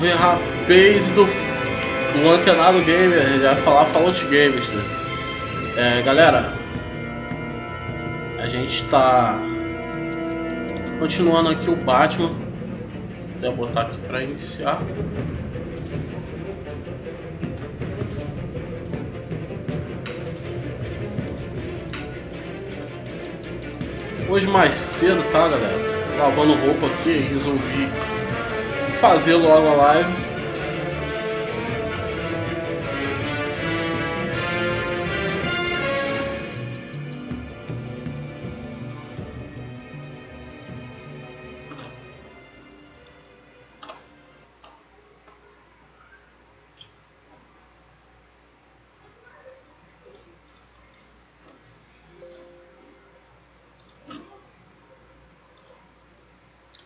A base do Antenado Gamer, já falar Fallout Games, né? Galera, a gente tá continuando aqui o Batman. Vou botar aqui para iniciar. Hoje mais cedo, tá, galera? Lavando roupa aqui, resolvi fazer logo a live.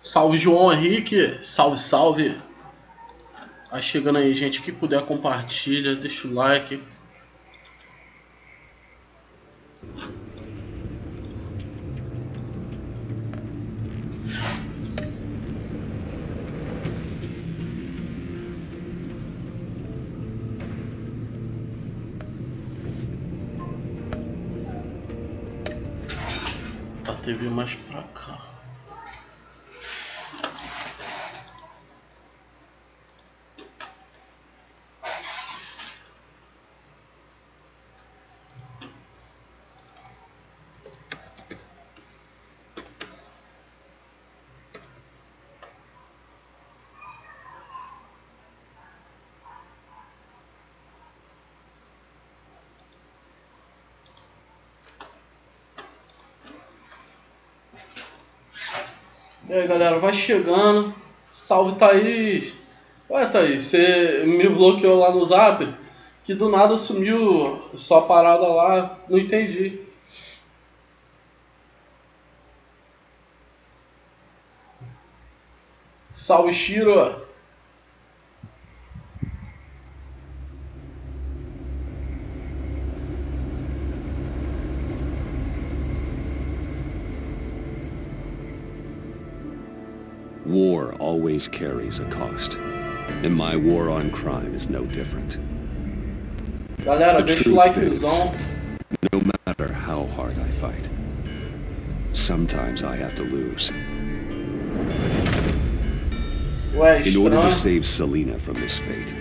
Salve João Henrique, salve, salve. Tá chegando aí, gente, que puder compartilha, deixa o like. A TV mais pra cá. E aí, galera, vai chegando. Salve, Thaís. Ué, Thaís, você me bloqueou lá no Zap, que do nada sumiu sua parada lá, não entendi. Salve, Shiro. War always carries a cost, and my war on crime is no different. Galera, deixa o likezão. No matter how hard I fight, sometimes I have to lose. Ué, In order to estranho. save Selena from this fate,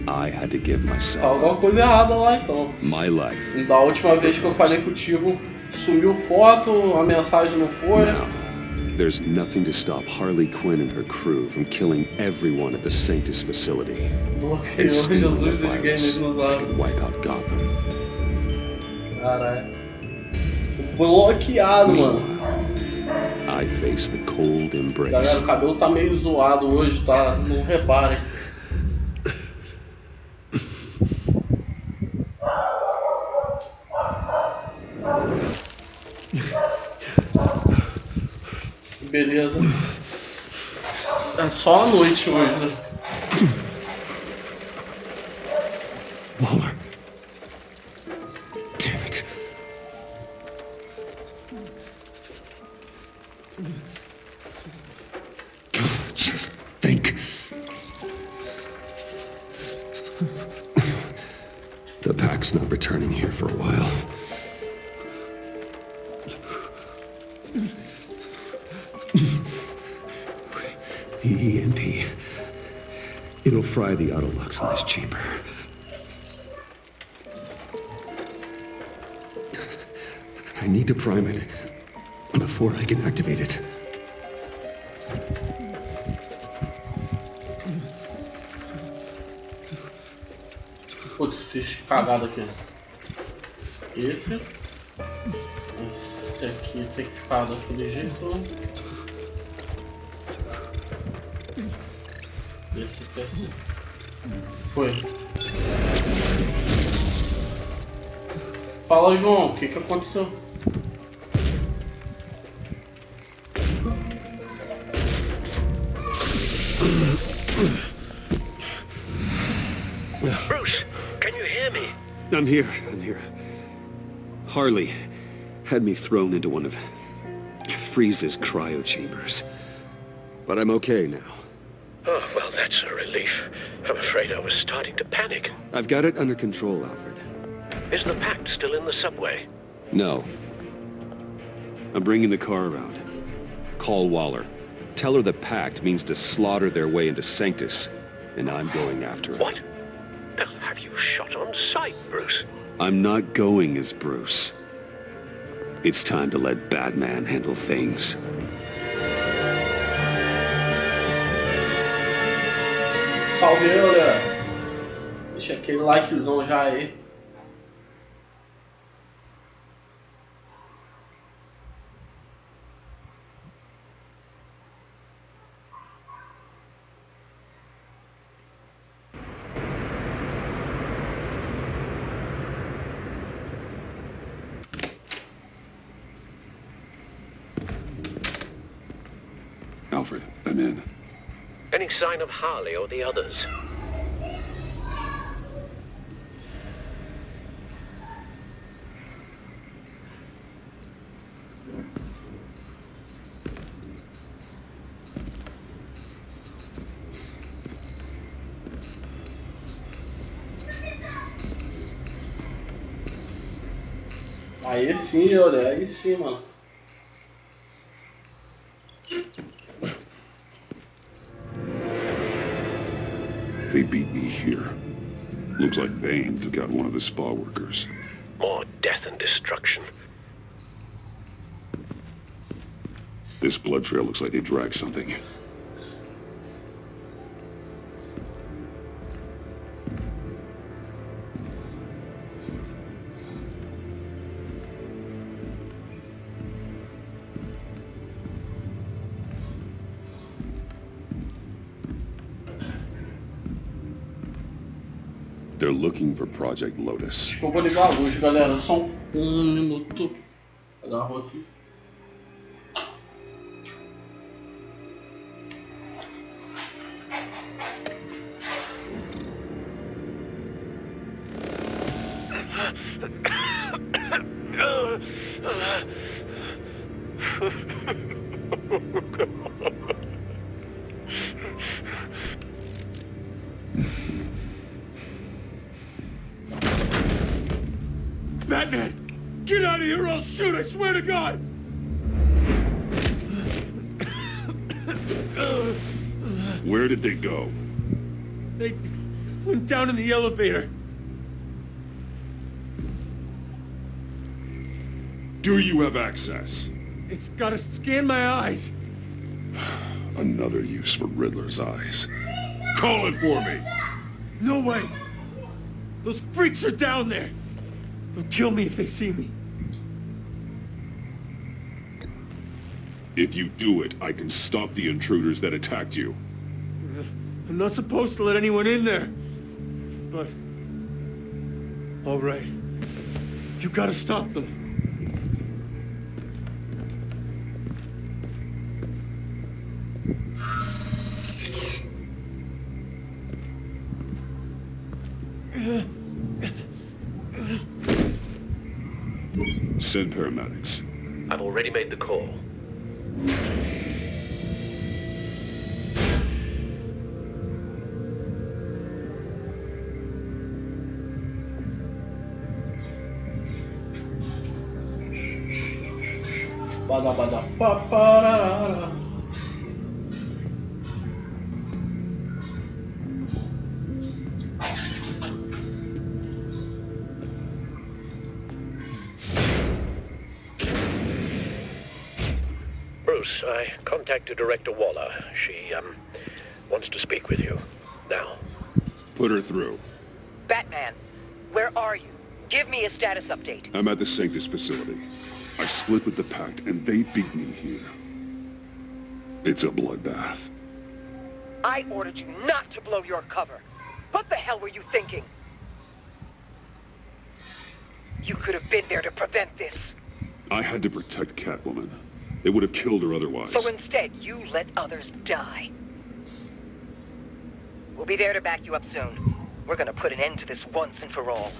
I had to give Tá myself alguma up. coisa errada lá então. My life. Da última vez que eu falei contigo, sumiu foto, a mensagem não foi. Now, there's nothing to stop Harley Quinn and her crew from killing everyone at the Sanctus facility. Bloqueou And stealing Jesus the dos virus games no that Zap. could wipe out Gotham. Caralho. Bloqueado, mano. Meanwhile, I face the cold embrace. Galera, o cabelo tá meio zoado hoje, tá? Não reparem. Beleza. É só a noite hoje. Waller. Damn it. Just think. The pack's not returning here for a while. The EMP. It'll fry the auto locks on this chamber. I need to prime it before I can activate it. Putz, fiz cagada aqui. Esse aqui tem que ficar daquele jeito. Esse aqui é assim. Foi. Fala, João, o que aconteceu? Bruce, can you hear me? I'm here. Harley had me thrown into one of Freeze's cryo chambers. But I'm okay now. Oh, well, that's a relief. I'm afraid I was starting to panic. I've got it under control, Alfred. Is the pact still in the subway? No. I'm bringing the car around. Call Waller. Tell her the pact means to slaughter their way into Sanctus, and I'm going after it. What? They'll have you shot on sight, Bruce. I'm not going as Bruce. It's time to let Batman handle things. Salve aí, galera. Deixa aquele likezão já aí. Alfred, I'm in. Any sign of Harley or the others? Aí sim, olha, aí sim, mano. They beat me here. Looks like Bane took out one of the spa workers. More death and destruction. This blood trail looks like they dragged something. They're looking for Project Lotus. Eu vou ligar a luz, galera. Só um minuto. Agarrou aqui. Batman! Get out of here or I'll shoot, I swear to God! Where did they go? They went down in the elevator. Do you have access? It's gotta scan my eyes. Another use for Riddler's eyes. Call it for me! No way! Those freaks are down there! They'll kill me if they see me. If you do it, I can stop the intruders that attacked you. I'm not supposed to let anyone in there. But... all right. You gotta stop them. Send paramedics. I've already made the call. Bada bada pa pararara. Bruce, I contacted Director Waller. She, wants to speak with you. Now. Put her through. Batman, where are you? Give me a status update. I'm at the Sanctus facility. I split with the Pact, and they beat me here. It's a bloodbath. I ordered you not to blow your cover. What the hell were you thinking? You could have been there to prevent this. I had to protect Catwoman. They would have killed her otherwise. So instead, you let others die. We'll be there to back you up soon. We're gonna put an end to this once and for all.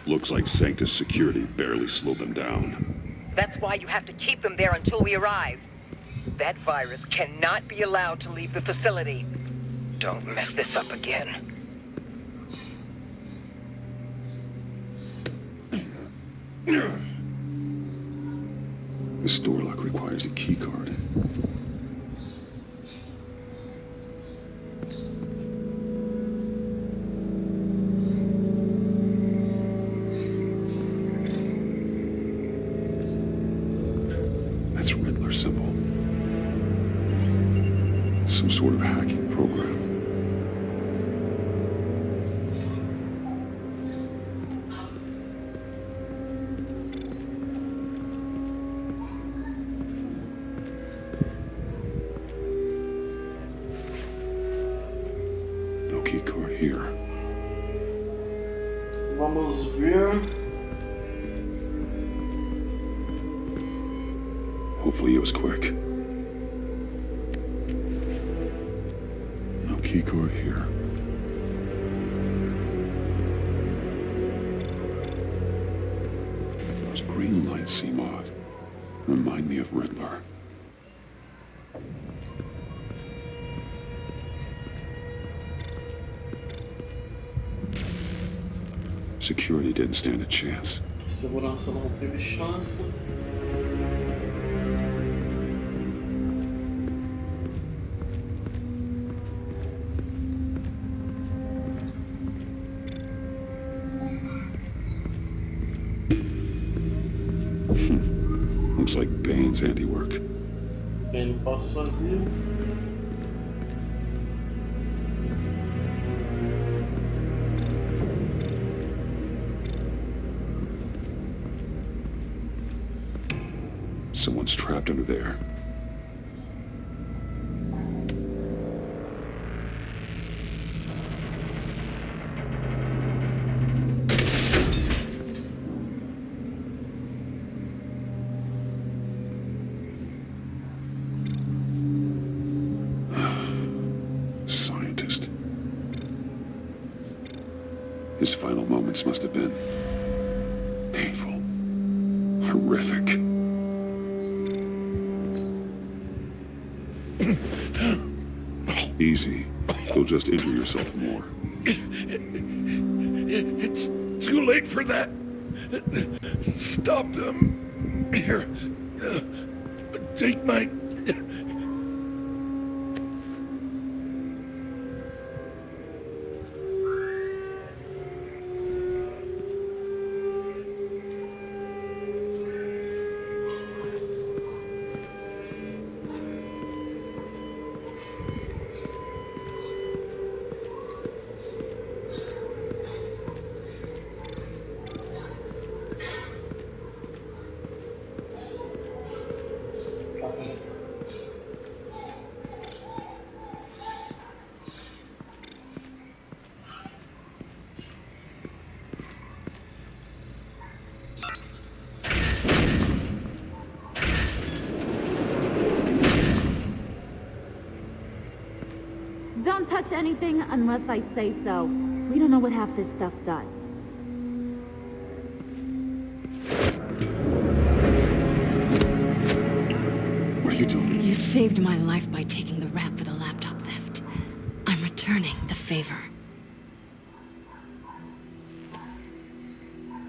Looks like Sanctus security barely slowed them down. That's why you have to keep them there until we arrive. That virus cannot be allowed to leave the facility. Don't mess this up again. This door lock requires a key card. That's Riddler symbol. Some sort of hacking program. No key card here. Vamos ver. Hopefully it was quick. No key card here. Those green lights seem odd. Remind me of Riddler. Security didn't stand a chance. Segurança não teve chance. Looks like Bane's handiwork. Ele passou ali. Someone's trapped under there. Scientist. His final moments must have been painful, horrific. Easy. You'll just injure yourself more. It's too late for that. Stop them. Here. Take my... Don't touch anything unless I say so. We don't know what half this stuff does. What are you doing? You saved my life by taking the rap for the laptop theft. I'm returning the favor.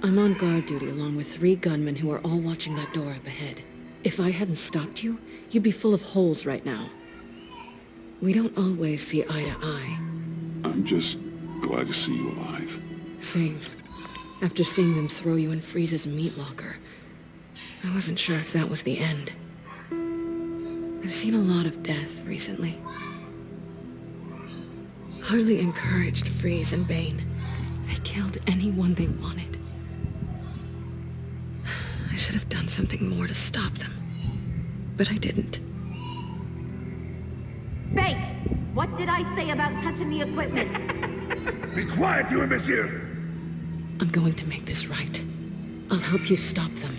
I'm on guard duty along with 3 gunmen who are all watching that door up ahead. If I hadn't stopped you, you'd be full of holes right now. We don't always see eye to eye. I'm just glad to see you alive. Same. After seeing them throw you in Freeze's meat locker, I wasn't sure if that was the end. I've seen a lot of death recently. Harley encouraged Freeze and Bane. They killed anyone they wanted. I should have done something more to stop them. But I didn't. Bane! What did I say about touching the equipment? Be quiet, you imbecile! I'm going to make this right. I'll help you stop them.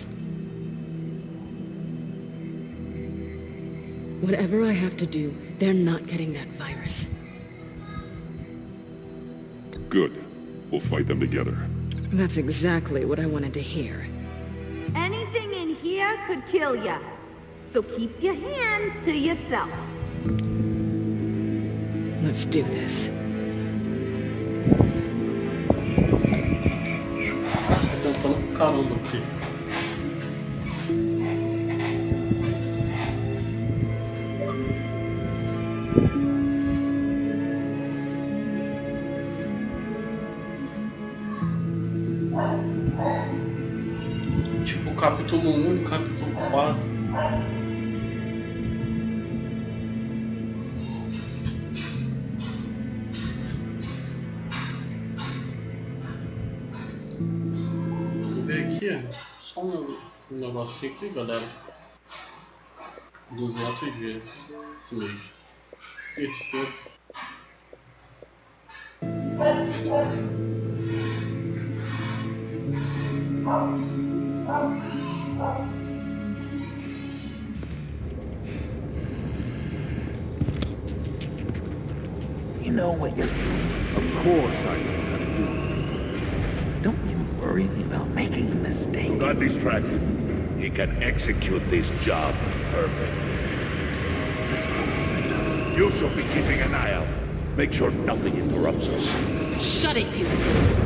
Whatever I have to do, they're not getting that virus. Good. We'll fight them together. That's exactly what I wanted to hear. Anything in here could kill ya. So keep your hands to yourself. Let's do this. Tô tentando pro caramba aqui. Tipo capítulo 1 e capítulo 4. Vou ver aqui, só um negocinho aqui, galera. 200G, isso mesmo. Terceiro. You know what you're doing. Of course I know how to do it. Don't you worry about making a mistake. Do not distract him. He can execute this job perfect. You shall be keeping an eye out. Make sure nothing interrupts us. Shut it, you two!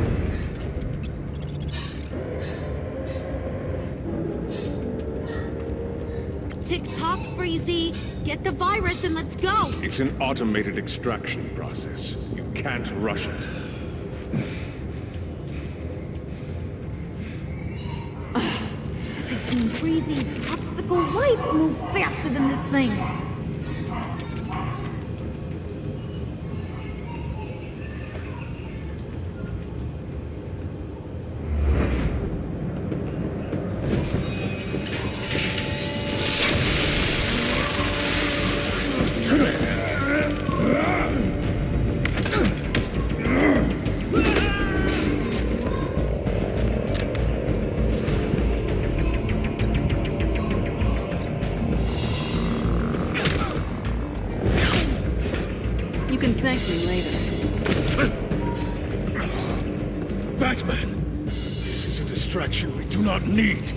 Tick-tock, Freezy. Get the virus and let's go. It's an automated extraction process. You can't rush it. I've seen Freezy's obstacle life move faster than this thing. You can thank me later. Batman! This is a distraction we do not need.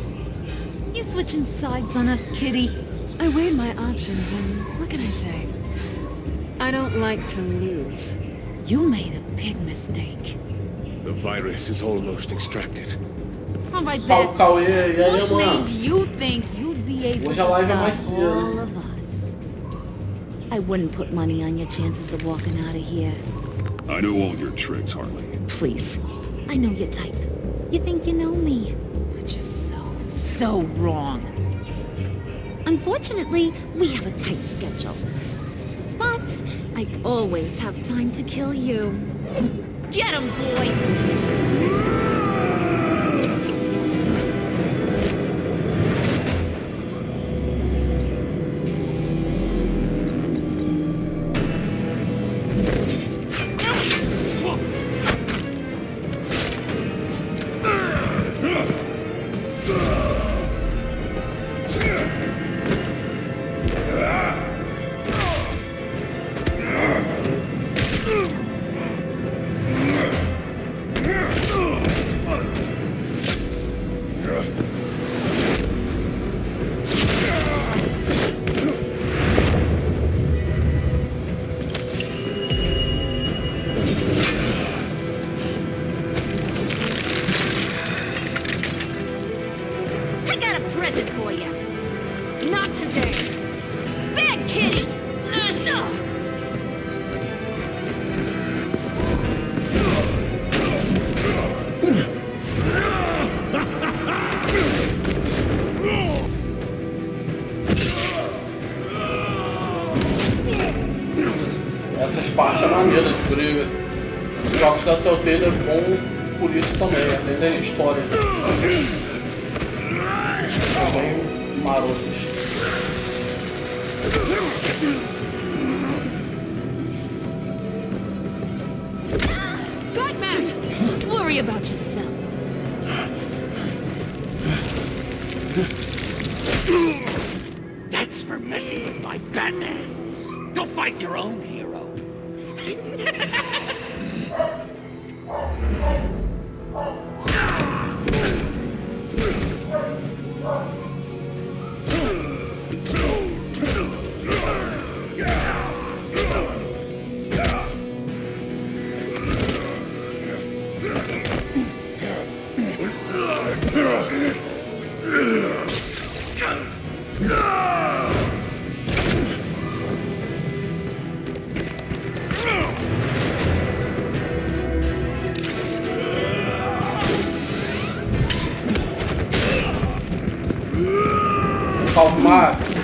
You switching sides on us, kitty? I weighed my options and what can I say? I don't like to lose. You made a big mistake. The virus is almost extracted. All right, Salve, Bats. Cauê. E aí, What mano? made you think you'd be able Hoje a live é to mais stop cedo, all né? of us? I wouldn't put money on your chances of walking out of here. I know all your tricks, Harley. Please. I know your type. You think you know me. But you're so wrong. Unfortunately, we have a tight schedule. But I always have time to kill you. Get 'em, boys! I got a present for you. Not today. Bad kitty! Essas partes é maneira de briga. Os jogos da Telltale é bom por isso também, além das histórias. São bem marotas. Batman! Worry about yourself. That's for messing with my Batman. Go fight your own hero. Salve, Max.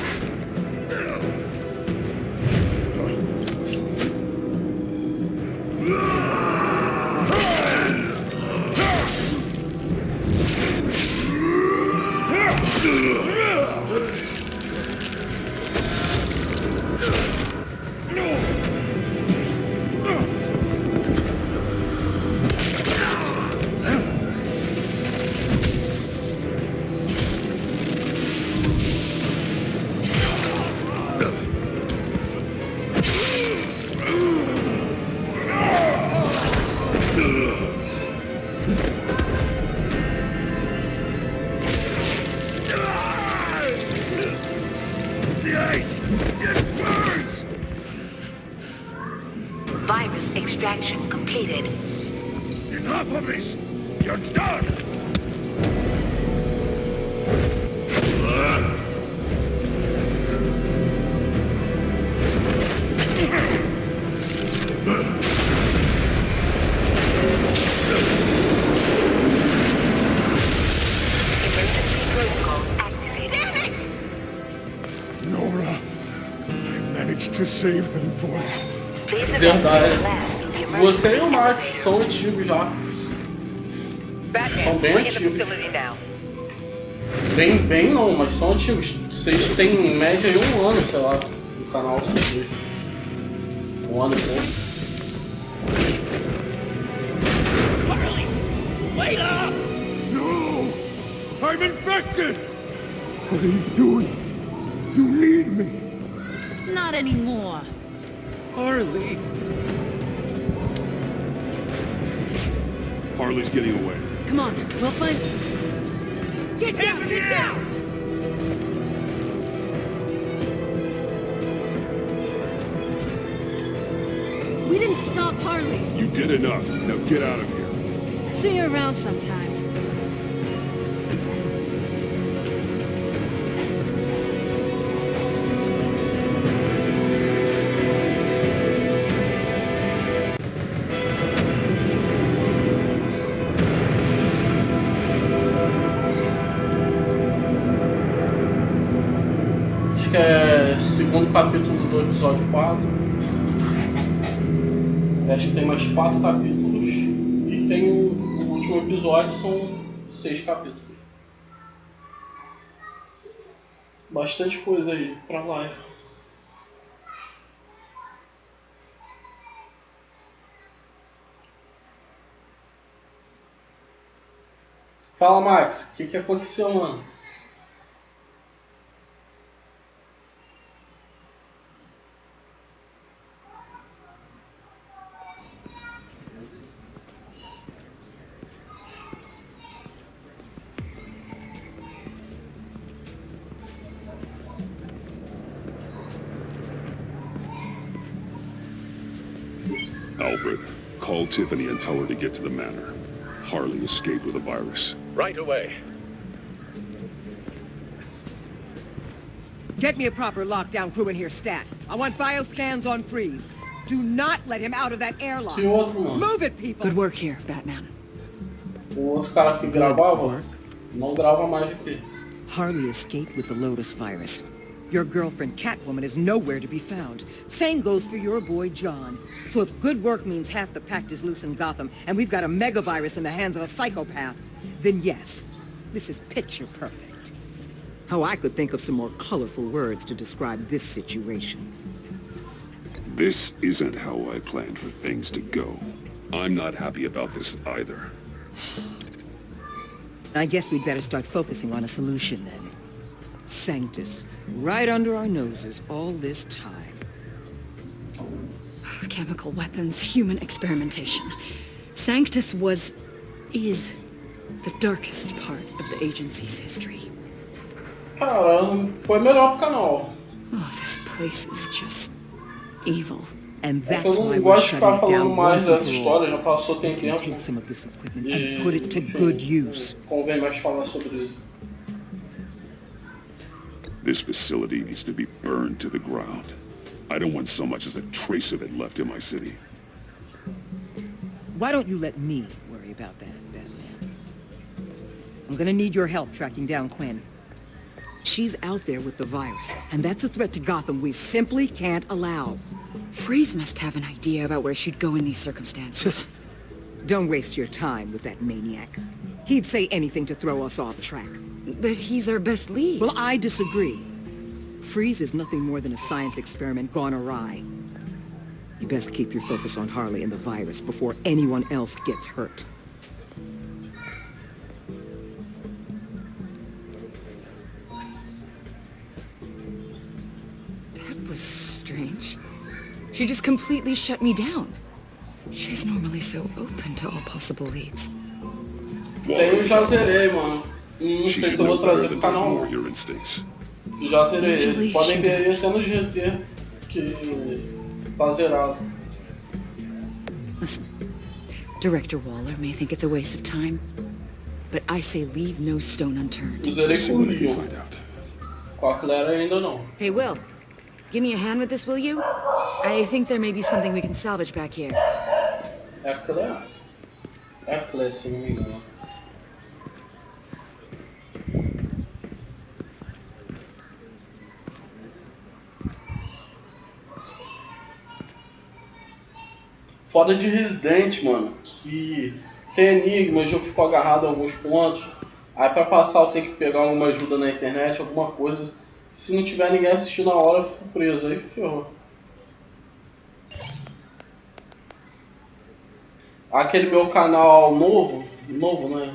Virus extraction completed. Enough of this! You're done! Emergency protocols activated. Damn it! Nora, I managed to save them for you. Please evacuate the Verdade. lab through the Você emergency e o Max exit. são antigos já. São Batman, bem bring in the antigos. facility now. Bem não, mas são antigos. Vocês têm em média aí 1 ano, sei lá, no canal, vocês dois. 1 ano e pouco. No! I'm infected! What are you doing? You need me! Not anymore. Harley! Harley's getting away. Come on, we'll find... Get down! Get down! We didn't stop Harley. You did enough. Now get out of here. See you around sometime. Acho que é segundo capítulo do episódio 4. Acho que tem mais 4 capítulos. E tem o último episódio, são 6 capítulos. Bastante coisa aí pra live. Fala, Max, o que aconteceu, mano? Alfred, call Tiffany and tell her to get to the manor. Harley escaped with a virus. Right away. Get me a proper lockdown crew in here, stat. I want bioscans on freeze. Do not let him out of that airlock. Que outro, mano? Move it, people! Good work here, Batman. O outro cara que gravava, não grava mais aqui. Harley escaped with the Lotus virus. Your girlfriend, Catwoman, is nowhere to be found. Same goes for your boy, John. So if good work means half the pact is loose in Gotham, and we've got a megavirus in the hands of a psychopath, then yes, this is picture perfect. Oh, I could think of some more colorful words to describe this situation. This isn't how I planned for things to go. I'm not happy about this either. I guess we'd better start focusing on a solution then. Sanctus, right under our noses all this time. Chemical weapons, human experimentation. Sanctus is the darkest part of the agency's history. Cara, foi melhor pro canal. Oh, this place is just evil. And É que that's eu why não we're gosto de ficar shutting falando down mais once and dessa for história, all. já passou tem We'll tempo. take some of this equipment E, and put it to enfim, good use. Convém mais falar sobre isso. This facility needs to be burned to the ground. I don't want so much as a trace of it left in my city. Why don't you let me worry about that, Batman? I'm gonna need your help tracking down Quinn. She's out there with the virus, and that's a threat to Gotham we simply can't allow. Freeze must have an idea about where she'd go in these circumstances. Don't waste your time with that maniac. He'd say anything to throw us off track. But he's our best lead. Well, I disagree. Freeze is nothing more than a science experiment gone awry. You best keep your focus on Harley and the virus before anyone else gets hurt. That was strange. She just completely shut me down. She's normally so open to all possible leads. Eu já zerei, mano. Não sei se eu vou trazer pro canal. Your instincts. Já zerei ele. Podem ver aí até no GT que tá zerado. Listen, Director Waller may think it's a waste of time, but I say leave no stone unturned. Eu zerei com o Leon. Com a Claire ainda não. Hey, Will, give me a hand with this, will you? I think there may be something we can salvage back here. É a Claire? É a Claire, se não me engano. Foda de Resident, mano, que tem enigmas, eu fico agarrado em alguns pontos. Aí pra passar eu tenho que pegar alguma ajuda na internet, alguma coisa. Se não tiver ninguém assistindo na hora, eu fico preso, aí ferrou. Aquele meu canal novo, né?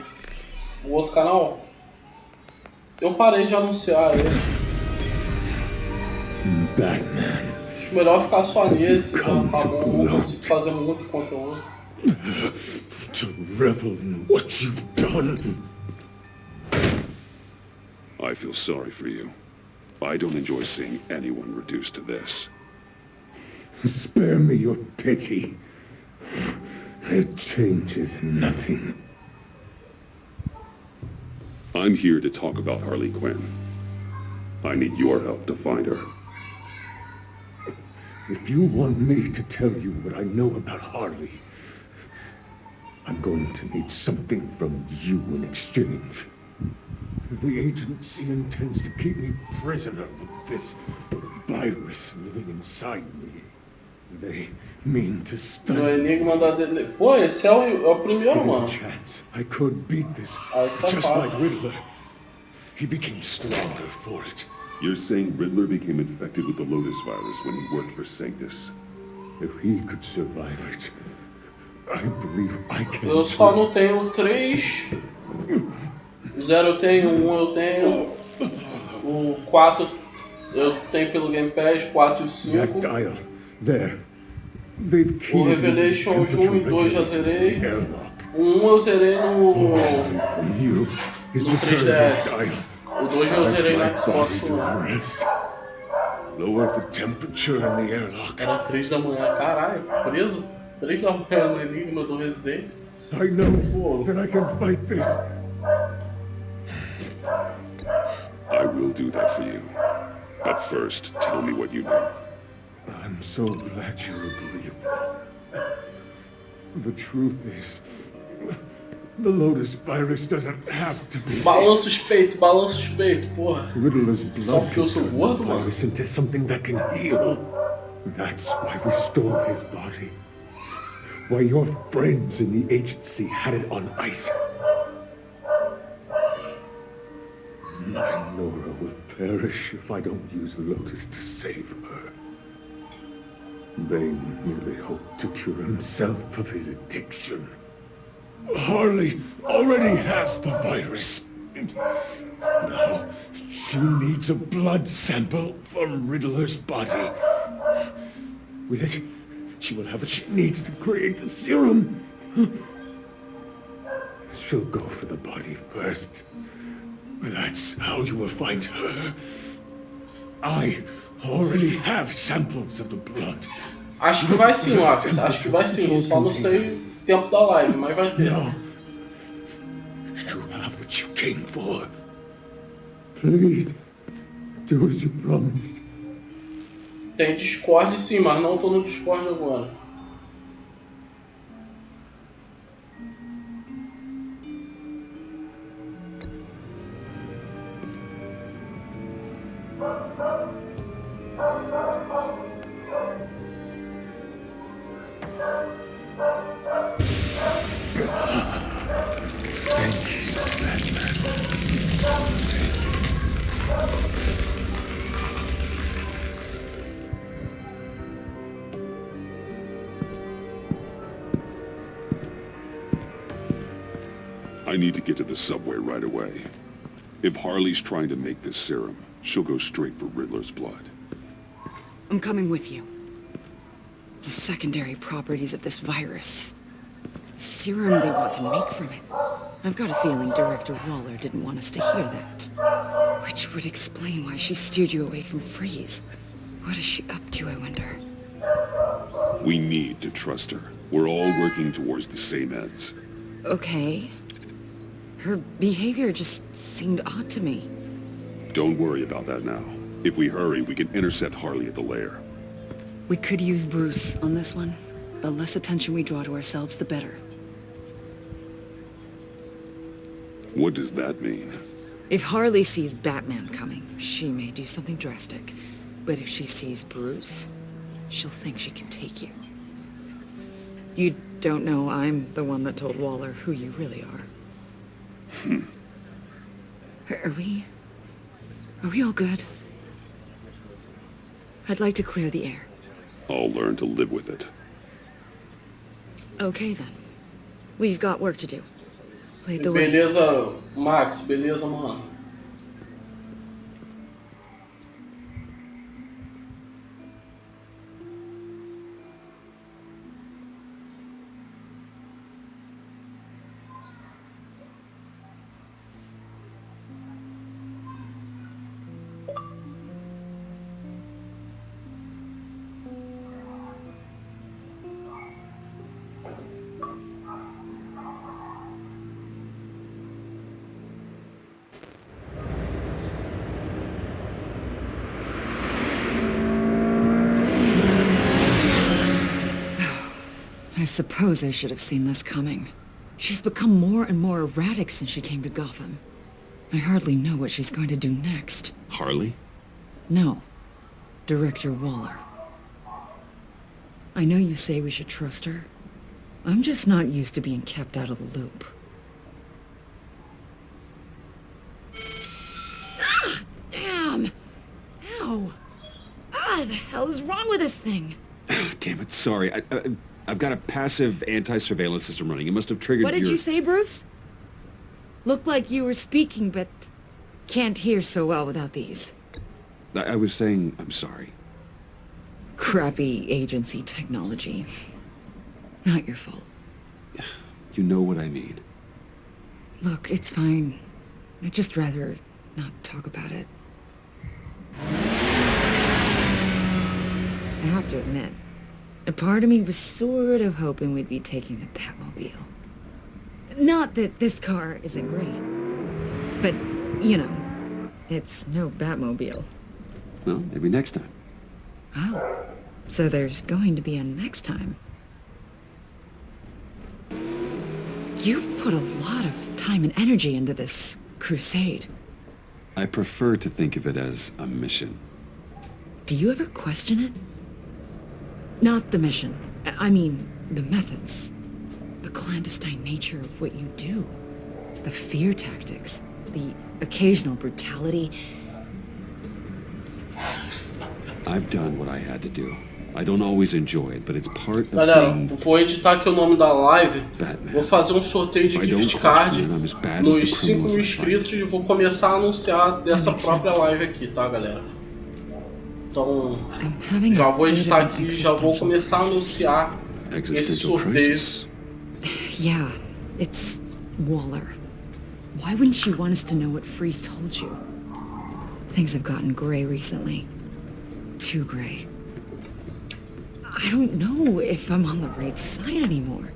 O outro canal, eu parei de anunciar ele. Batman. Acho melhor ficar só nesse, já tá bom, não consigo fazer muito conteúdo. To revel in what you've done. I feel sorry for you. I don't enjoy seeing anyone reduced to this. Spare me your pity. It changes nothing. I'm here to talk about Harley Quinn. I need your help to find her. If you want me to tell you what I know about Harley, I'm going to need something from you in exchange. The agency intends to keep me prisoner with this virus living inside me. They mean to study. No enigma da dele. Pô, esse é o primeiro, mano. Chance I could beat this. Just like Riddler. He became stronger for it. You're saying Riddler became infected with the Lotus virus when he worked for Sanctus? If he could survive it, I believe I can. Eu só não tenho 3. O 0 eu tenho, o 1 eu tenho. O 4 eu tenho pelo Game Pass, 4 e o 5. O Revelation 1 e 2 já zerei. O 1 eu zerei no 3DS. O 2 eu zerei no Xbox One. Lower the temperature in the airlock. Era 3 da manhã, caralho, preso? 3 da manhã no enigma do Resident. I know that I can fight this. I will do that for you. But first, tell me what you know. I'm so glad you agree. The truth is, the Lotus virus doesn't have to be. Balança os peitos, porra. Riddler's Só blood porque eu sou gordo, mano. virus into something that can heal. That's why we stole his body. Why your friends in the agency had it on ice. My Nora will perish if I don't use Lotus to save her. Bane merely hoped to cure himself of his addiction. Harley already has the virus. Now, she needs a blood sample from Riddler's body. With it, she will have what she needs to create the serum. She'll go for the body first. That's how you will find her. I already have samples of the blood. Acho que vai sim, Max. Acho que vai sim. Só não sei o tempo da live, mas vai ter. No. You have what you came for. Please, do as you promised. Tem Discord sim, mas não tô no Discord agora. I need to get to the subway right away. If Harley's trying to make this serum, she'll go straight for Riddler's blood. I'm coming with you. The secondary properties of this virus. The serum they want to make from it. I've got a feeling Director Waller didn't want us to hear that. Which would explain why she steered you away from Freeze. What is she up to, I wonder? We need to trust her. We're all working towards the same ends. Okay. Her behavior just seemed odd to me. Don't worry about that now. If we hurry, we can intercept Harley at the lair. We could use Bruce on this one. The less attention we draw to ourselves, the better. What does that mean? If Harley sees Batman coming, she may do something drastic. But if she sees Bruce, she'll think she can take you. You don't know I'm the one that told Waller who you really are. Are we all good? I'd like to clear the air. I'll learn to live with it. Okay then. We've got work to do. Lead the way. Beleza, Max, beleza, mano. I suppose I should have seen this coming. She's become more and more erratic since she came to Gotham. I hardly know what she's going to do next. Harley? No. Director Waller. I know you say we should trust her. I'm just not used to being kept out of the loop. Ah! Damn! Ow! Ah, the hell is wrong with this thing? Damn it, sorry. I've got a passive anti-surveillance system running. It must have triggered What did you say, Bruce? Looked like you were speaking, but can't hear so well without these. I was saying I'm sorry. Crappy agency technology. Not your fault. You know what I mean. Look, it's fine. I'd just rather not talk about it. I have to admit, a part of me was sort of hoping we'd be taking the Batmobile. Not that this car isn't great, but, you know, it's no Batmobile. Well, maybe next time. Oh, so there's going to be a next time. You've put a lot of time and energy into this crusade. I prefer to think of it as a mission. Do you ever question it? Not the mission. I mean, the methods. The clandestine nature of what you do. The fear tactics. The occasional brutality. I've done what I had to do. I don't always enjoy it, but it's part of Galera, being vou editar aqui o nome da live. Batman. Vou fazer um sorteio de gift card nos 5 mil inscritos e vou começar a anunciar dessa própria live aqui, tá, galera? Então, já vou editar aqui, já vou começar a anunciar esse sorteio. Yeah, it's Waller. Why wouldn't she want us to know what Freeze told you? Things have gotten gray recently. Too gray. I don't know if I'm on the right side anymore.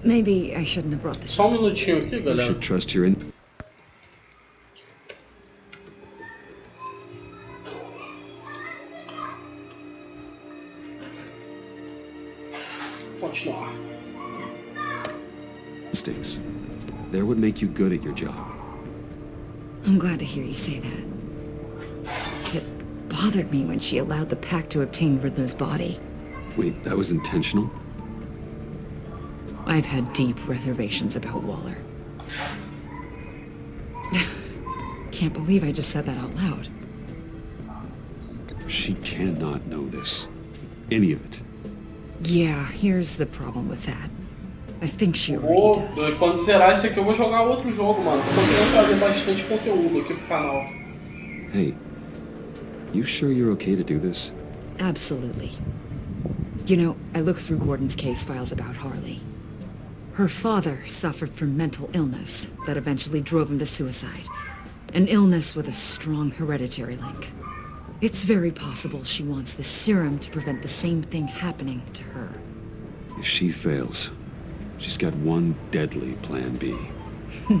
Maybe I shouldn't have brought this. Só minutinho aqui, You galera. should trust your in. Continuar. Instincts. They're what make you good at your job. I'm glad to hear you say that. It bothered me when she allowed the pack to obtain Riddler's body. Wait, that was intentional? I've had deep reservations about Waller. Can't believe I just said that out loud. She cannot know this. Any of it. Yeah, here's the problem with that. I think she already Vou, does. quando zerar esse aqui, eu vou jogar outro jogo, mano. Tô querendo trazer bastante conteúdo aqui pro canal. Hey, you sure you're okay to do this? Absolutely. You know, I looked through Gordon's case files about Harley. Her father suffered from mental illness that eventually drove him to suicide. An illness with a strong hereditary link. It's very possible she wants this serum to prevent the same thing happening to her. If she fails, she's got one deadly plan B.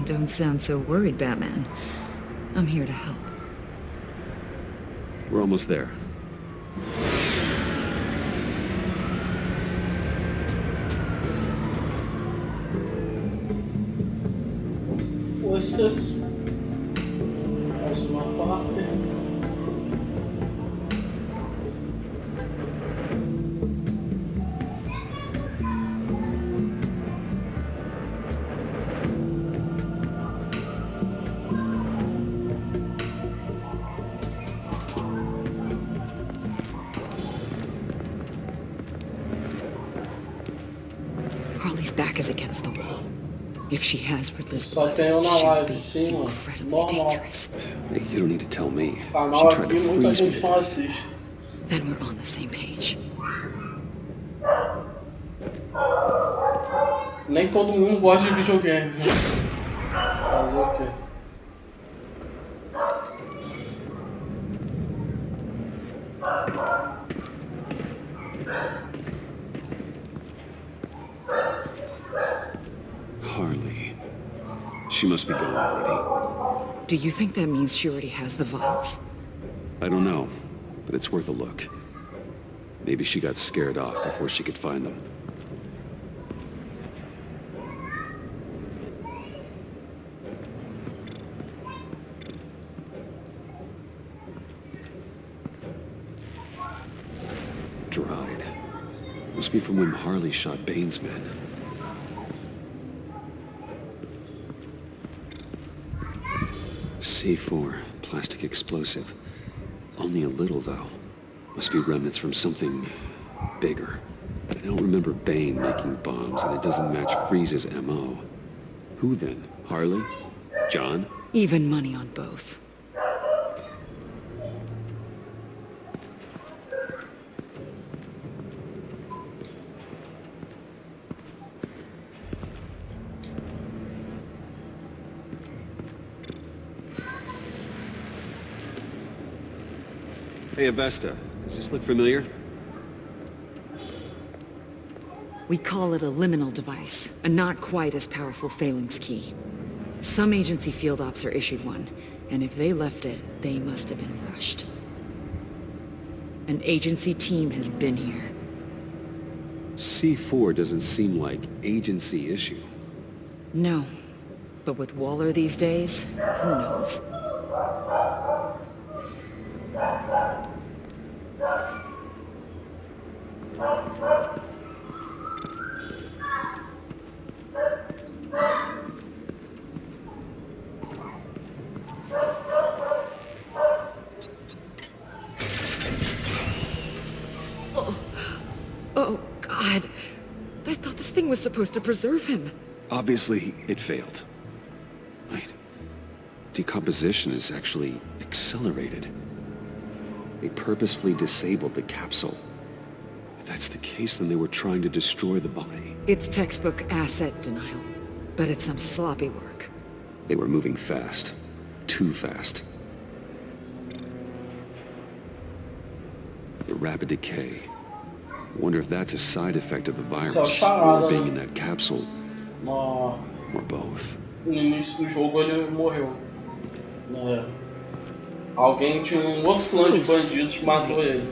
Don't sound so worried, Batman. I'm here to help. We're almost there. Forças. Mais uma parte. Harley's back is against the wall. If she has Riddler's Só blood, tenho na she'll live, be sim, mano. incredibly Normal. dangerous. Hey, you don't need to tell me. She Canal tried aqui, to muita freeze me gente to não death. assiste. Then we're on the same page. Nem todo mundo gosta de videogame, né? Fazer o quê? Harley. She must be gone already. Do you think that means she already has the vials? I don't know, but it's worth a look. Maybe she got scared off before she could find them. Dried. Must be from when Harley shot Bane's men. C4, plastic explosive. Only a little, though. Must be remnants from something bigger. I don't remember Bane making bombs, and it doesn't match Freeze's MO. Who then? Harley? John? Even money on both. Hey, Avesta. Does this look familiar? We call it a liminal device, a not quite as powerful phalanx key. Some agency field ops are issued one, and if they left it, they must have been rushed. An agency team has been here. C4 doesn't seem like agency issue. No, but with Waller these days, who knows? Oh, God. I thought this thing was supposed to preserve him. Obviously, it failed. Right. Decomposition is actually accelerated. They purposefully disabled the capsule. If that's the case, then they were trying to destroy the body. It's textbook asset denial, but it's some sloppy work. They were moving fast. Too fast. The rapid decay. Wonder if that's a side effect of the virus, or being in that capsule, No, or both. no início do jogo ele morreu. É. Alguém tinha outro clã de bandidos que matou ele.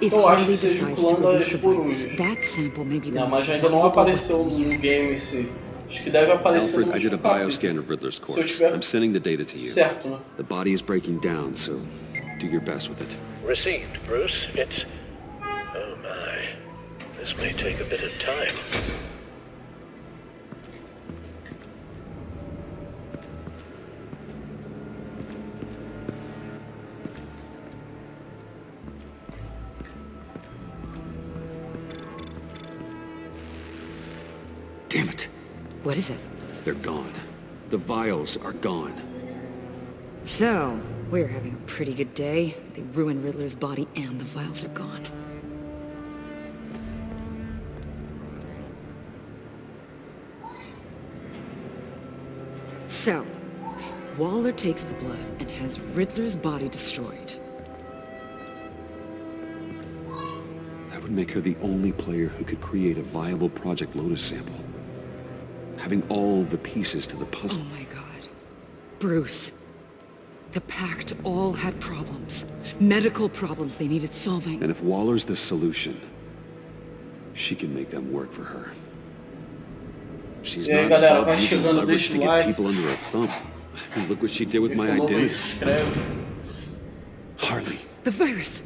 If Eu acho que Harley seja o decides to clã das release the virus, corujas. that sample may be the Não, most mas ainda não valuable apareceu weapon we no have. game em si. Acho que deve aparecer Alfred, no I did a último capítulo. bioscan of Riddler's Se eu corpse. tiver I'm sending the data to you. certo, né? The body is breaking down, so do your best with it. Received, Bruce. It's... Oh my. This may take a bit of time. Damn it. What is it? They're gone. The vials are gone. So, we're having a pretty good day. They ruined Riddler's body and the vials are gone. So, Waller takes the blood and has Riddler's body destroyed. That would make her the only player who could create a viable Project Lotus sample. Having all the pieces to the puzzle. Oh my god. Bruce. The Pact all had problems. Medical problems they needed solving. And if Waller's the solution, she can make them work for her. She's E aí, not galera, above vai using chegando, leverage deixa to o get like. people under her thumb. I mean, look what she did with my Quem for novo aí, identity. se inscreve. Harley. The virus!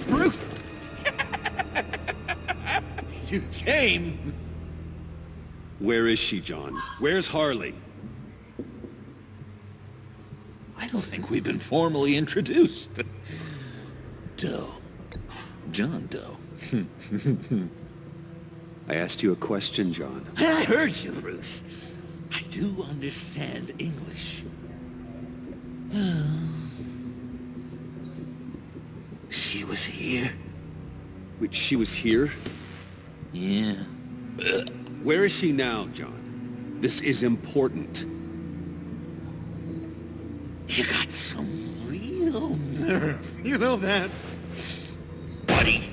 Bruce! You came! Where is she, John? Where's Harley? I don't think we've been formally introduced. Doe. John Doe. I asked you a question, John. I heard you, Bruce. I do understand English. She was here? Wait, she was here? Yeah. Where is she now, John? This is important. You got some real nerve. You know that? Buddy.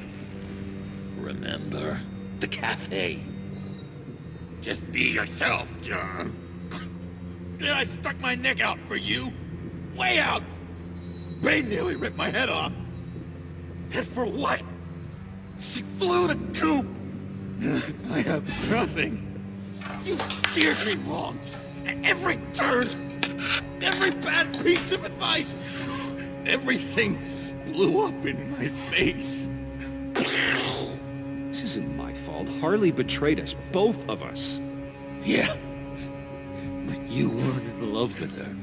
Remember the cafe? Just be yourself, John. I stuck my neck out for you. Way out. Bane nearly ripped my head off. And for what? She flew the coop. And I have nothing. You steered me wrong. At every turn. Every bad piece of advice. Everything blew up in my face. This isn't my fault. Harley betrayed us, both of us. Yeah. But you weren't in love with her.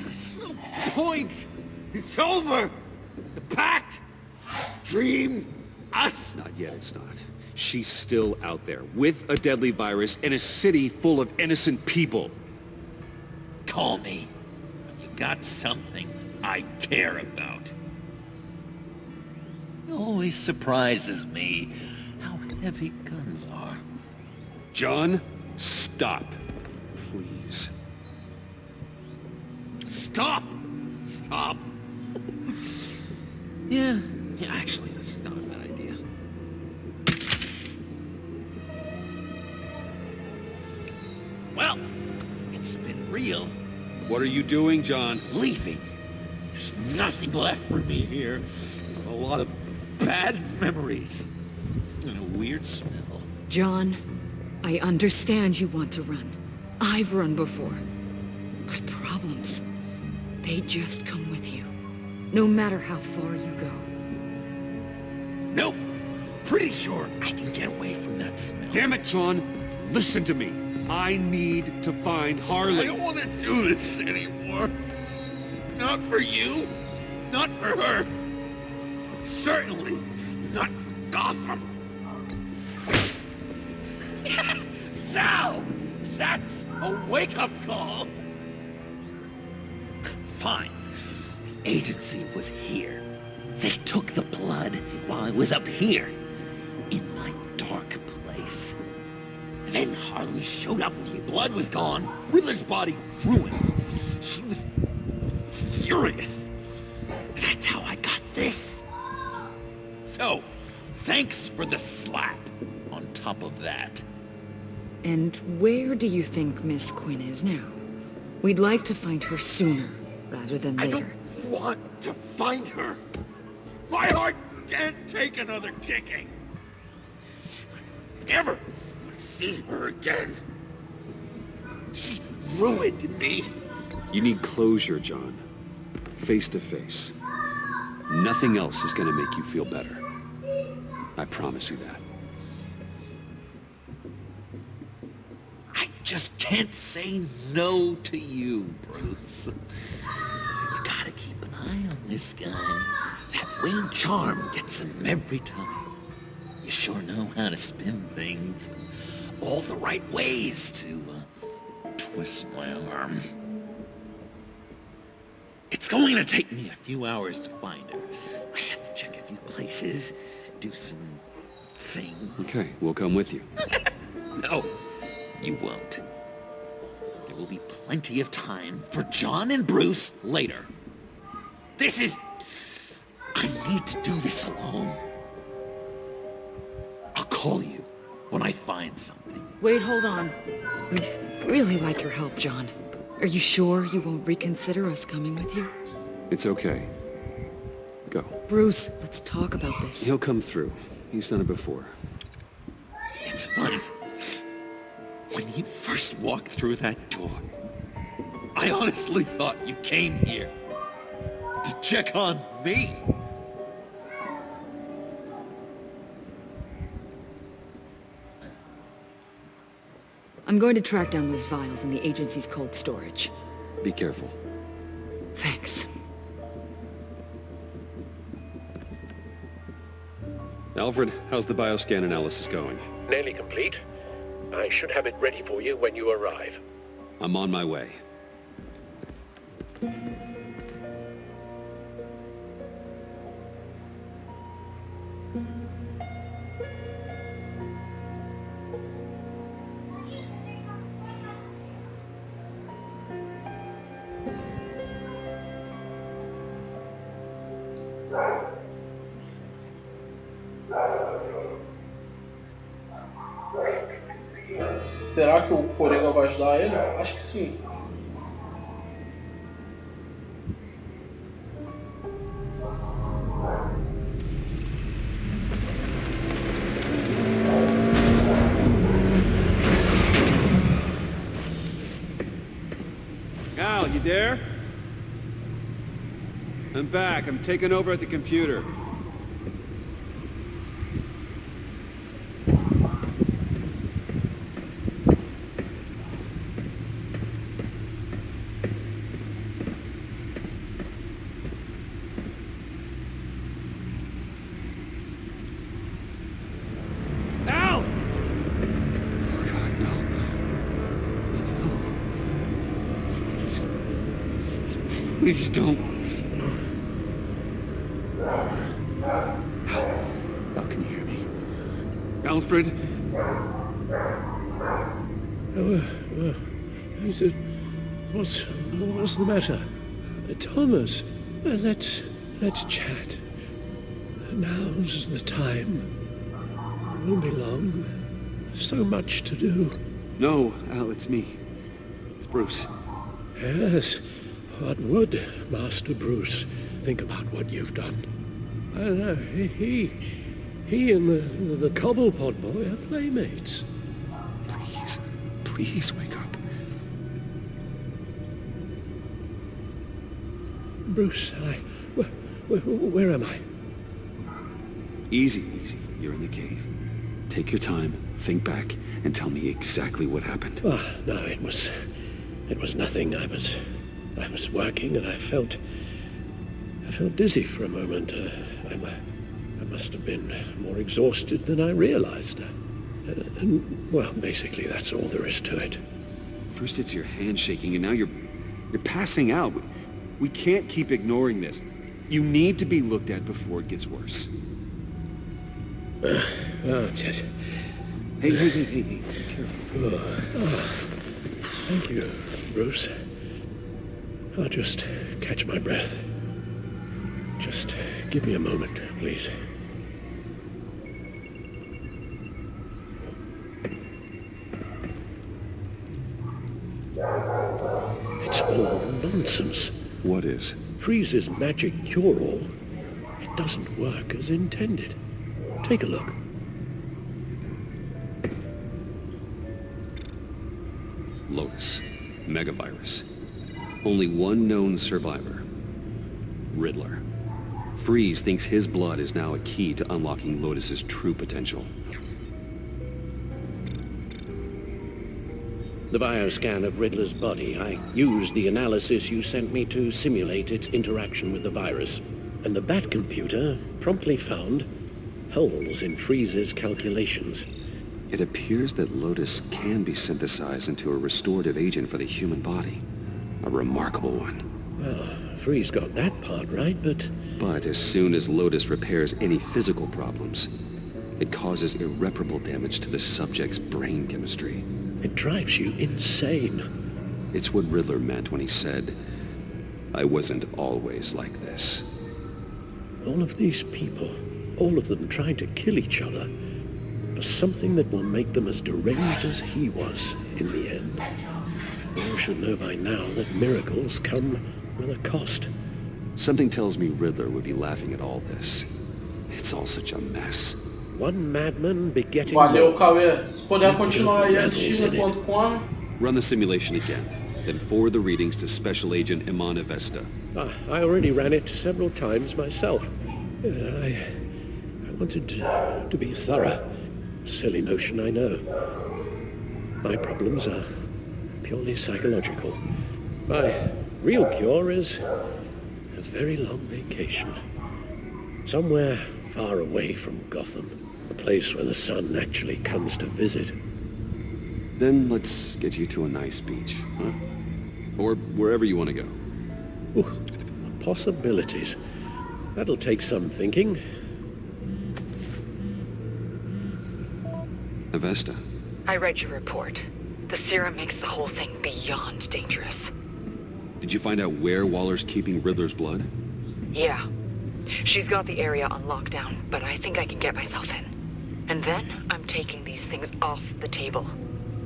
There's no point. It's over. The pact. Dream. Us. Not yet, it's not. She's still out there, with a deadly virus in a city full of innocent people. Call me when you got something I care about. It always surprises me how heavy guns are. John, stop. Please. Stop! Stop! Yeah, actually, that's not a bad idea. Well, it's been real. What are you doing, John? Leaving. There's nothing left for me here. A lot of bad memories. And a weird smell. John, I understand you want to run. I've run before. But problems, they just come with you. No matter how far you go. Nope. Pretty sure I can get away from that smell. Damn it, John. Listen to me. I need to find Harley. I don't want to do this anymore. Not for you. Not for her. Certainly not for Gotham. So, that's A wake-up call? Fine. The agency was here. They took the blood while I was up here, in my dark place. Then Harley showed up. The blood was gone. Riddler's body ruined. She was furious. That's how I got this. So, thanks for the slap on top of that. And where do you think Miss Quinn is now? We'd like to find her sooner, rather than later. I don't want to find her. My heart can't take another kicking. Never want to see her again. She ruined me. You need closure, John. Face to face. Nothing else is gonna make you feel better. I promise you that. I just can't say no to you, Bruce. You gotta keep an eye on this guy. That winged charm gets him every time. You sure know how to spin things. All the right ways to twist my arm. It's going to take me a few hours to find her. I have to check a few places, do some things. Okay, we'll come with you. No, you won't. There will be plenty of time for John and Bruce later. This is... I need to do this alone. I'll call you when I find something. Wait, hold on. We'd really like your help, John. Are you sure you won't reconsider us coming with you? It's okay. Go. Bruce, let's talk about this. He'll come through. He's done it before. It's funny. When you first walked through that door, I honestly thought you came here to check on me. I'm going to track down those vials in the agency's cold storage. Be careful. Thanks. Alfred, how's the bioscan analysis going? Nearly complete. I should have it ready for you when you arrive. I'm on my way. Será que o Coringa vai ajudar ele? Acho que sim. Al, you there? I'm back. I'm taking over at the computer. Please don't. Al, can you hear me? Alfred? What's the matter? Thomas, let's chat. Now's the time. It won't be long. So much to do. No, Al, it's me. It's Bruce. Yes. What would Master Bruce think about what you've done? I know, he and the Cobblepot boy are playmates. Please wake up. Bruce, where am I? Easy. You're in the cave. Take your time, think back, and tell me exactly what happened. Oh, no, it was nothing. I was working and I felt dizzy for a moment. I must have been more exhausted than I realized. And, well, basically that's all there is to it. First it's your hand shaking, and now you're passing out. We can't keep ignoring this. You need to be looked at before it gets worse. Just... Hey, be careful. Thank you, Bruce. I'll just catch my breath. Just give me a moment, please. It's all nonsense. What is? Freeze's magic cure-all. It doesn't work as intended. Take a look. Lotus. Megavirus. Only one known survivor. Riddler. Freeze thinks his blood is now a key to unlocking Lotus's true potential. The bioscan of Riddler's body. I used the analysis you sent me to simulate its interaction with the virus. And the Bat computer promptly found holes in Freeze's calculations. It appears that Lotus can be synthesized into a restorative agent for the human body. A remarkable one. Well, Freeze got that part right, but... But as soon as Lotus repairs any physical problems, it causes irreparable damage to the subject's brain chemistry. It drives you insane. It's what Riddler meant when he said, "I wasn't always like this." All of these people, all of them trying to kill each other, for something that will make them as deranged as he was in the end. All should know by now that miracles come with a cost. Something tells me Riddler would be laughing at all this. It's all such a mess. One madman begetting... Valeu, Cauê. Se puder continuar aí assistindo enquanto come. Run the simulation again, then forward the readings to Special Agent Imane Vesta. I already ran it several times myself. I wanted to be thorough. Silly notion, I know. My problems are purely psychological. My real cure is a very long vacation. Somewhere far away from Gotham. A place where the sun actually comes to visit. Then let's get you to a nice beach, huh? Or wherever you want to go. Ooh, possibilities. That'll take some thinking. Avesta. I read your report. The serum makes the whole thing beyond dangerous. Did you find out where Waller's keeping Riddler's blood? Yeah. She's got the area on lockdown, but I think I can get myself in. And then I'm taking these things off the table.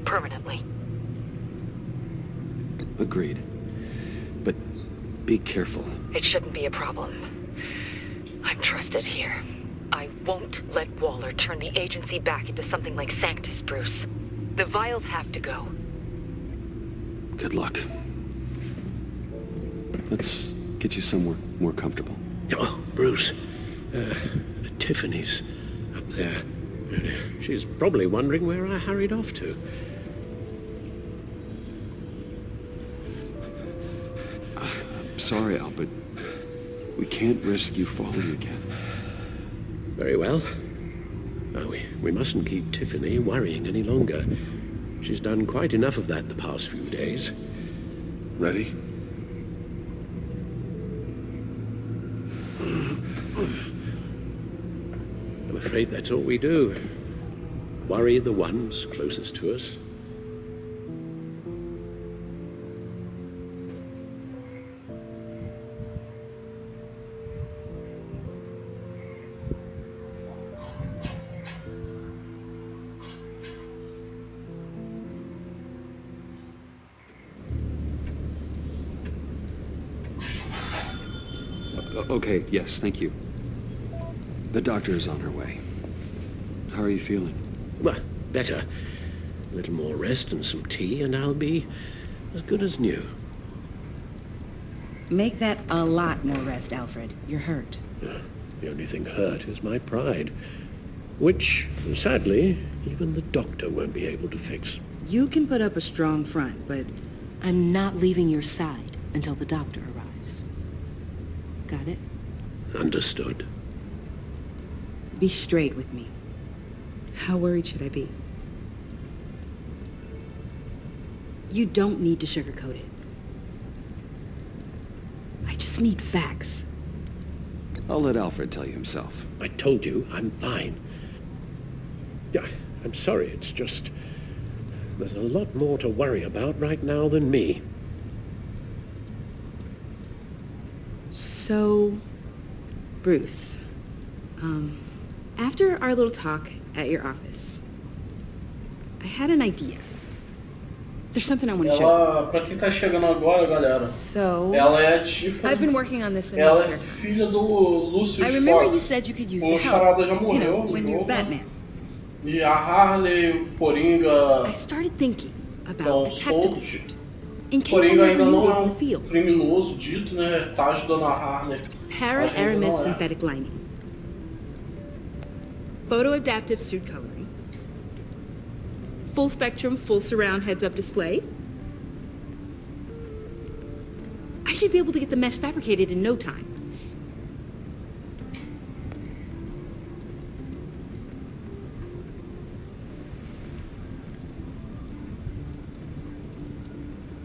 Permanently. Agreed. But be careful. It shouldn't be a problem. I'm trusted here. I won't let Waller turn the agency back into something like Sanctus, Bruce. The vials have to go. Good luck. Let's get you somewhere more comfortable. Oh, Bruce. Tiffany's up there. She's probably wondering where I hurried off to. I'm sorry, Al, but we can't risk you falling again. Very well. No, we mustn't keep Tiffany worrying any longer. She's done quite enough of that the past few days. Ready? I'm afraid that's all we do. Worry the ones closest to us. Okay, yes, thank you. The doctor is on her way. How are you feeling? Well, better. A little more rest and some tea, and I'll be as good as new. Make that a lot more rest, Alfred. You're hurt. The only thing hurt is my pride, which, sadly, even the doctor won't be able to fix. You can put up a strong front, but I'm not leaving your side until the doctor arrives. Got it? Understood. Be straight with me. How worried should I be? You don't need to sugarcoat it. I just need facts. I'll let Alfred tell you himself. I told you, I'm fine. Yeah, I'm sorry, it's just... There's a lot more to worry about right now than me. So, Bruce, after our little talk at your office, I had an idea. There's something I want to show Ela, pra quem tá chegando agora, galera, So, ela é a Tiffany. I've been working on this in Ela my é spare time. filha do Lucius I remember Fox. you said you could use the O help, Charada já you morreu know, no when you're jogo. Batman. E a Harley, o Coringa I started thinking about estão a tactical soltos. suit. In O case I'm Coringa never ainda não needed é in the field. criminoso dito, né? Tá ajudando a Harley. Para-aramid não é. synthetic lining. Photo-adaptive suit coloring. Full spectrum, full surround heads-up display. I should be able to get the mesh fabricated in no time.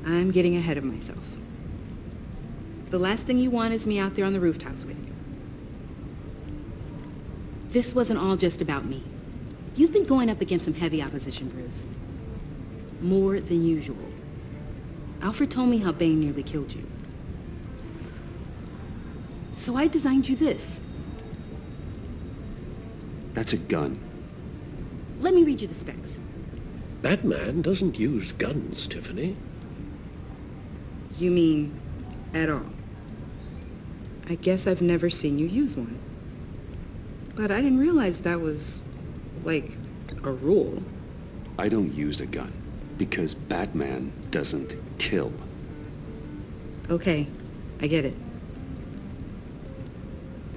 I'm getting ahead of myself. The last thing you want is me out there on the rooftops with you. This wasn't all just about me. You've been going up against some heavy opposition, Bruce. More than usual. Alfred told me how Bane nearly killed you. So I designed you this. That's a gun. Let me read you the specs. Batman doesn't use guns, Tiffany. You mean, at all? I guess I've never seen you use one. But I didn't realize that was, like, a rule. I don't use a gun because Batman doesn't kill. Okay, I get it.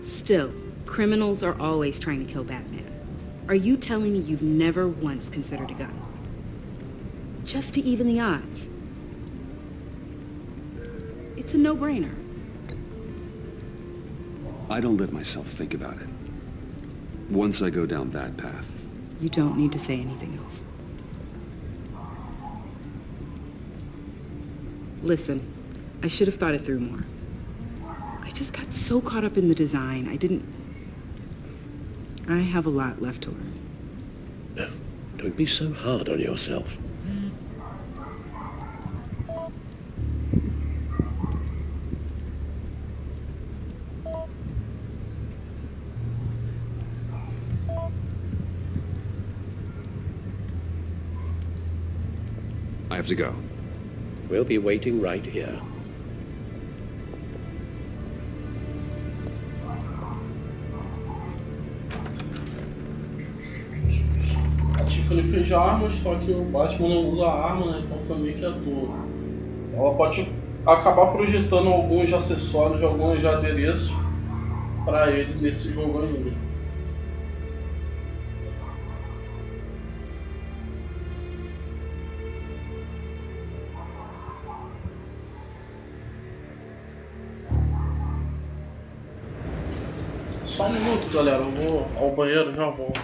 Still, criminals are always trying to kill Batman. Are you telling me you've never once considered a gun? Just to even the odds. It's a no-brainer. I don't let myself think about it. Once I go down that path... You don't need to say anything else. Listen, I should have thought it through more. I just got so caught up in the design, I have a lot left to learn. No, don't be so hard on yourself. I have to go. We'll be waiting right here. A Tiffany fez armas, só que o Batman não usa arma, né? Então foi meio que à toa. Ela pode acabar projetando alguns acessórios, alguns adereços para ele nesse jogo ainda. Só um minuto, galera. Eu vou ao banheiro e já volto.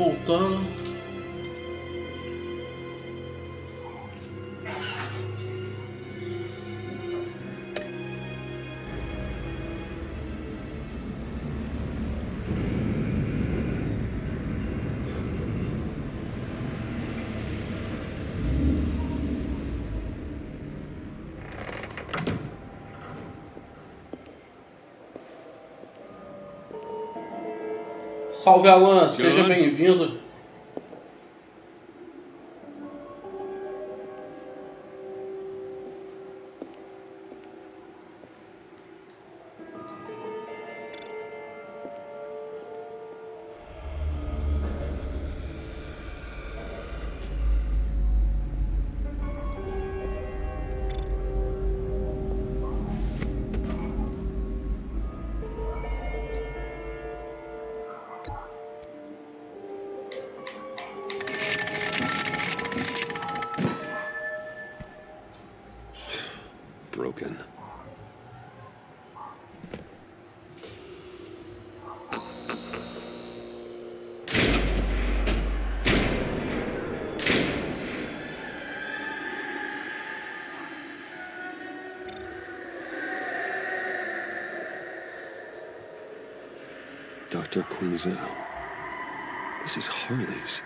voltando. Salve Alan, seja bem-vindo. Broken. Dr. Quinzel. This is Harley's.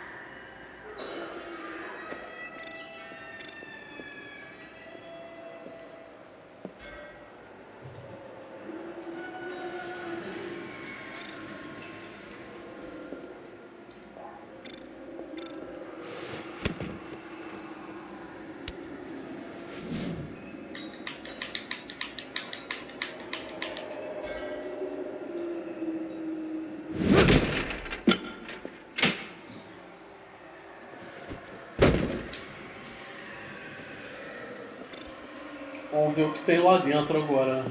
Vamos ver o que tem lá dentro agora.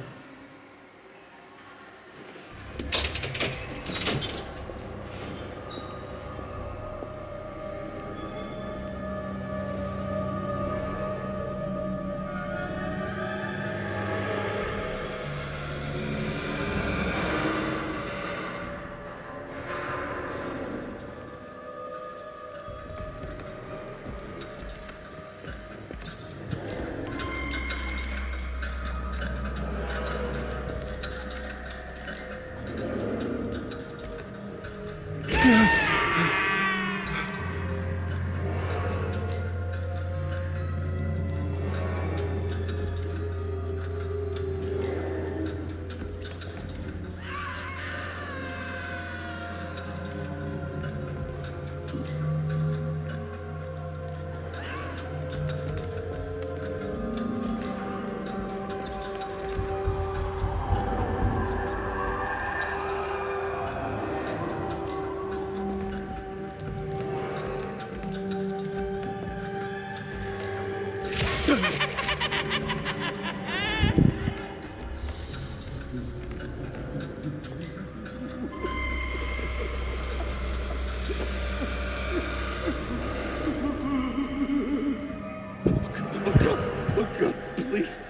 Oh God, please.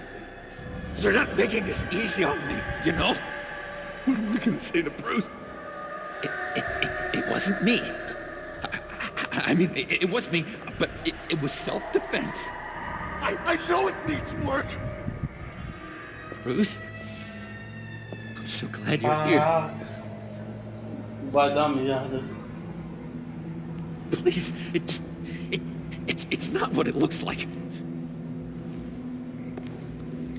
You're not making this easy on me, you know? What am I gonna say to Bruce? It wasn't me. I mean, it was me, but it was self-defense. I know it needs work. Bruce, I'm so glad you're here. Vai dar merda. Please, it's not what it looks like.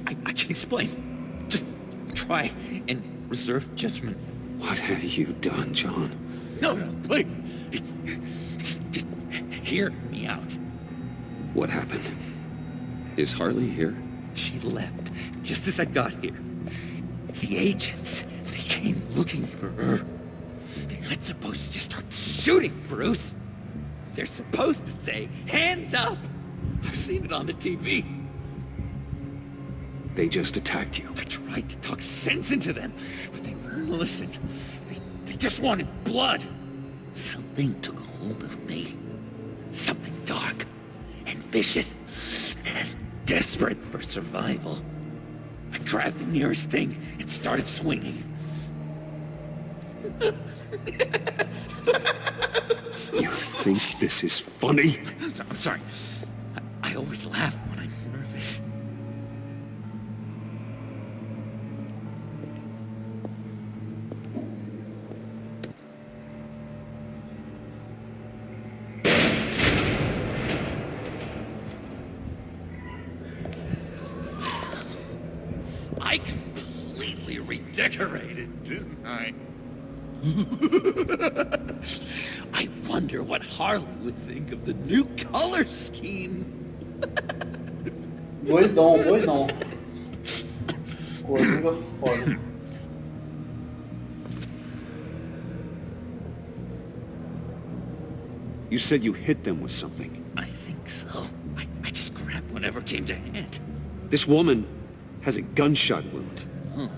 I can explain. Just try and reserve judgment. What have you done, John? No, please. Just hear me out. What happened? Is Harley here? She left just as I got here. The agents, they came looking for her. They're not supposed to just start shooting, Bruce. They're supposed to say, hands up! I've seen it on the TV. They just attacked you. I tried to talk sense into them, but they wouldn't listen. They just wanted blood. Something took hold of me. Something dark and vicious and desperate for survival. I grabbed the nearest thing and started swinging. think this is funny? I'm sorry. I always laugh when I'm nervous. I completely redecorated, didn't I? I wonder what Harley would think of the new color scheme. Doidão, doidão. Coringa foda. You said you hit them with something. I think so. I just grabbed whatever came to hand. This woman has a gunshot wound. Oh,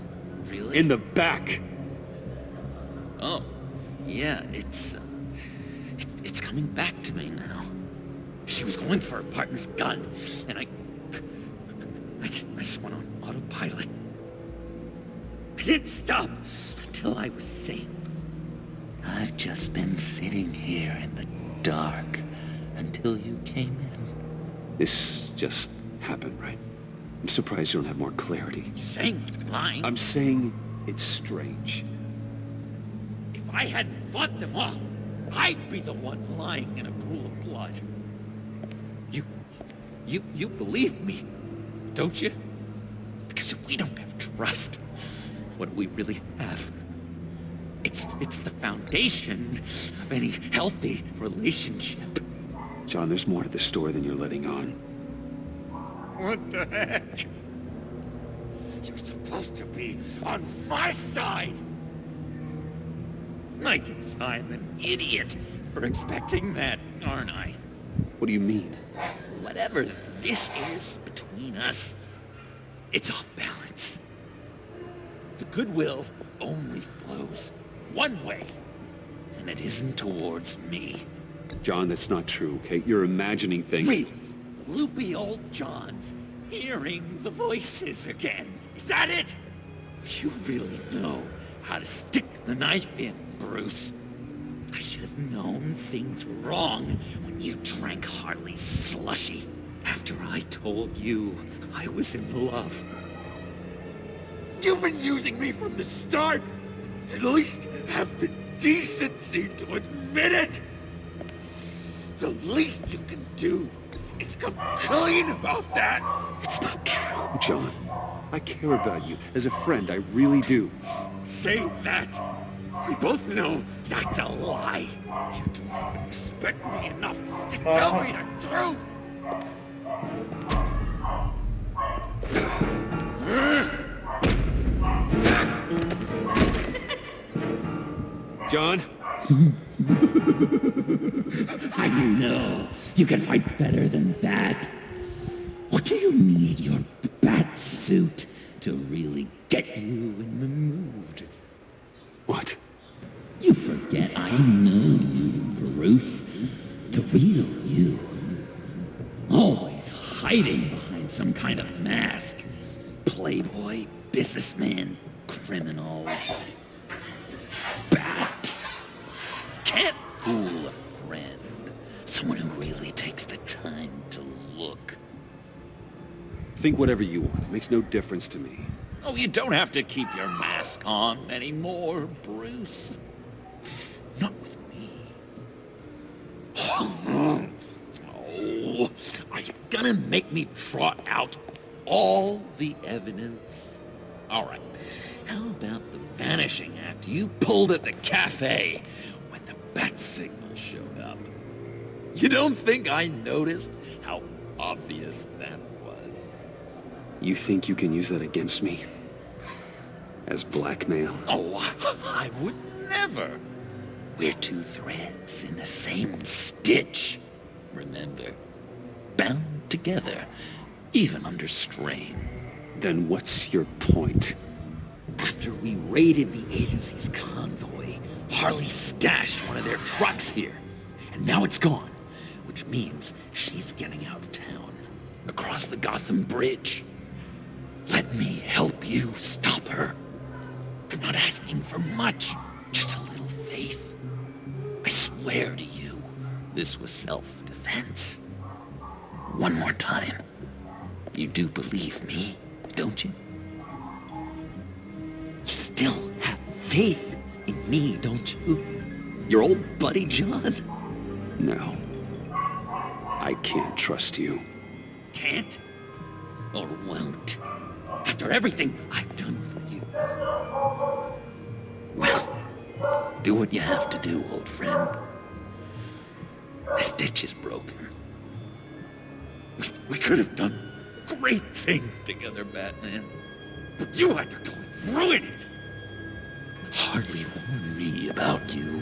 really? In the back. Oh, yeah, it's coming back to me now. She was going for her partner's gun, and I just went on autopilot. I didn't stop until I was safe. I've just been sitting here in the dark until you came in. This just happened, right? I'm surprised you don't have more clarity. Saying lying? I'm saying it's strange. If I hadn't fought them off, I'd be the one lying in a pool of blood. You believe me, don't you? Because if we don't have trust, what do we really have? It's the foundation of any healthy relationship. John, there's more to the story than you're letting on. What the heck? You're supposed to be on my side. I guess I'm an idiot for expecting that, aren't I? What do you mean? Whatever this is between us, it's off balance. The goodwill only flows one way, and it isn't towards me. John, that's not true, okay? You're imagining things. Really? Loopy old John's hearing the voices again. Is that it? You really know how to stick the knife in, Bruce. I should have known things wrong when you drank Harley's slushy after I told you I was in love. You've been using me from the start. At least have the decency to admit it. The least you can do is come clean about that. It's not true, John. I care about you. As a friend, I really do. Say that. We both know that's a lie. You don't even respect me enough to tell me the truth. John? I know. You can fight better than that. Or do you need your bat suit to really get you in the mood? What? You forget I know you, Bruce. The real you. Always hiding behind some kind of mask. Playboy, businessman, criminal. Bat. Can't fool a friend. Someone who really takes the time to look. Think whatever you want. It makes no difference to me. Oh, you don't have to keep your mask on anymore, Bruce. Not with me. Oh, are you gonna make me trot out all the evidence? All right. How about the vanishing act you pulled at the cafe when the bat signal showed up? You don't think I noticed how obvious that was? You think you can use that against me? As blackmail? Oh, I would never. We're two threads in the same stitch. Remember? Bound together, even under strain. Then what's your point? After we raided the agency's convoy, Harley stashed one of their trucks here. And now it's gone, which means she's getting out of town, across the Gotham Bridge. Let me help you stop her. I'm not asking for much, just a little faith. I swear to you, this was self-defense. One more time. You do believe me, don't you? You still have faith in me, don't you? Your old buddy John? No. I can't trust you. Can't? Or won't? After everything I've done for you. Well, do what you have to do, old friend. This ditch is broken. We could have done great things together, Batman. But you had to go and ruin it. Harley warned me about you.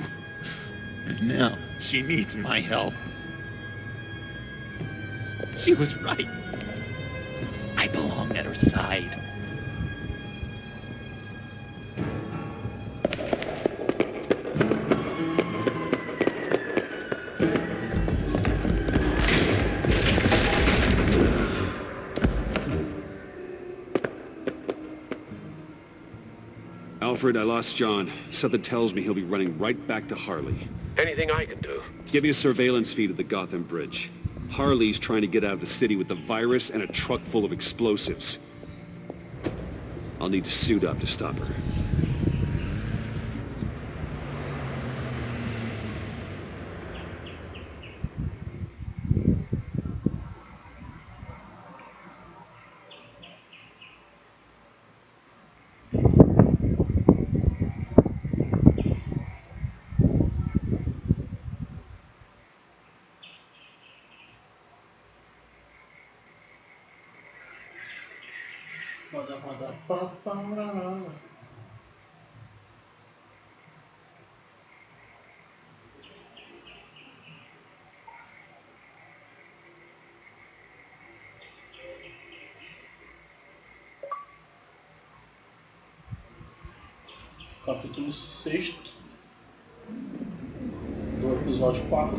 And now she needs my help. She was right. I belong at her side. Alfred, I lost John. Something tells me he'll be running right back to Harley. Anything I can do? Give me a surveillance feed of the Gotham Bridge. Harley's trying to get out of the city with the virus and a truck full of explosives. I'll need to suit up to stop her. Capítulo 6 do episódio 4.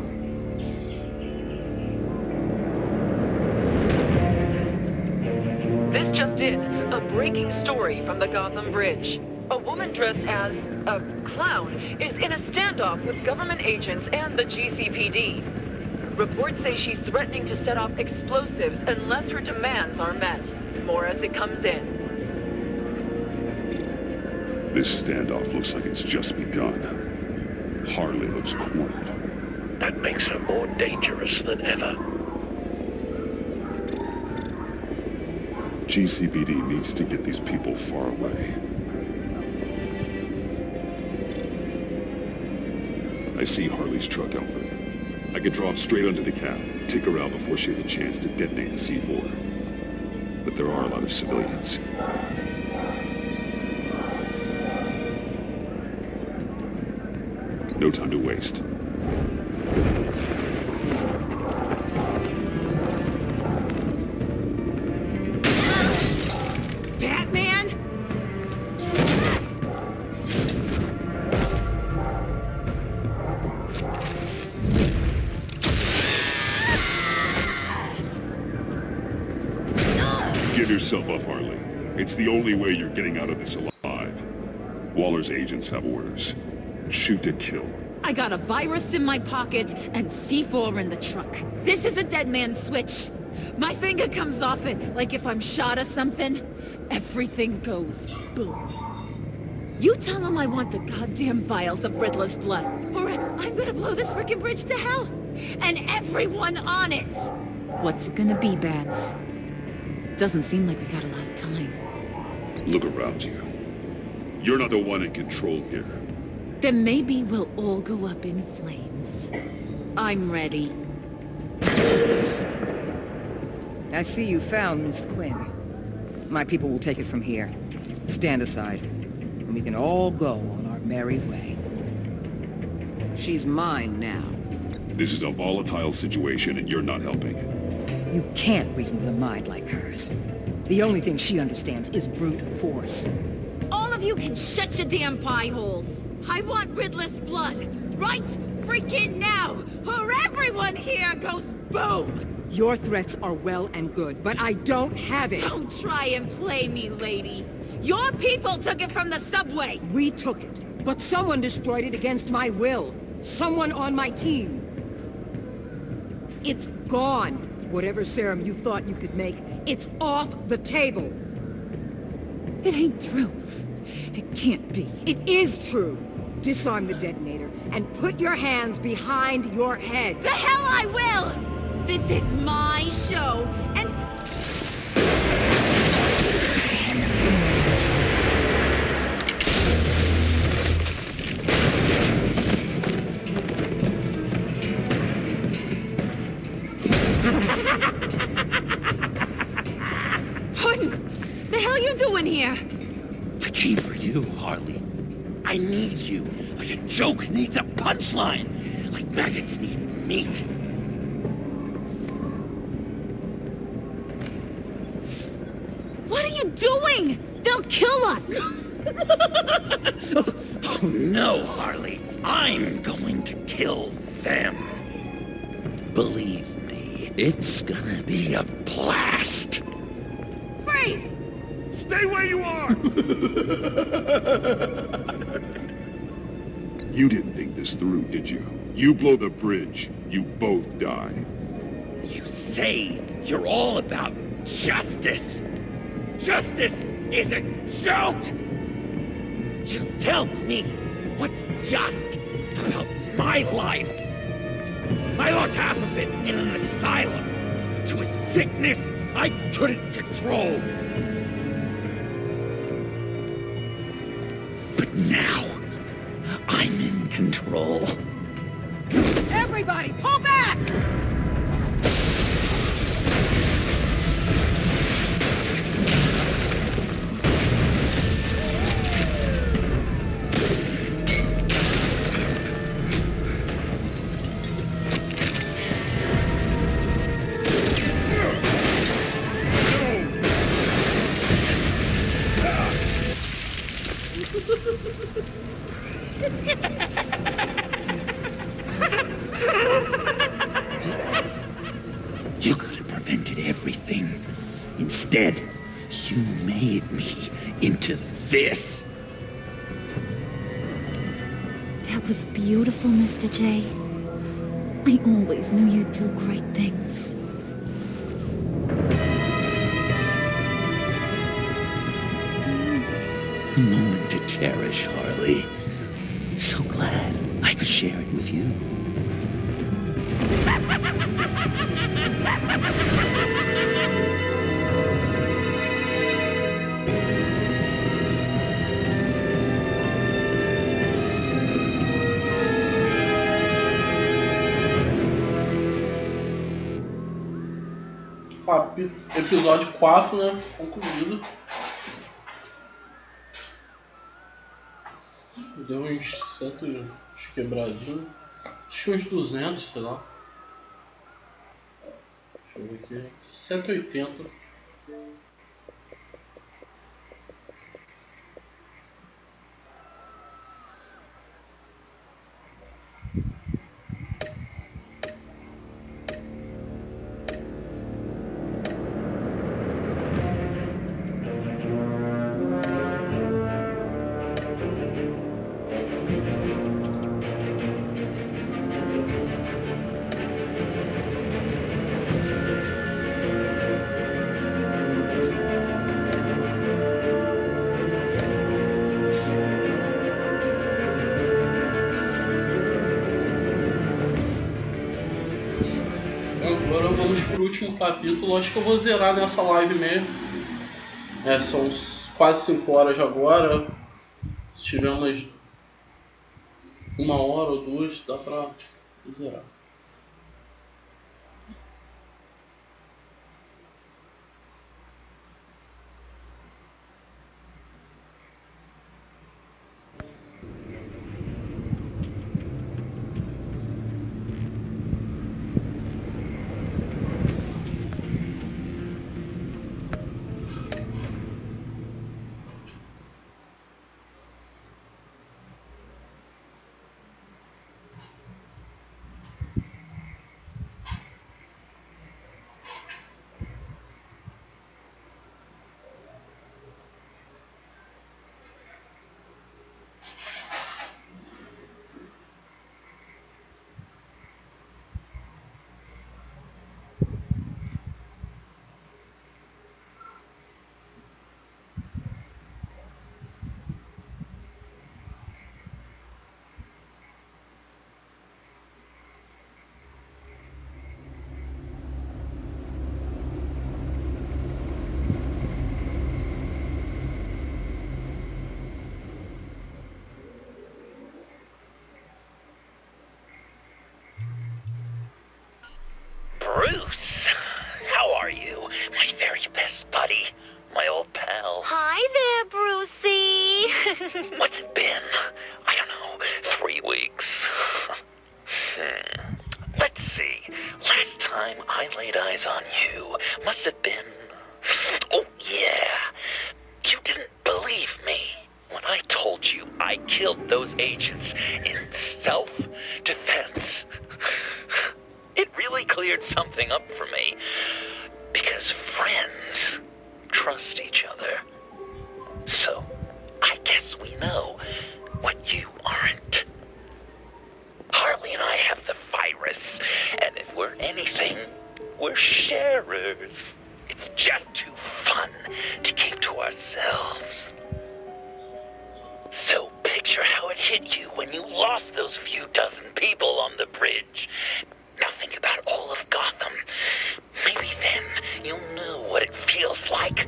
This just in, a breaking story from the Gotham Bridge. A woman dressed as a clown is in a standoff with government agents and the GCPD. Reports say she's threatening to set off explosives unless her demands are met. More as it comes in. This standoff looks like it's just begun. Harley looks cornered. That makes her more dangerous than ever. GCPD needs to get these people far away. I see Harley's truck, Alfred. I could drop straight onto the cab, take her out before she has a chance to detonate the C4. But there are a lot of civilians. No time to waste. Batman? Give yourself up, Harley. It's the only way you're getting out of this alive. Waller's agents have orders. Shoot to kill. I got a virus in my pocket and C4 in the truck. This is a dead man's switch. My finger comes off it, like if I'm shot or something. Everything goes boom. You tell him I want the goddamn vials of Riddler's blood, or I'm gonna blow this frickin' bridge to hell. And everyone on it. What's it gonna be, Bats? Doesn't seem like we got a lot of time. Look around you. You're not the one in control here. Then maybe we'll all go up in flames. I'm ready. I see you found Miss Quinn. My people will take it from here. Stand aside, and we can all go on our merry way. She's mine now. This is a volatile situation and you're not helping. You can't reason with a mind like hers. The only thing she understands is brute force. All of you can shut your damn pie holes. I want Riddler's blood, right freaking now, or everyone here goes boom! Your threats are well and good, but I don't have it! Don't try and play me, lady. Your people took it from the subway! We took it, but someone destroyed it against my will. Someone on my team. It's gone. Whatever serum you thought you could make, it's off the table. It ain't true. It can't be. It is true. Disarm the detonator and put your hands behind your head. The hell I will! This is my show, and... What the hell you doing here? I came for you, Harley. I need you, like a joke needs a punchline, like maggots need meat. What are you doing? They'll kill us! Oh no, Harley. I'm going to kill them. Believe me, it's gonna be a blast. Freeze! Stay where you are! You didn't think this through, did you? You blow the bridge, you both die. You say you're all about justice. Justice is a joke! You tell me what's just about my life. I lost half of it in an asylum to a sickness I couldn't control. But now, I'm in control. Everybody, pull back! You could have prevented everything. Instead, you made me into this. That was beautiful, Mr. J. I always knew you'd do great things. A moment to cherish, Harley. So glad I could share it with you. Episódio 4, né? Concluído. Deu uns 100 quebradinhos. Acho que uns 200, sei lá. Deixa eu ver aqui. 180. Agora vamos pro último capítulo. Acho que eu vou zerar nessa live mesmo. São quase 5 horas agora. Se tiver umas 1 hora ou 2, dá pra zerar. What's it been? I don't know, 3 weeks. Let's see. Last time I laid eyes on you must have been... Oh, yeah. You didn't believe me when I told you I killed those agents in self-defense. It really cleared something up for me. Because friends trust each other. So, I guess we know what you aren't. Harley and I have the virus, and if we're anything, we're sharers. It's just too fun to keep to ourselves. So picture how it hit you when you lost those few dozen people on the bridge. Now think about all of Gotham. Maybe then you'll know what it feels like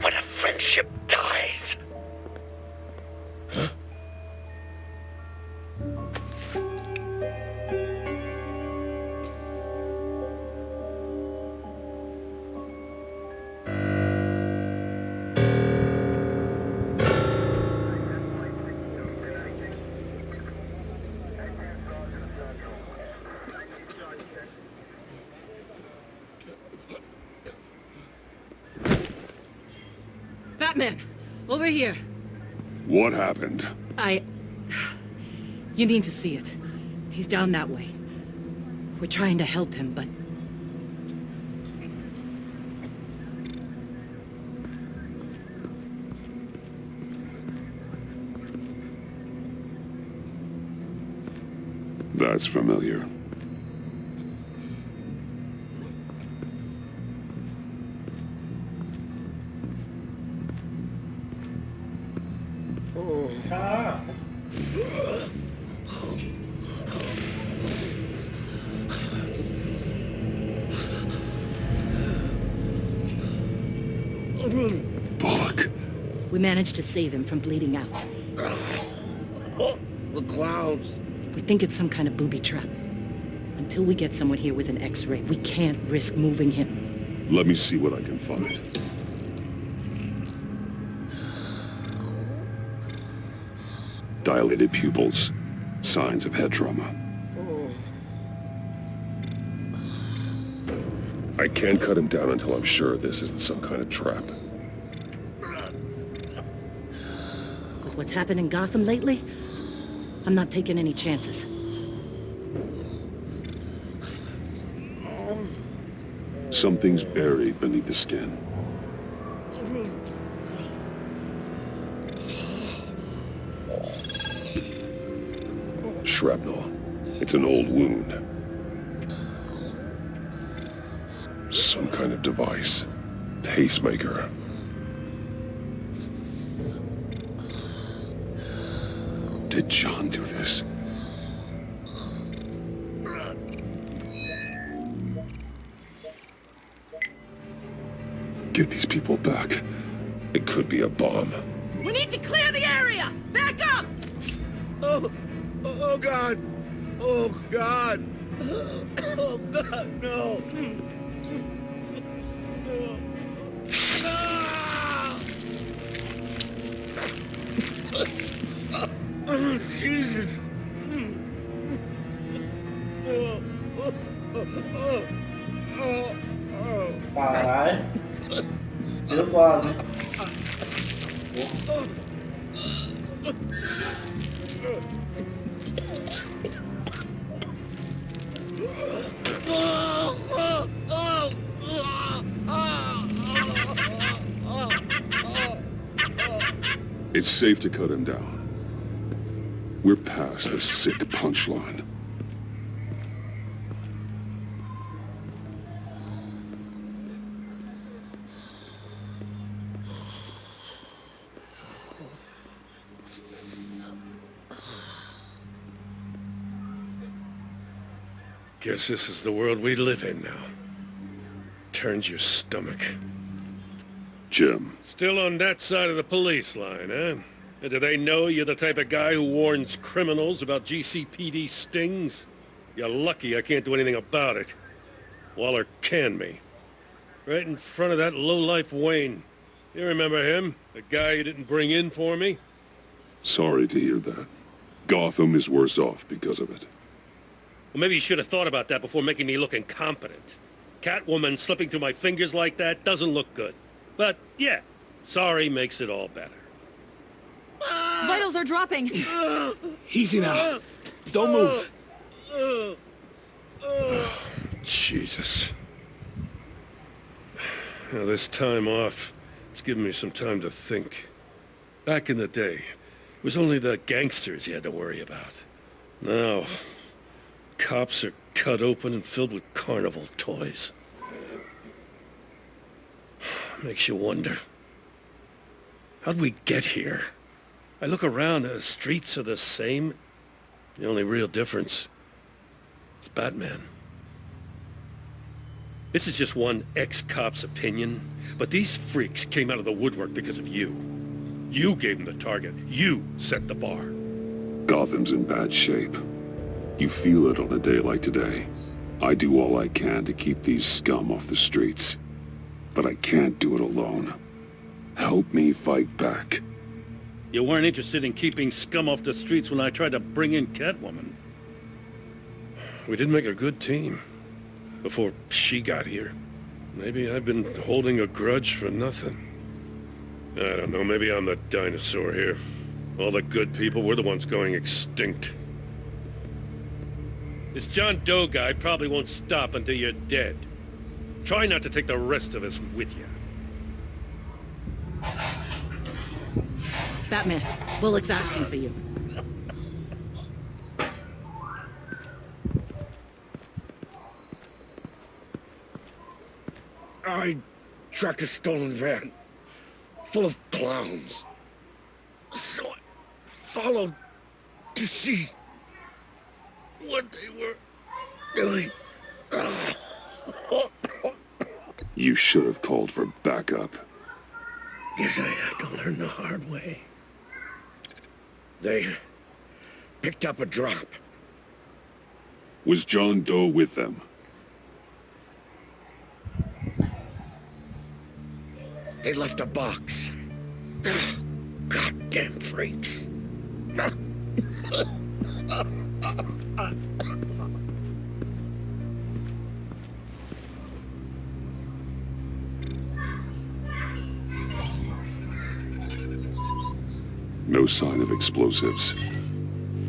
when a friendship dies. Huh? Batman! Over here! What happened? You need to see it. He's down that way. We're trying to help him, but... That's familiar. Bullock. We managed to save him from bleeding out. The clouds. We think it's some kind of booby trap. Until we get someone here with an X-ray, we can't risk moving him. Let me see what I can find. Dilated pupils. Signs of head trauma. I can't cut him down until I'm sure this isn't some kind of trap. With what's happened in Gotham lately, I'm not taking any chances. Something's buried beneath the skin. Shrapnel. It's an old wound. Some kind of device. Pacemaker. Did John do this? Get these people back. It could be a bomb. We need to clear the area! Back up! Oh God! Oh God! Oh God, no! Oh, Jesus! Caralho. Pesado. It's safe to cut him down. We're past the sick punchline. Guess this is the world we live in now. Turns your stomach. Jim. Still on that side of the police line, eh? And do they know you're the type of guy who warns criminals about GCPD stings? You're lucky I can't do anything about it. Waller canned me. Right in front of that lowlife Wayne. You remember him? The guy you didn't bring in for me? Sorry to hear that. Gotham is worse off because of it. Well, maybe you should have thought about that before making me look incompetent. Catwoman slipping through my fingers like that doesn't look good. But, yeah, sorry makes it all better. Vitals are dropping. Easy now. Don't move. Jesus. Now, this time off, it's given me some time to think. Back in the day, it was only the gangsters you had to worry about. Now, cops are cut open and filled with carnival toys. Makes you wonder. How'd we get here? I look around, the streets are the same. The only real difference is Batman. This is just one ex-cop's opinion, but these freaks came out of the woodwork because of you. You gave them the target. You set the bar. Gotham's in bad shape. You feel it on a day like today. I do all I can to keep these scum off the streets. But I can't do it alone. Help me fight back. You weren't interested in keeping scum off the streets when I tried to bring in Catwoman. We did make a good team. Before she got here. Maybe I've been holding a grudge for nothing. I don't know, maybe I'm the dinosaur here. All the good people, we're the ones going extinct. This John Doe guy probably won't stop until you're dead. Try not to take the rest of us with you. Batman, Bullock's asking for you. I tracked a stolen van, full of clowns. So I followed to see what they were doing. You should have called for backup. Guess I had to learn the hard way. They picked up a drop. Was John Doe with them? They left a box. Goddamn freaks. No sign of explosives.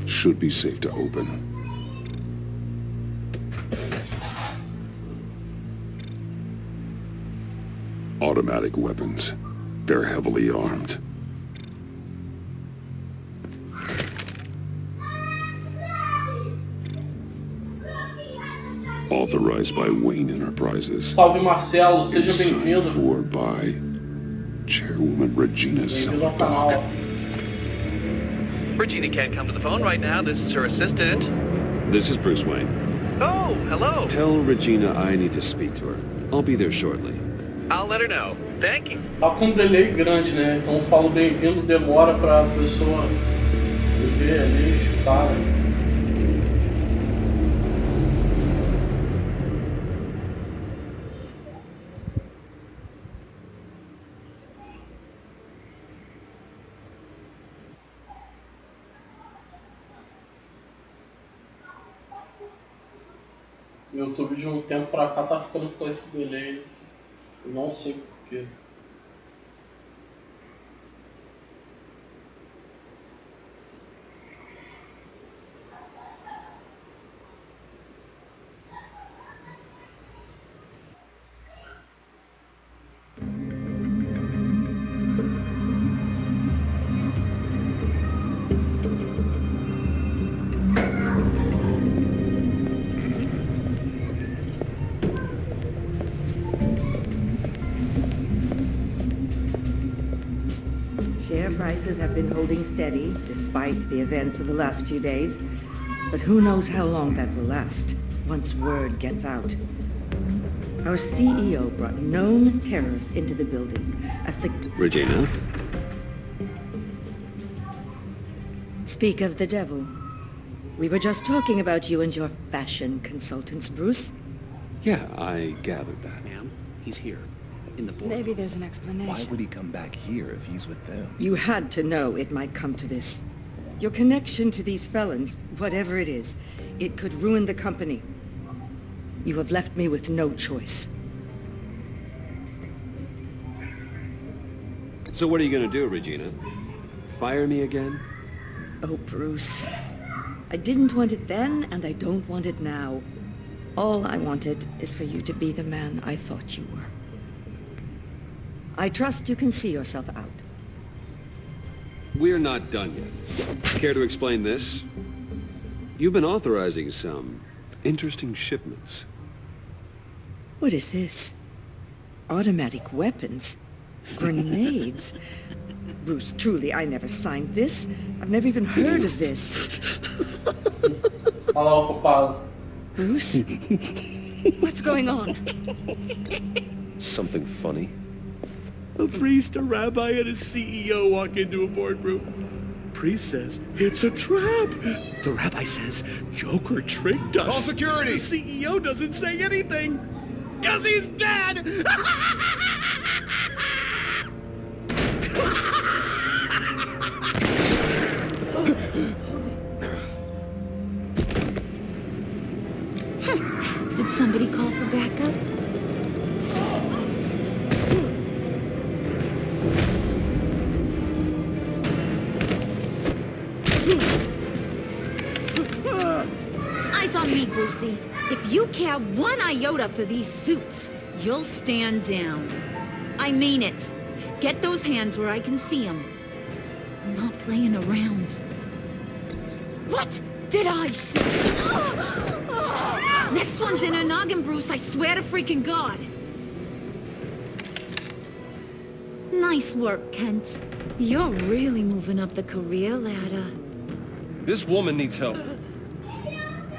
Should be safe to open. Automatic weapons. They're heavily armed. Authorized by Wayne Enterprises. Salve Marcelo, seja Signed bem-vindo. for by Chairwoman Regina Bem-vindo ao canal. Regina can't come to the phone right now. This is her assistant. This is Bruce Wayne. Oh, hello. Tell Regina I need to speak to her. I'll be there shortly. I'll let her know. Thank you. Tá com um delay grande, né? Então eu falo bem-vindo, demora pra pessoa ver ali, escutar, né? O YouTube de um tempo pra cá tá ficando com esse delay. Eu não sei porquê. Share prices have been holding steady despite the events of the last few days, but who knows how long that will last once word gets out. Our CEO brought known terrorists into the building. Regina? Speak of the devil. We were just talking about you and your fashion consultants, Bruce. Yeah, I gathered that. Ma'am, he's here. in the boardroom. Maybe there's an explanation. Why would he come back here if he's with them? You had to know it might come to this. Your connection to these felons, whatever it is, it could ruin the company. You have left me with no choice. So what are you gonna do, Regina? Fire me again? Oh, Bruce. I didn't want it then, and I don't want it now. All I wanted is for you to be the man I thought you were. I trust you can see yourself out. We're not done yet. Care to explain this? You've been authorizing some interesting shipments. What is this? Automatic weapons? Grenades? Bruce, truly, I never signed this. I've never even heard of this. Bruce? What's going on? Something funny? A priest, a rabbi, and a CEO walk into a boardroom. Priest says, it's a trap. The rabbi says, Joker tricked us. Call security. The CEO doesn't say anything, because he's dead. Did somebody call for backup? Eyes on me, Brucey. If you care one iota for these suits, you'll stand down. I mean it. Get those hands where I can see them. I'm not playing around. What did I say? Next one's in her noggin, Bruce, I swear to freaking God. Nice work, Kent. You're really moving up the career ladder. This woman needs help.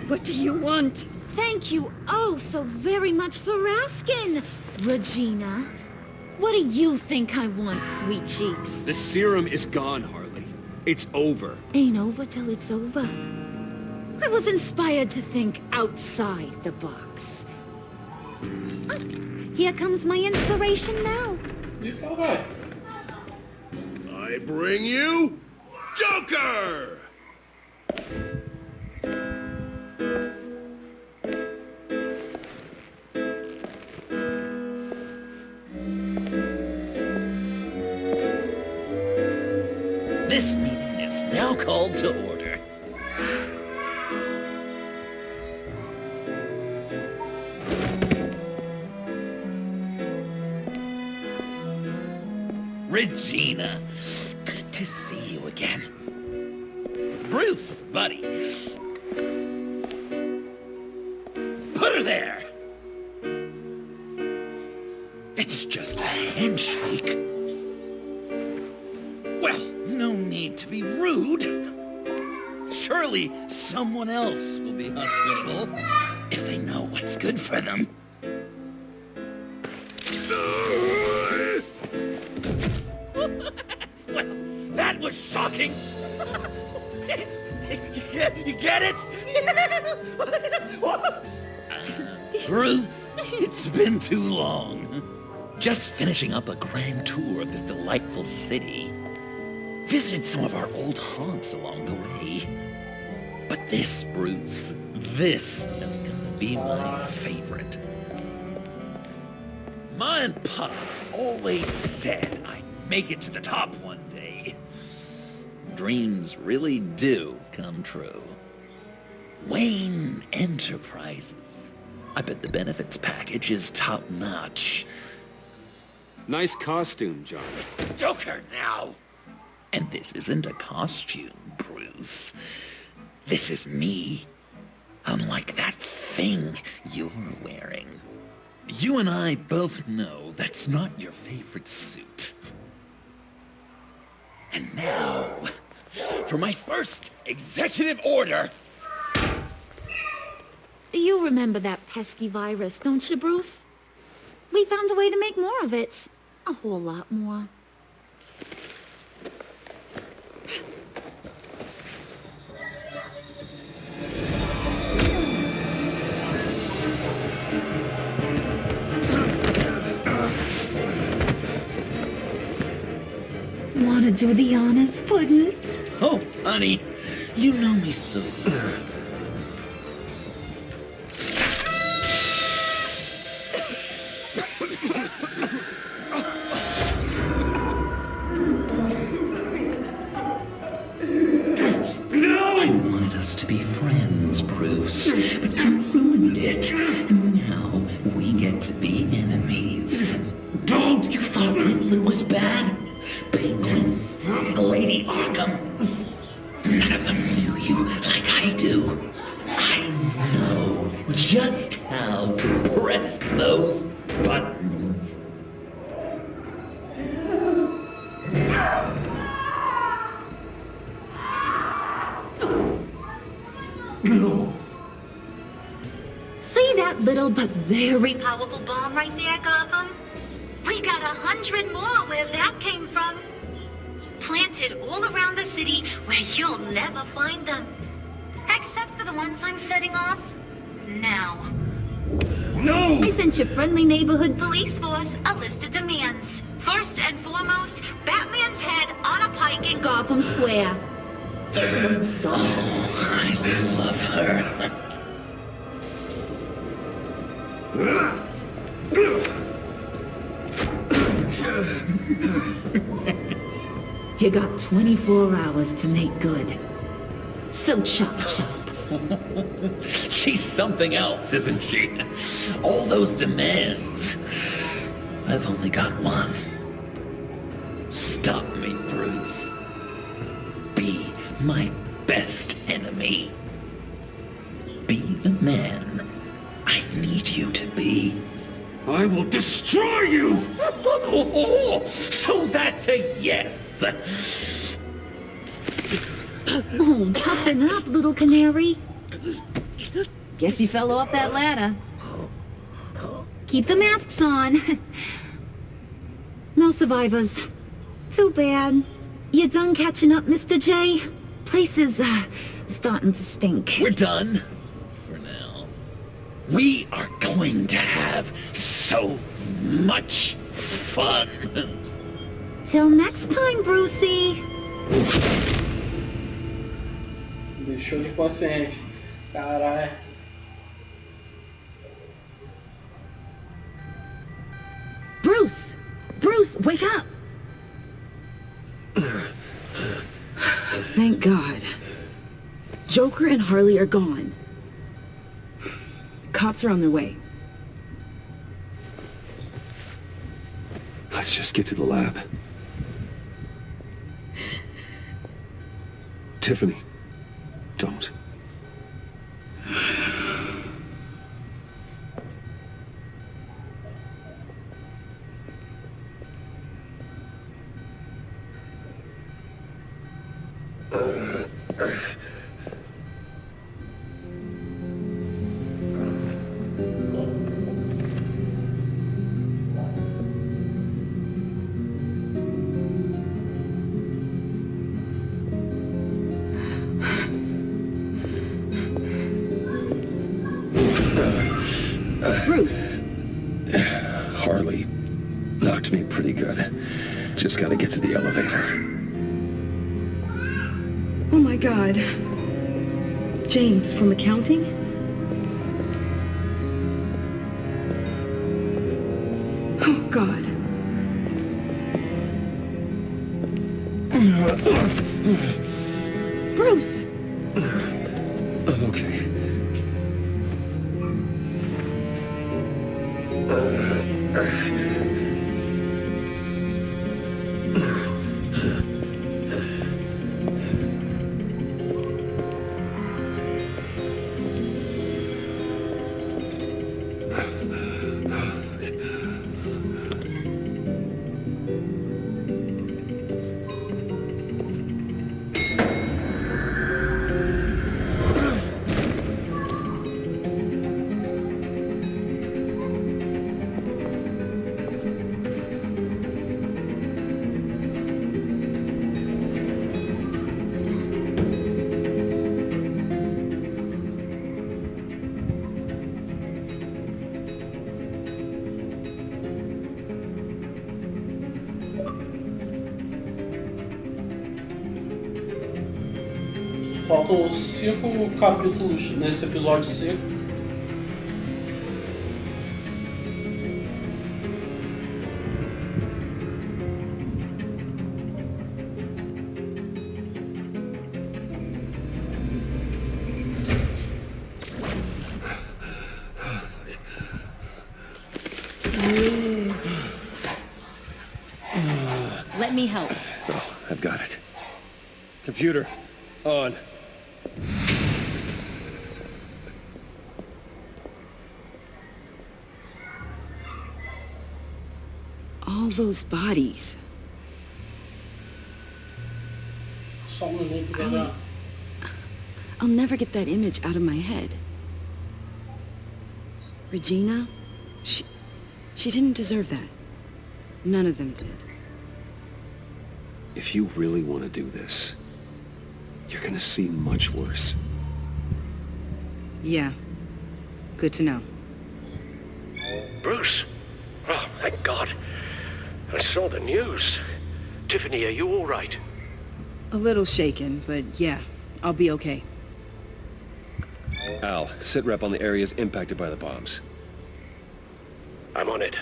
What do you want? Thank you oh so very much for asking, Regina. What do you think I want, sweet cheeks? The serum is gone, Harley. It's over. Ain't over till it's over. I was inspired to think outside the box. Oh, here comes my inspiration now. I bring you Joker! This meeting is now called to order. Regina, good to see you again. Bruce, buddy. Put her there. It's just a handshake. Well, no need to be rude. Surely someone else will be hospitable if they know what's good for them. Well, that was shocking. You get it? Bruce, it's been too long. Just finishing up a grand tour of this delightful city. Visited some of our old haunts along the way. But this, Bruce, this is gonna be my favorite. Ma and Pa always said I'd make it to the top one day. Dreams really do come true. Wayne Enterprises. I bet the benefits package is top-notch. Nice costume, John. Joker now! And this isn't a costume, Bruce. This is me. Unlike that thing you're wearing. You and I both know that's not your favorite suit. And now, for my first executive order. You remember that pesky virus, don't you, Bruce? We found a way to make more of it. A whole lot more. want to do the honors, Puddin'? Oh, honey, you know me so. I wanted us to be friends, Bruce, but you ruined it. And now we get to be enemies. Don't! You thought Riddler was bad? Penguin, Lady Arkham. None of them knew you like I do. I know just how to press those buttons. No. See that little but very powerful bomb right there, Gotham? We got 100 more where that came from. Planted all around the city where you'll never find them. Except for the ones I'm setting off now. No! I sent your friendly neighborhood police force a list of demands. First and foremost, Batman's head on a pike in Gotham Square. Oh, I love her. You got 24 hours to make good. So chop chop. She's something else, isn't she? All those demands. I've only got one. Stop me, Bruce. Be my best enemy. Be the man I need you to be. I will destroy you! So that's a yes. Oh, toughen up, little canary. Guess you fell off that ladder. Keep the masks on. No survivors. Too bad. You done catching up, Mr. J? Place is, starting to stink. We're done. For now. We are going to have so much fun. Till next time, Brucey. Deixou ele inconsciente. Caralho. Bruce! Bruce, wake up! Thank God. Joker and Harley are gone. Cops are on their way. Let's just get to the lab. Tiffany, don't. Bruce. Harley knocked me pretty good. Just gotta get to the elevator. Oh my God. James from accounting? Oh God. Bruce! I'm okay. Faltam 5 capítulos nesse episódio 5. Let me help. Oh, I've got it. Computer, on. All those bodies. Só minuto, galera. I'll never get that image out of my head. Regina? She didn't deserve that. None of them did. If you really want to do this, you're gonna see much worse. Yeah. Good to know. Bruce! Oh, thank God. I saw the news. Tiffany, are you all right? A little shaken, but yeah, I'll be okay. Al, sit rep on the areas impacted by the bombs. I'm on it.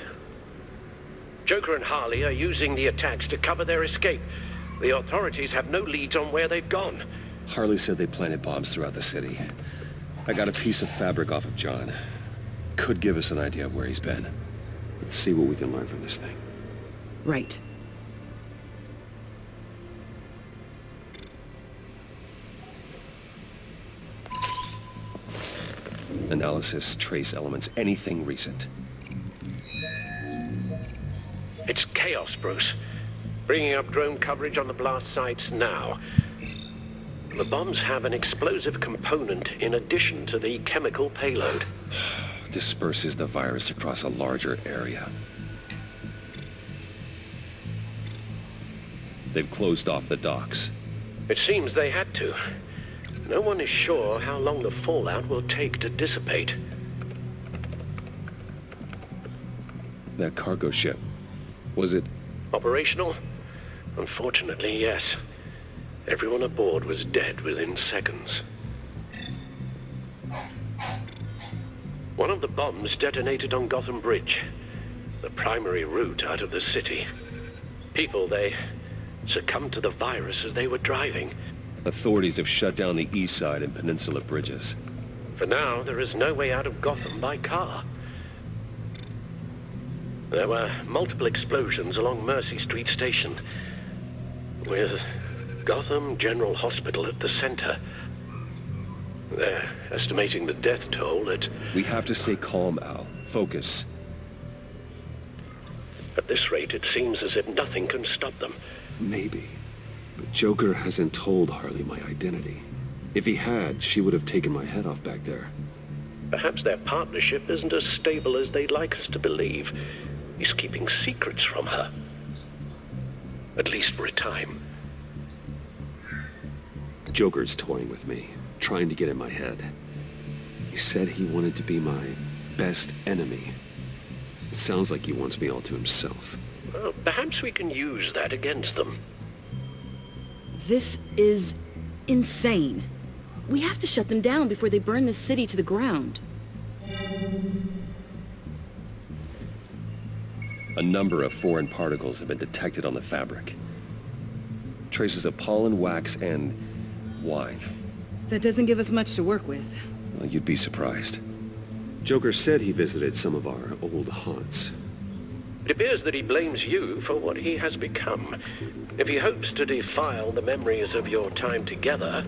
Joker and Harley are using the attacks to cover their escape. The authorities have no leads on where they've gone. Harley said they planted bombs throughout the city. I got a piece of fabric off of John. Could give us an idea of where he's been. Let's see what we can learn from this thing. Right. Analysis, trace elements, anything recent. It's chaos, Bruce. Bringing up drone coverage on the blast sites now. The bombs have an explosive component in addition to the chemical payload. Disperses the virus across a larger area. They've closed off the docks. It seems they had to. No one is sure how long the fallout will take to dissipate. That cargo ship, was it... Operational? Unfortunately, yes. Everyone aboard was dead within seconds. One of the bombs detonated on Gotham Bridge, the primary route out of the city. People, they succumbed to the virus as they were driving. Authorities have shut down the east side and peninsula bridges. For now, there is no way out of Gotham by car. There were multiple explosions along Mercy Street Station, with Gotham General Hospital at the center. They're estimating the death toll at... We have to stay calm, Al. Focus. At this rate, it seems as if nothing can stop them. Maybe. But Joker hasn't told Harley my identity. If he had, she would have taken my head off back there. Perhaps their partnership isn't as stable as they'd like us to believe. He's keeping secrets from her. At least for a time. Joker's toying with me, trying to get in my head. He said he wanted to be my best enemy. It sounds like he wants me all to himself. Well, perhaps we can use that against them. This is insane. We have to shut them down before they burn this city to the ground. A number of foreign particles have been detected on the fabric. Traces of pollen, wax, and wine. That doesn't give us much to work with. Well, you'd be surprised. Joker said he visited some of our old haunts. It appears that he blames you for what he has become. If he hopes to defile the memories of your time together,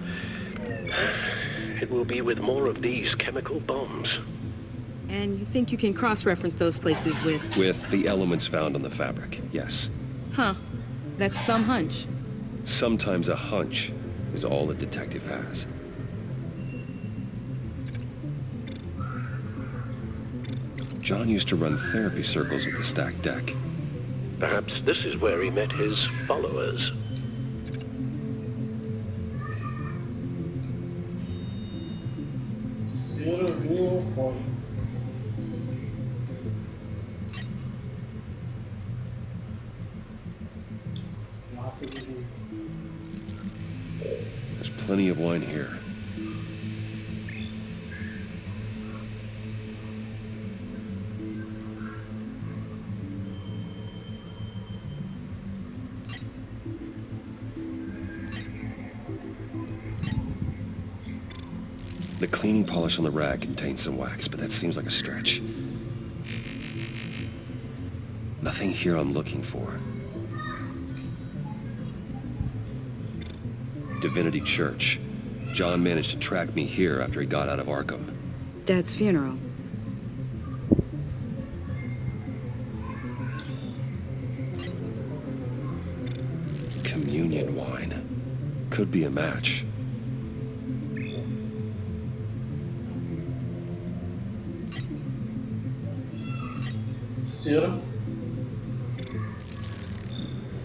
it will be with more of these chemical bombs. And you think you can cross-reference those places with... With the elements found on the fabric, yes. Huh. That's some hunch. Sometimes a hunch is all a detective has. John used to run therapy circles at the stacked deck. Perhaps this is where he met his followers. There's Plenty of wine here. The cleaning polish on the rag contains some wax, but that seems like a stretch. Nothing here I'm looking for. Divinity Church. John managed to track me here after he got out of Arkham. Dad's funeral. Communion wine. Could be a match. Cera.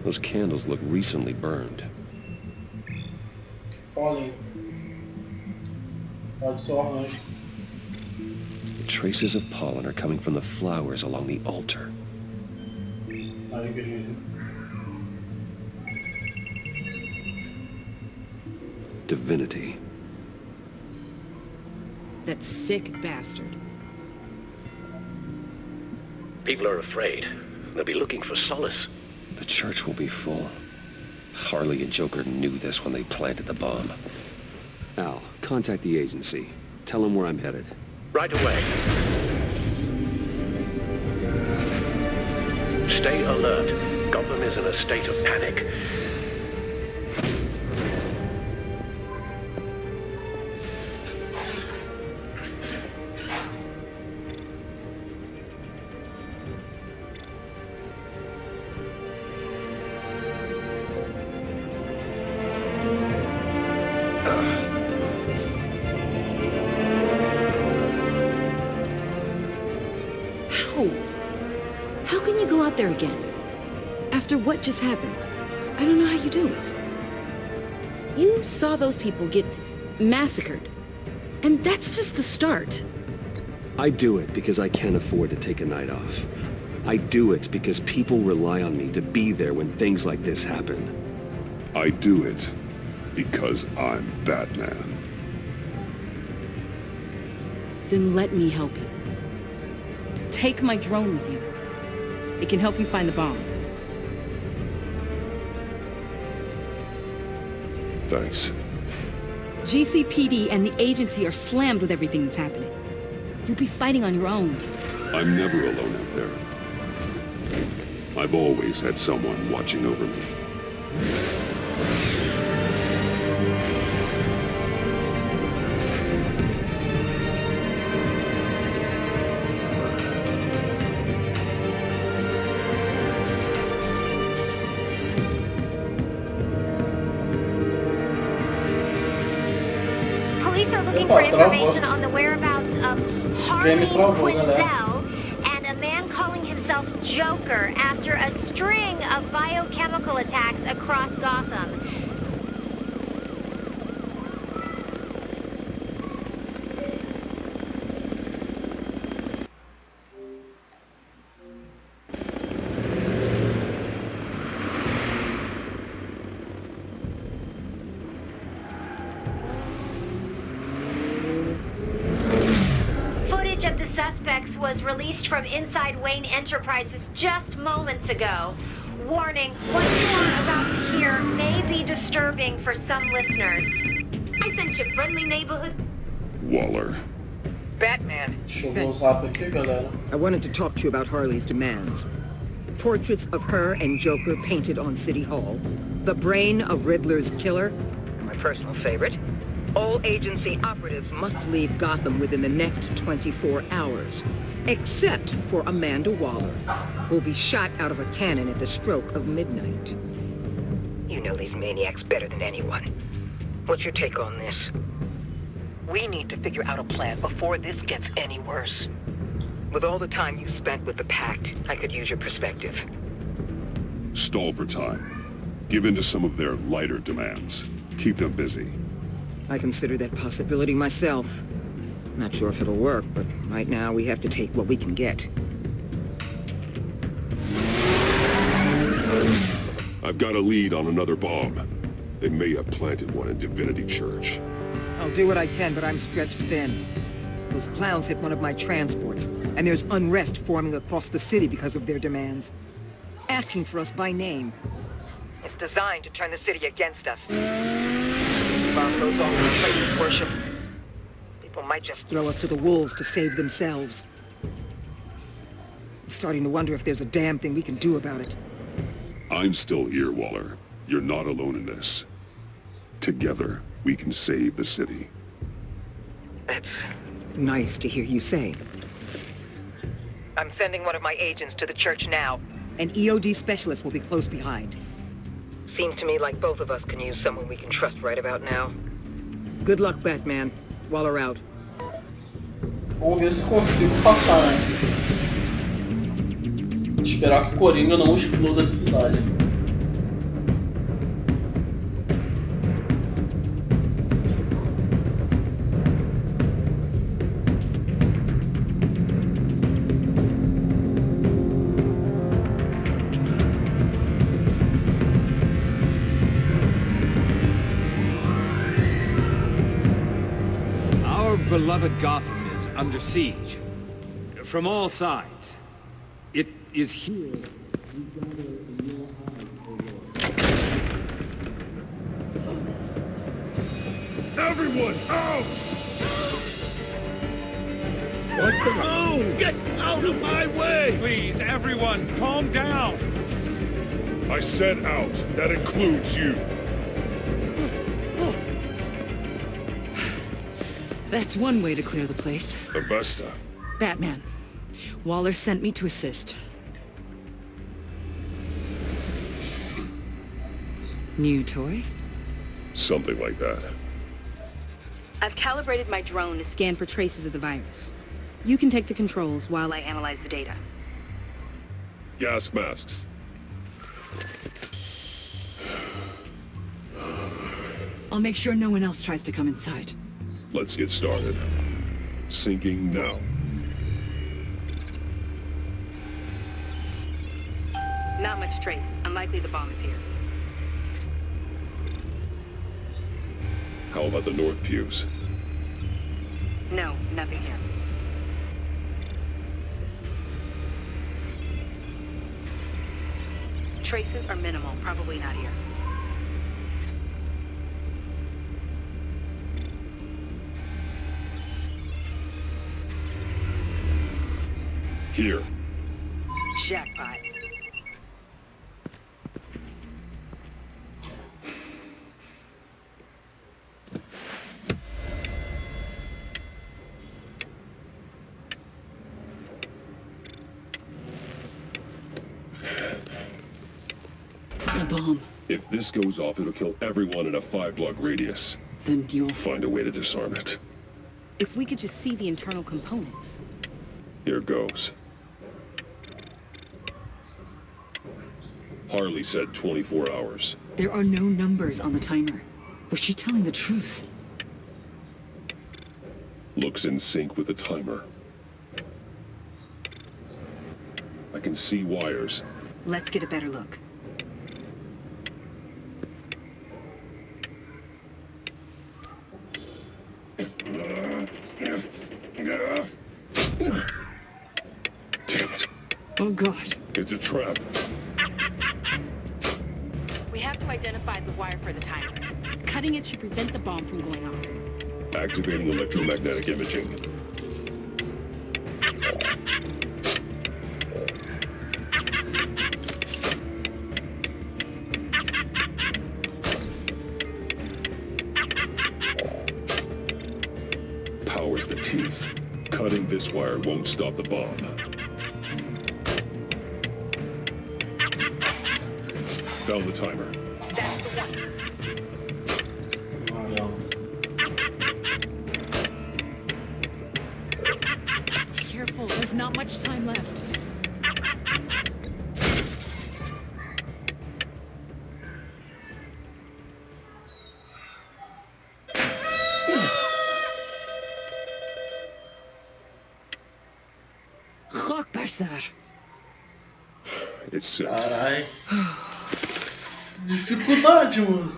Those candles look recently burned. Pólen. Pode ser o arranjo. The traces of pollen are coming from the flowers along the altar. Na igreja. Divinity. That sick bastard. People are afraid. They'll be looking for solace. The church will be full. Harley and Joker knew this when they planted the bomb. Al, contact the agency. Tell them where I'm headed. Right away. Stay alert. Gotham is in a state of panic. How can you go out there again? After what just happened? I don't know how you do it. You saw those people get massacred. And that's just the start. I do it because I can't afford to take a night off. I do it because people rely on me to be there when things like this happen. I do it because I'm Batman. Then let me help you. Take my drone with you. It can help you find the bomb. Thanks. GCPD and the agency are slammed with everything that's happening. You'll be fighting on your own. I'm never alone out there. I've always had someone watching over me. Police are looking for information on the whereabouts of Harley Quinzel and a man calling himself Joker after a string of biochemical attacks across Gotham. Of the suspects was released from inside Wayne Enterprises just moments ago. Warning, what you are about to hear may be disturbing for some listeners. I sent you friendly neighborhood. Waller. Batman. Deixa eu ver o zap aqui, galera. I wanted to talk to you about Harley's demands. Portraits of her and Joker painted on City Hall. The brain of Riddler's killer. My personal favorite. All agency operatives Must leave Gotham within the next 24 hours. Except for Amanda Waller, who'll be shot out of a cannon at the stroke of midnight. You know these maniacs better than anyone. What's your take on this? We need to figure out a plan before this gets any worse. With all the time you spent with the Pact, I could use your perspective. Stall for time. Give in to some of their lighter demands. Keep them busy. I consider that possibility myself. Not sure if it'll work, but right now we have to take what we can get. I've got a lead on another bomb. They may have planted one in Divinity Church. I'll do what I can, but I'm stretched thin. Those clowns hit one of my transports, and there's unrest forming across the city because of their demands. Asking for us by name. It's designed to turn the city against us. Bomb goes off in a place of worship. People might just throw us to the wolves to save themselves. I'm starting to wonder if there's a damn thing we can do about it. I'm still here, Waller. You're not alone in this. Together, we can save the city. That's nice to hear you say. I'm sending one of my agents to the church now. An EOD specialist will be close behind. Seems to me like both of us can use someone we can trust right about now. Good luck, Batman. Waller out. Vamos ver se consigo passar, né? Vou esperar que o Coringa não exploda a cidade. Beloved Gotham is under siege. From all sides. It is here. Everyone out! What the moon? Get out of my way! Please, everyone, calm down. I said out. That includes you. That's one way to clear the place. Avesta. Batman. Waller sent me to assist. New toy? Something like that. I've calibrated my drone to scan for traces of the virus. You can take the controls while I analyze the data. Gas masks. I'll make sure no one else tries to come inside. Let's get started. Syncing now. Not much trace. Unlikely the bomb is here. How about the north pews? No, nothing here. Traces are minimal. Probably not here. Here. Jackpot. The bomb. If this goes off, it'll kill everyone in a 5-block radius. Then you'll find a way to disarm it. If we could just see the internal components. Here goes. Harley said 24 hours. There are no numbers on the timer. Was she telling the truth? Looks in sync with the timer. I can see wires. Let's get a better look. Damn it. Oh, God. It's a trap. We have to identify the wire for the timer. Cutting it should prevent the bomb from going off. Activating electromagnetic imaging. Powers the teeth. Cutting this wire won't stop the bomb. Found the timer. Careful, there's not much time left. It's set. Carai. Dificuldade, mano.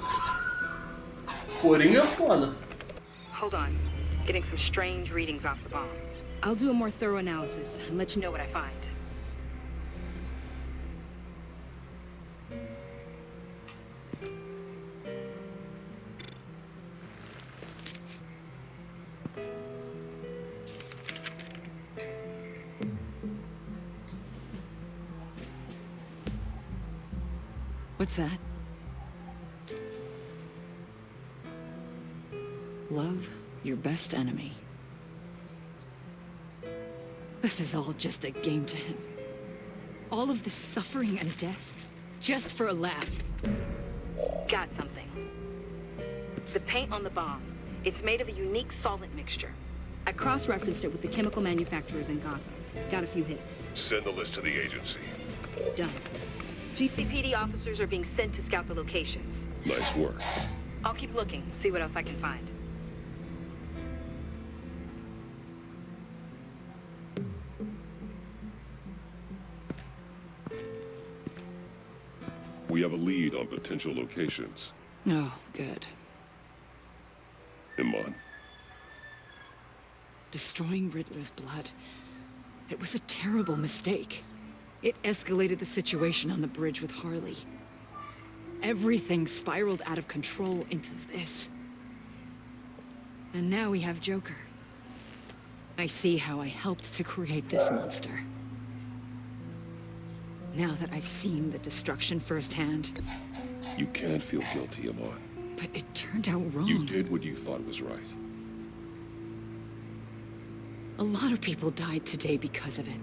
Coringa é foda. Hold on. Getting some strange readings off the bomb. I'll do a more thorough analysis and let you know what I find. What's that? Love your best enemy. This is all just a game to him. All of this suffering and death, just for a laugh. Got something. The paint on the bomb. It's made of a unique solvent mixture. I cross-referenced it with the chemical manufacturers in Gotham. Got a few hits. Send the list to the agency. Done. GCPD officers are being sent to scout the locations. Nice work. I'll keep looking, see what else I can find. We have a lead on potential locations. Oh, good. Iman. Destroying Riddler's blood. It was a terrible mistake. It escalated the situation on the bridge with Harley. Everything spiraled out of control into this. And now we have Joker. I see how I helped to create this monster. Now that I've seen the destruction firsthand. You can't feel guilty, Iman. But it turned out wrong. You did what you thought was right. A lot of people died today because of it.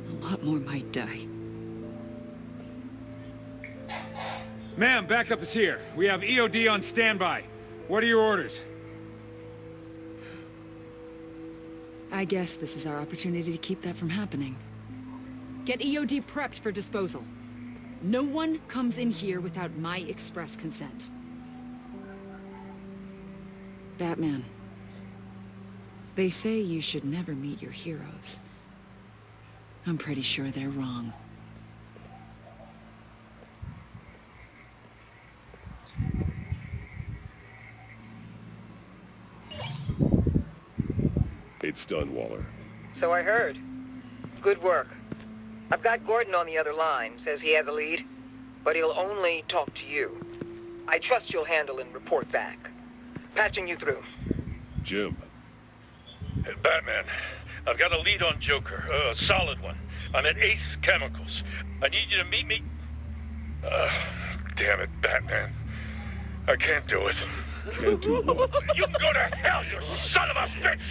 A lot more might die. Ma'am, backup is here. We have EOD on standby. What are your orders? I guess this is our opportunity to keep that from happening. Get EOD prepped for disposal. No one comes in here without my express consent. Batman. They say you should never meet your heroes. I'm pretty sure they're wrong. It's done, Waller. So I heard. Good work. I've got Gordon on the other line. Says he has a lead, but he'll only talk to you. I trust you'll handle and report back. Patching you through. Jim. Hey, Batman, I've got a lead on Joker, a solid one. I'm at Ace Chemicals. I need you to meet me... damn it, Batman. I can't do it. Can't do what? You can go to hell, you son of a bitch!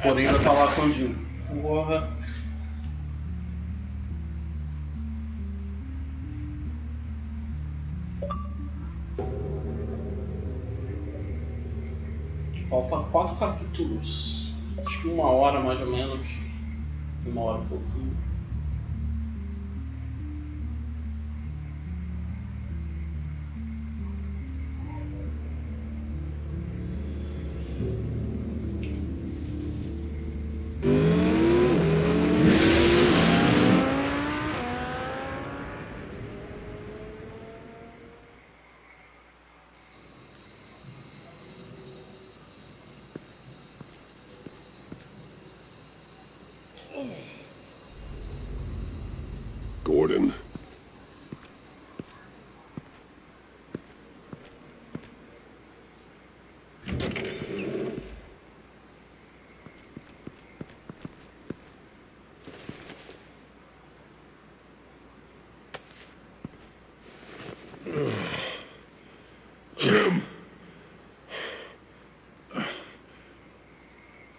Porém vai falar com o Jim. Porra. Falta 4 capítulos. Acho que 1 hora mais ou menos. 1 hora e pouquinho. Gordon. Jim.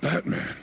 Batman.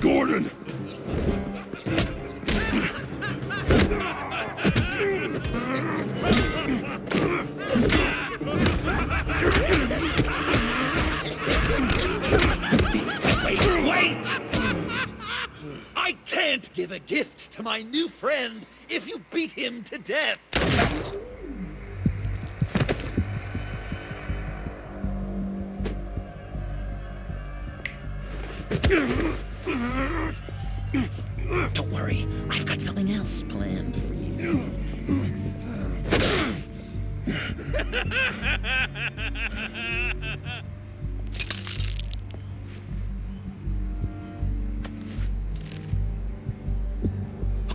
Gordon! Wait! I can't give a gift to my new friend if you beat him to death! Don't worry, I've got something else planned for you.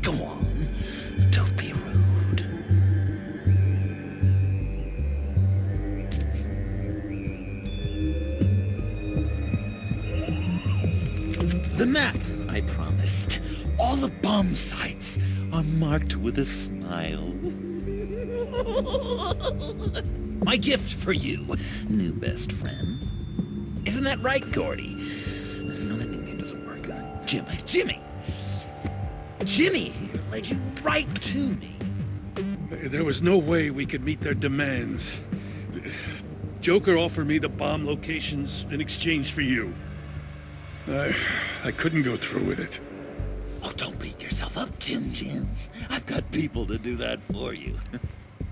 Go on, don't be rude. The map I promised. All the bomb sites are marked with a smile. My gift for you, new best friend. Isn't that right, Gordy? No, that nickname doesn't work. Jimmy! Jimmy here led you right to me. There was no way we could meet their demands. Joker offered me the bomb locations in exchange for you. I couldn't go through with it. Oh, don't beat yourself up, Jim. I've got people to do that for you.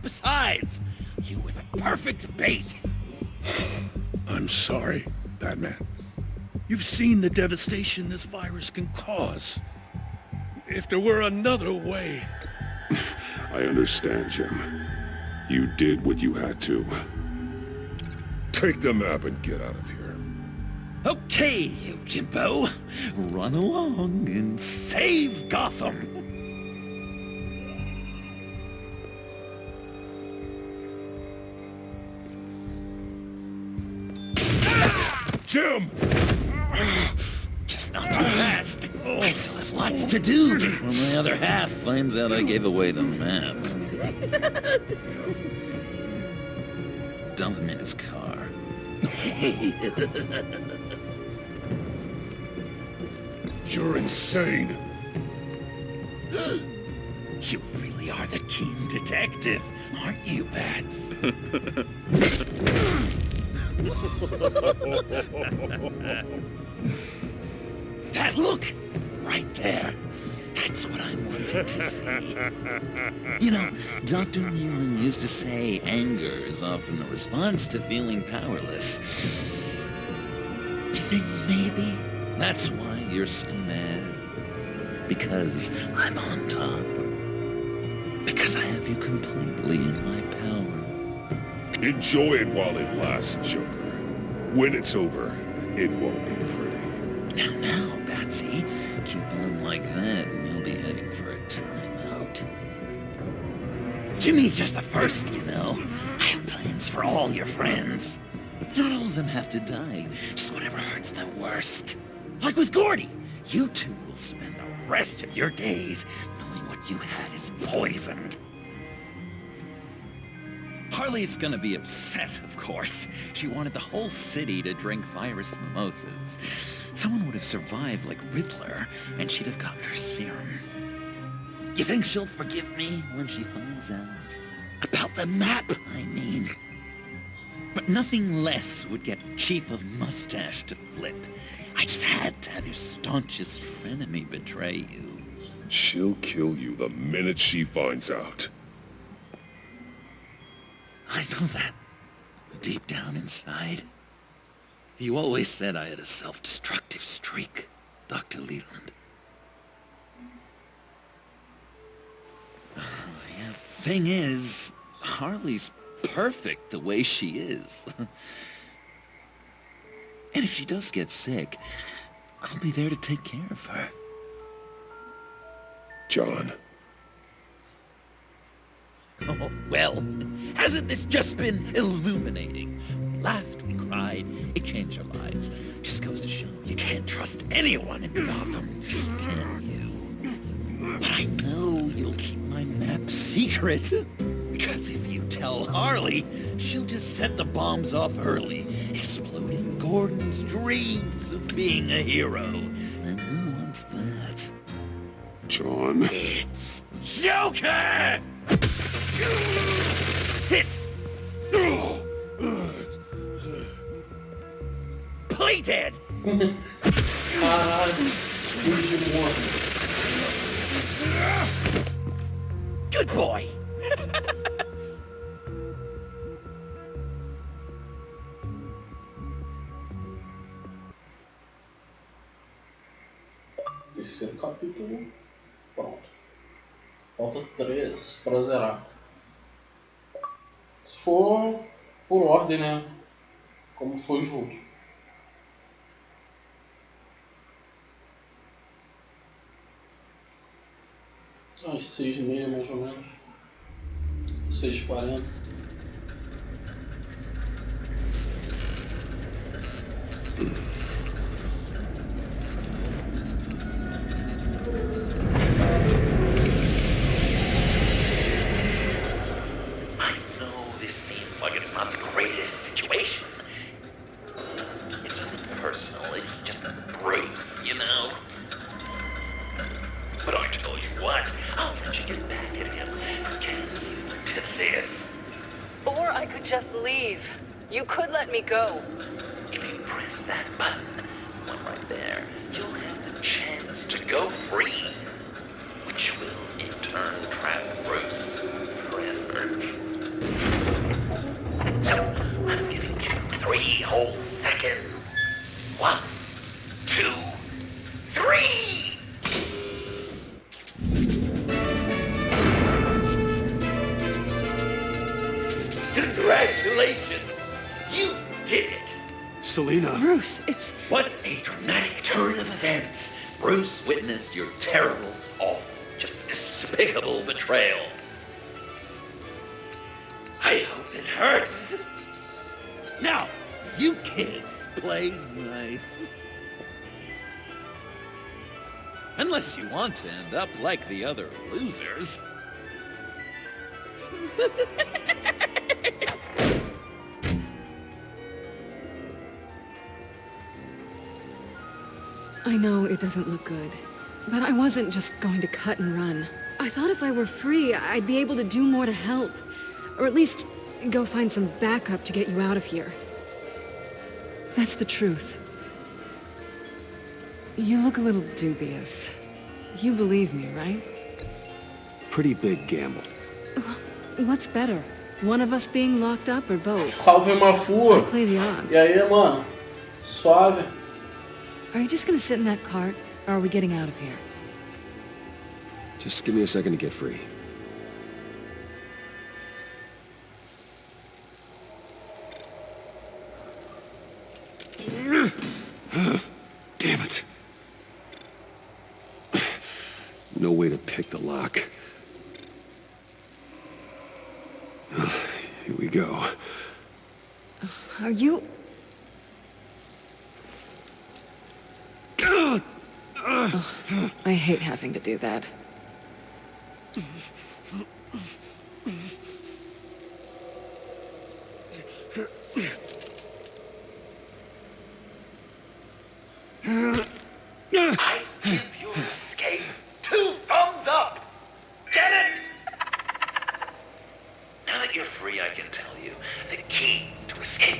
Besides, you were the perfect bait. I'm sorry, Batman. You've seen the devastation this virus can cause. If there were another way... I understand, Jim. You did what you had to. Take the map and get out of here. Okay, you Jimbo. Run along and save Gotham. Jim! Just not too fast. I still have lots to do before my other half finds out I gave away the map. Dump him in his car. You're insane. You really are the keen detective, aren't you, Bats? That look! Right there. That's what I wanted to see. You know, Dr. Nealon used to say anger is often a response to feeling powerless. You think maybe that's why you're so mad? Because I'm on top. Because I have you completely in my power. Enjoy it while it lasts, Joker. When it's over, it won't be pretty. Now, Batsy, keep on like that and you'll be heading for a timeout. Jimmy's just the first, you know. I have plans for all your friends. Not all of them have to die, just whatever hurts them worst. Like with Gordy, you two will spend the rest of your days knowing what you had is poisoned. Harley's gonna be upset, of course. She wanted the whole city to drink virus mimosas. Someone would have survived like Riddler, and she'd have gotten her serum. You think she'll forgive me when she finds out? About the map, I mean. But nothing less would get Chief of Mustache to flip. I just had to have your staunchest frenemy betray you. She'll kill you the minute she finds out. I know that. Deep down inside. You always said I had a self-destructive streak, Dr. Leland. Yeah, thing is, Harley's perfect the way she is. And if she does get sick, I'll be there to take care of her. John. Oh, well, hasn't this just been illuminating? We laughed, we cried, it changed our lives. Just goes to show you can't trust anyone in Gotham, can you? But I know you'll keep my map secret. Because if you tell Harley, she'll just set the bombs off early, exploding Gordon's dreams of being a hero. And who wants that? John. It's Joker! Sit! Play dead! Good boy! Terceiro capítulo. Pronto. Falta 3 pra zerar. Se for por ordem, né? Como foi o jogo. Às 6h30 mais ou menos. 6h40. Not the greatest situation. It's nothing personal, it's just Bruce, you know? But I tell you what, I'll let you get back at him. Get you to this. Or I could just leave. You could let me go. If you press that button, one right there, you'll have the chance to go free. Which will in turn trap Bruce forever. So, I'm giving you 3 whole seconds. 1, 2, 3! Congratulations! You did it! Selina. Bruce, it's... What a dramatic turn of events! Bruce witnessed your terrible, awful, just despicable betrayal. I hope it hurts. Now, you kids play nice. Unless you want to end up like the other losers. I know it doesn't look good, but I wasn't just going to cut and run. I thought if I were free, I'd be able to do more to help. Or at least go find some backup to get you out of here. That's the truth. You look a little dubious. You believe me, right? Pretty big gamble. What's better? One of us being locked up or both? Salve Mafua! I play the odds. E aí, mano? Suave. Are you just gonna sit in that cart, or are we getting out of here? Just give me a second to get free. Damn it. No way to pick the lock. Here we go. Are you... Oh, I hate having to do that. I give your escape 2 thumbs up! Get it? Now that you're free, I can tell you the key to escape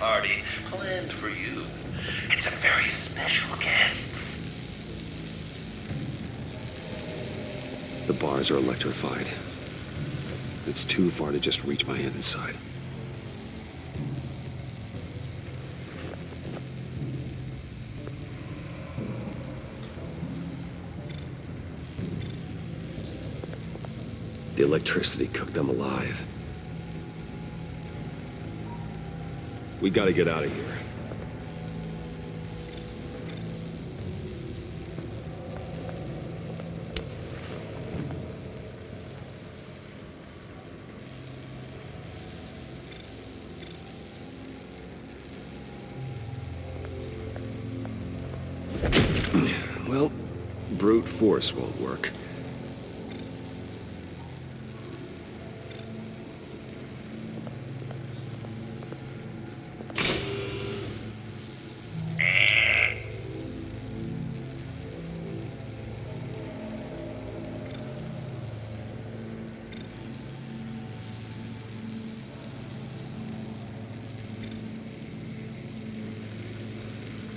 party planned for you. It's a very special guest. The bars are electrified. It's too far to just reach my hand inside. The electricity cooked them alive. We gotta get out of here. Well, brute force won't work.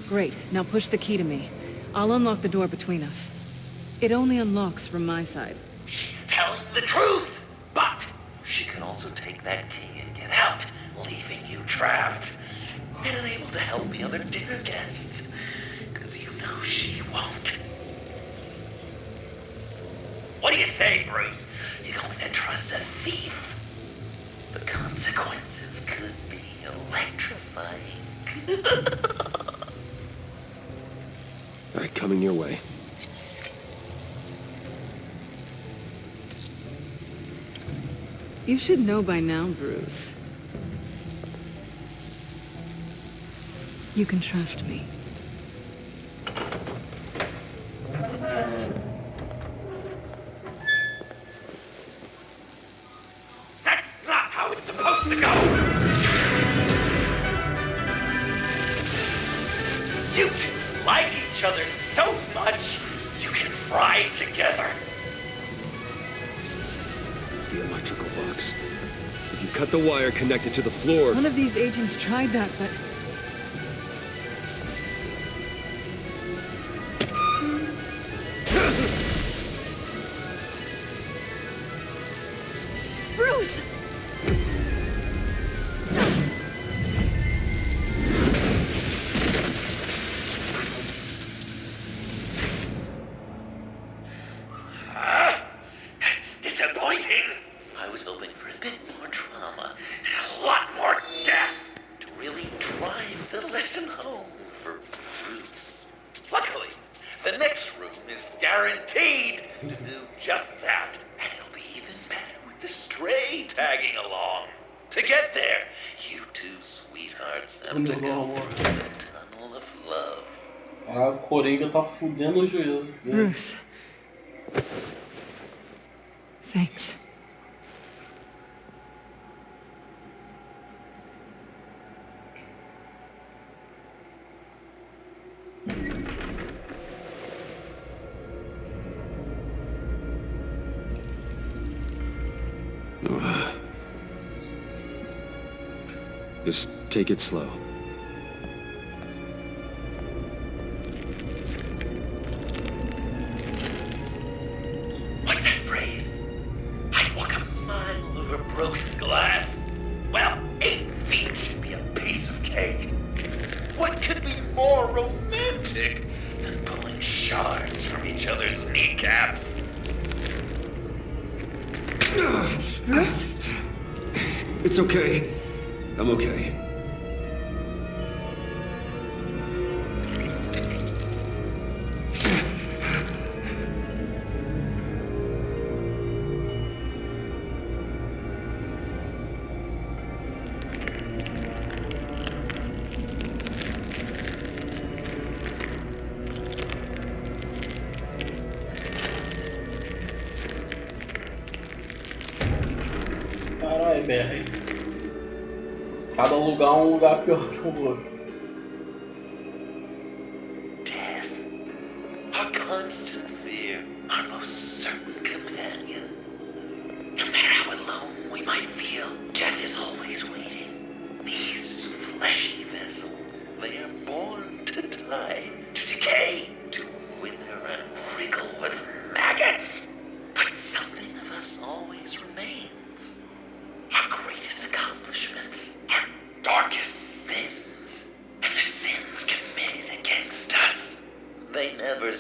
Great. Now push the key to me. I'll unlock the door between us. It only unlocks from my side. She's telling the truth, but she can also take that key and get out, leaving you trapped and unable to help the other dinner guests, because you know she won't. What do you say, Bruce? You going to trust a thief? The consequences could be electrifying. All right, coming your way. You should know by now, Bruce. You can trust me. That's not how it's supposed to go! You two like each other so much, you can fry together. The electrical box. If you cut the wire connected to the floor... One of these agents tried that, but... Bruce! That's disappointing. I was hoping for a bit more drama and a lot more death to really drive the lesson home for Bruce. Luckily, the next room is guaranteed to do just that, and it'll be even better with the stray tagging along. To get there, you two sweethearts have to go through the tunnel of love. A Coringa tá fudendo o juízo. Bruce. Thanks. Just take it slow. What's that phrase? I'd walk a mile over broken glass. Well, 8 feet should be a piece of cake. What could be more romantic than pulling shards from each other's kneecaps? Bruce? It's okay. I'm okay. Caralho, BR. Cada lugar é um lugar pior que o outro. Death, our constant fear, our most certain companion. No matter how alone we might feel, death is always waiting. These fleshy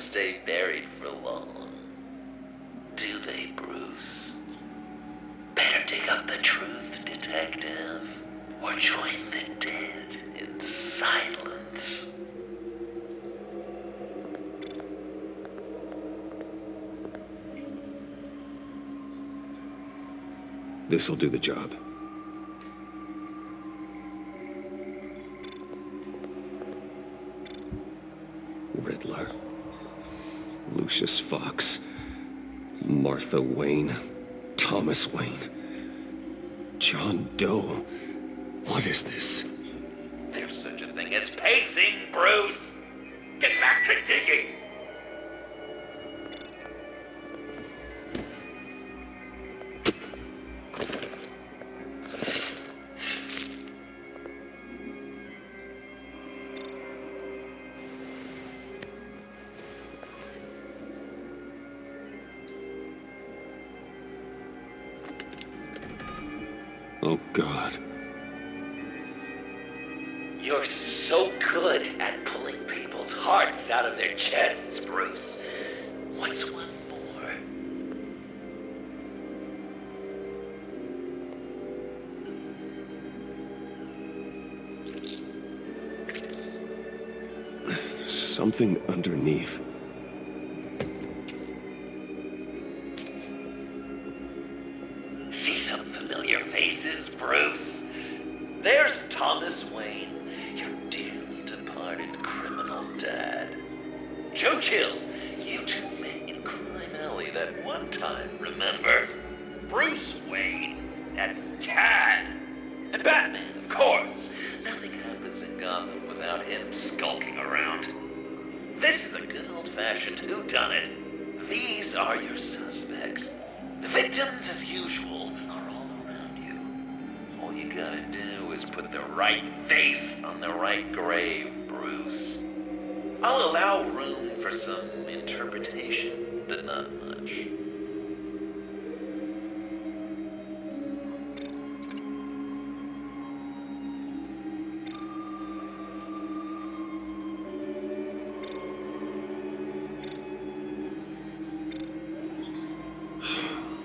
stay buried for long. Do they, Bruce? Better dig up the truth, detective, or join the dead in silence. This'll do the job. Riddler. Lucius Fox. Martha Wayne. Thomas Wayne. John Doe. What is this? There's such a thing as pacing, Bruce! Get back to digging! Oh, God. You're so good at pulling people's hearts out of their chests, Bruce. What's one more? Something underneath. See some familiar faces, Bruce? There's Thomas Wayne, your dearly departed criminal dad. Joe Chill, you two met in Crime Alley that one time, remember? Bruce Wayne, that cad. And Batman, of course. Nothing happens in Gotham without him skulking around. This is a good old-fashioned whodunit. These are your suspects. The victims, as usual, are all around you. All you gotta do is put the right face on the right grave, Bruce. I'll allow room for some interpretation, but not much.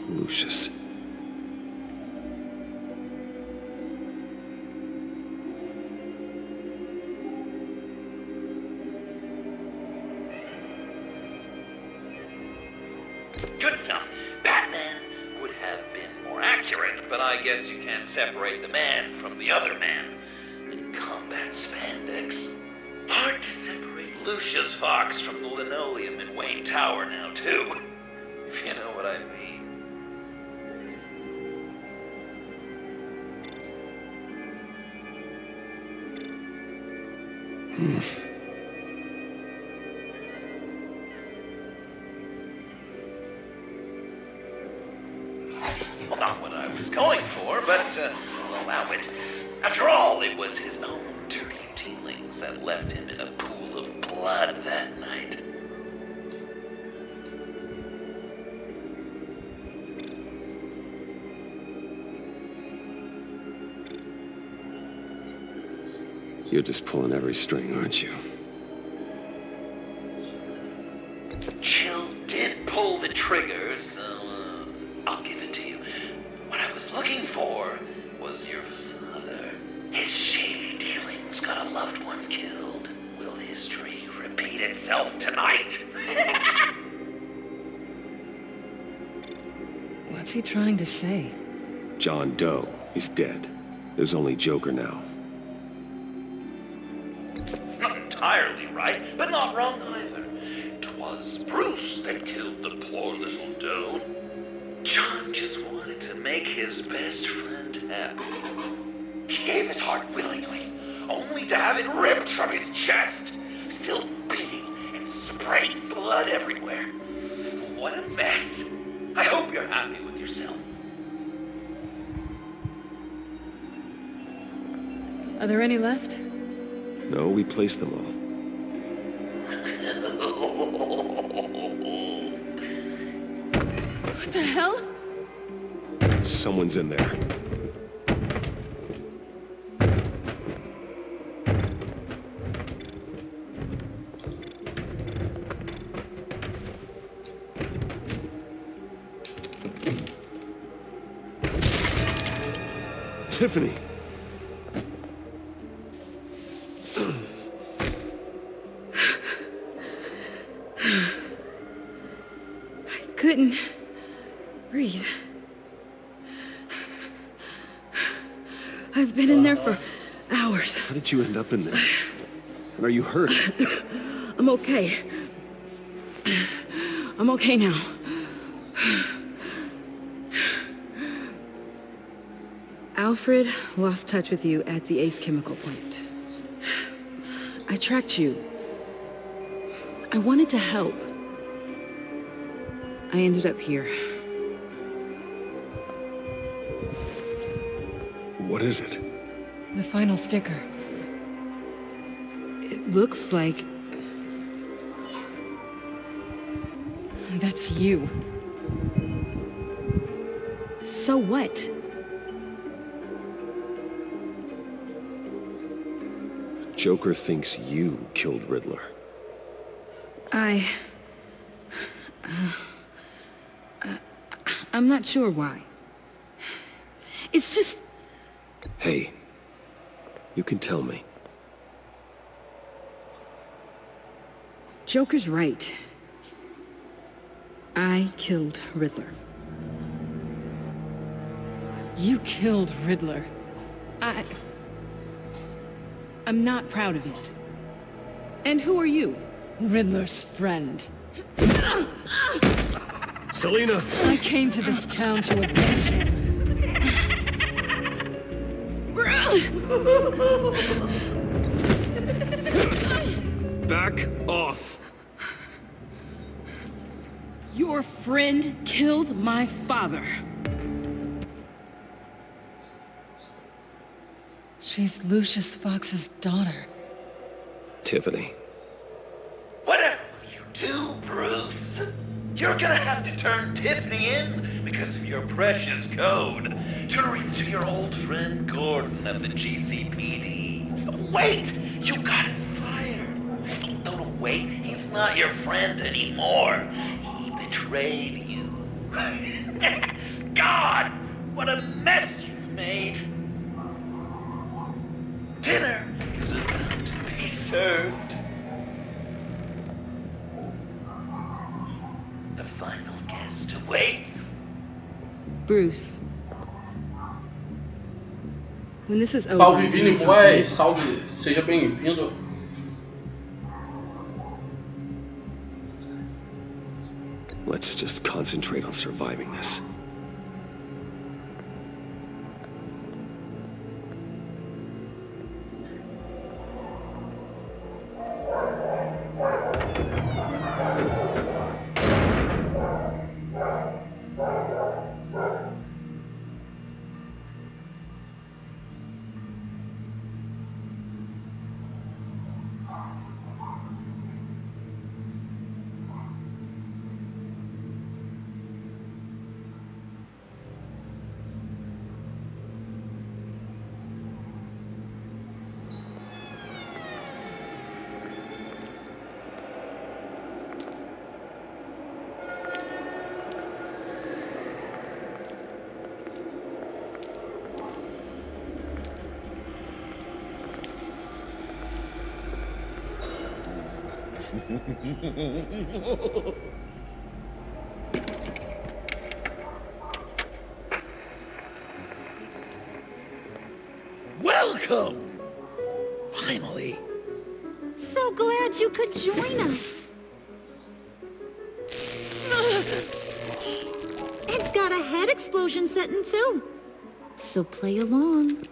Lucius. Good enough. Batman would have been more accurate, but I guess you can't separate the man from the other man. In combat spandex. Hard to separate Lucius Fox from the linoleum in Wayne Tower now, too. If you know what I mean. Well, not what I was going for, but I'll allow it. After all, it was his own dirty dealings that left him in a pool of blood that night. You're just pulling every string, aren't you? Chill did pull the trigger, so I'll give it to you. What I was looking for was your father. His shady dealings got a loved one killed. Will history repeat itself tonight? What's he trying to say? John Doe is dead. There's only Joker now. Not entirely right, but not wrong either. 'Twas Bruce that killed the poor little Doe. John just wanted to make his best friend happy. He gave his heart willingly, only to have it ripped from his chest, still beating and spraying blood everywhere. What a mess. I hope you're happy with yourself. Are there any left? No, we placed them all. What the hell? Someone's in there. Tiffany! I couldn't breathe. I've been in there for hours. How did you end up in there? And are you hurt? I'm okay. I'm okay now. Alfred lost touch with you at the Ace Chemical plant. I tracked you. I wanted to help. I ended up here. What is it? The final sticker. It looks like... That's you. So what? Joker thinks you killed Riddler. I'm not sure why. It's just... Hey, you can tell me. Joker's right. I killed Riddler. You killed Riddler. I'm not proud of it. And who are you? Riddler's friend. Selina! I came to this town to avenge him. Back off! Your friend killed my father. She's Lucius Fox's daughter. Tiffany. Whatever you do, Bruce, you're gonna have to turn Tiffany in because of your precious code. Turn her into your old friend Gordon of the GCPD. Wait! You got him fired. No, wait, he's not your friend anymore. He betrayed you. God! What a mess you've made! Dinner is about to be served. The final guest awaits. Bruce. When this is over, Salve Vini Boy, salve, seja bem-vindo. Let's just concentrate on surviving this. Welcome! Finally. So glad you could join us. It's got a head explosion setting too. So play along.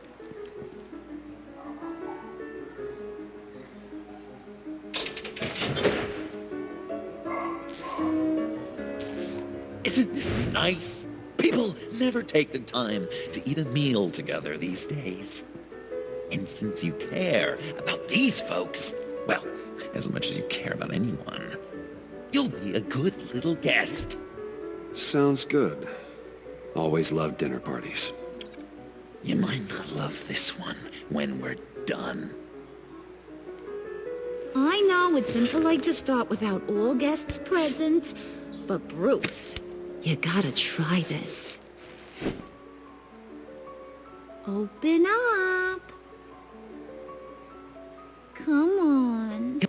Isn't this nice? People never take the time to eat a meal together these days. And since you care about these folks, well, as much as you care about anyone, you'll be a good little guest. Sounds good. Always loved dinner parties. You might not love this one when we're done. I know it's impolite to start without all guests present, but Bruce, you gotta try this. Open up. Come on.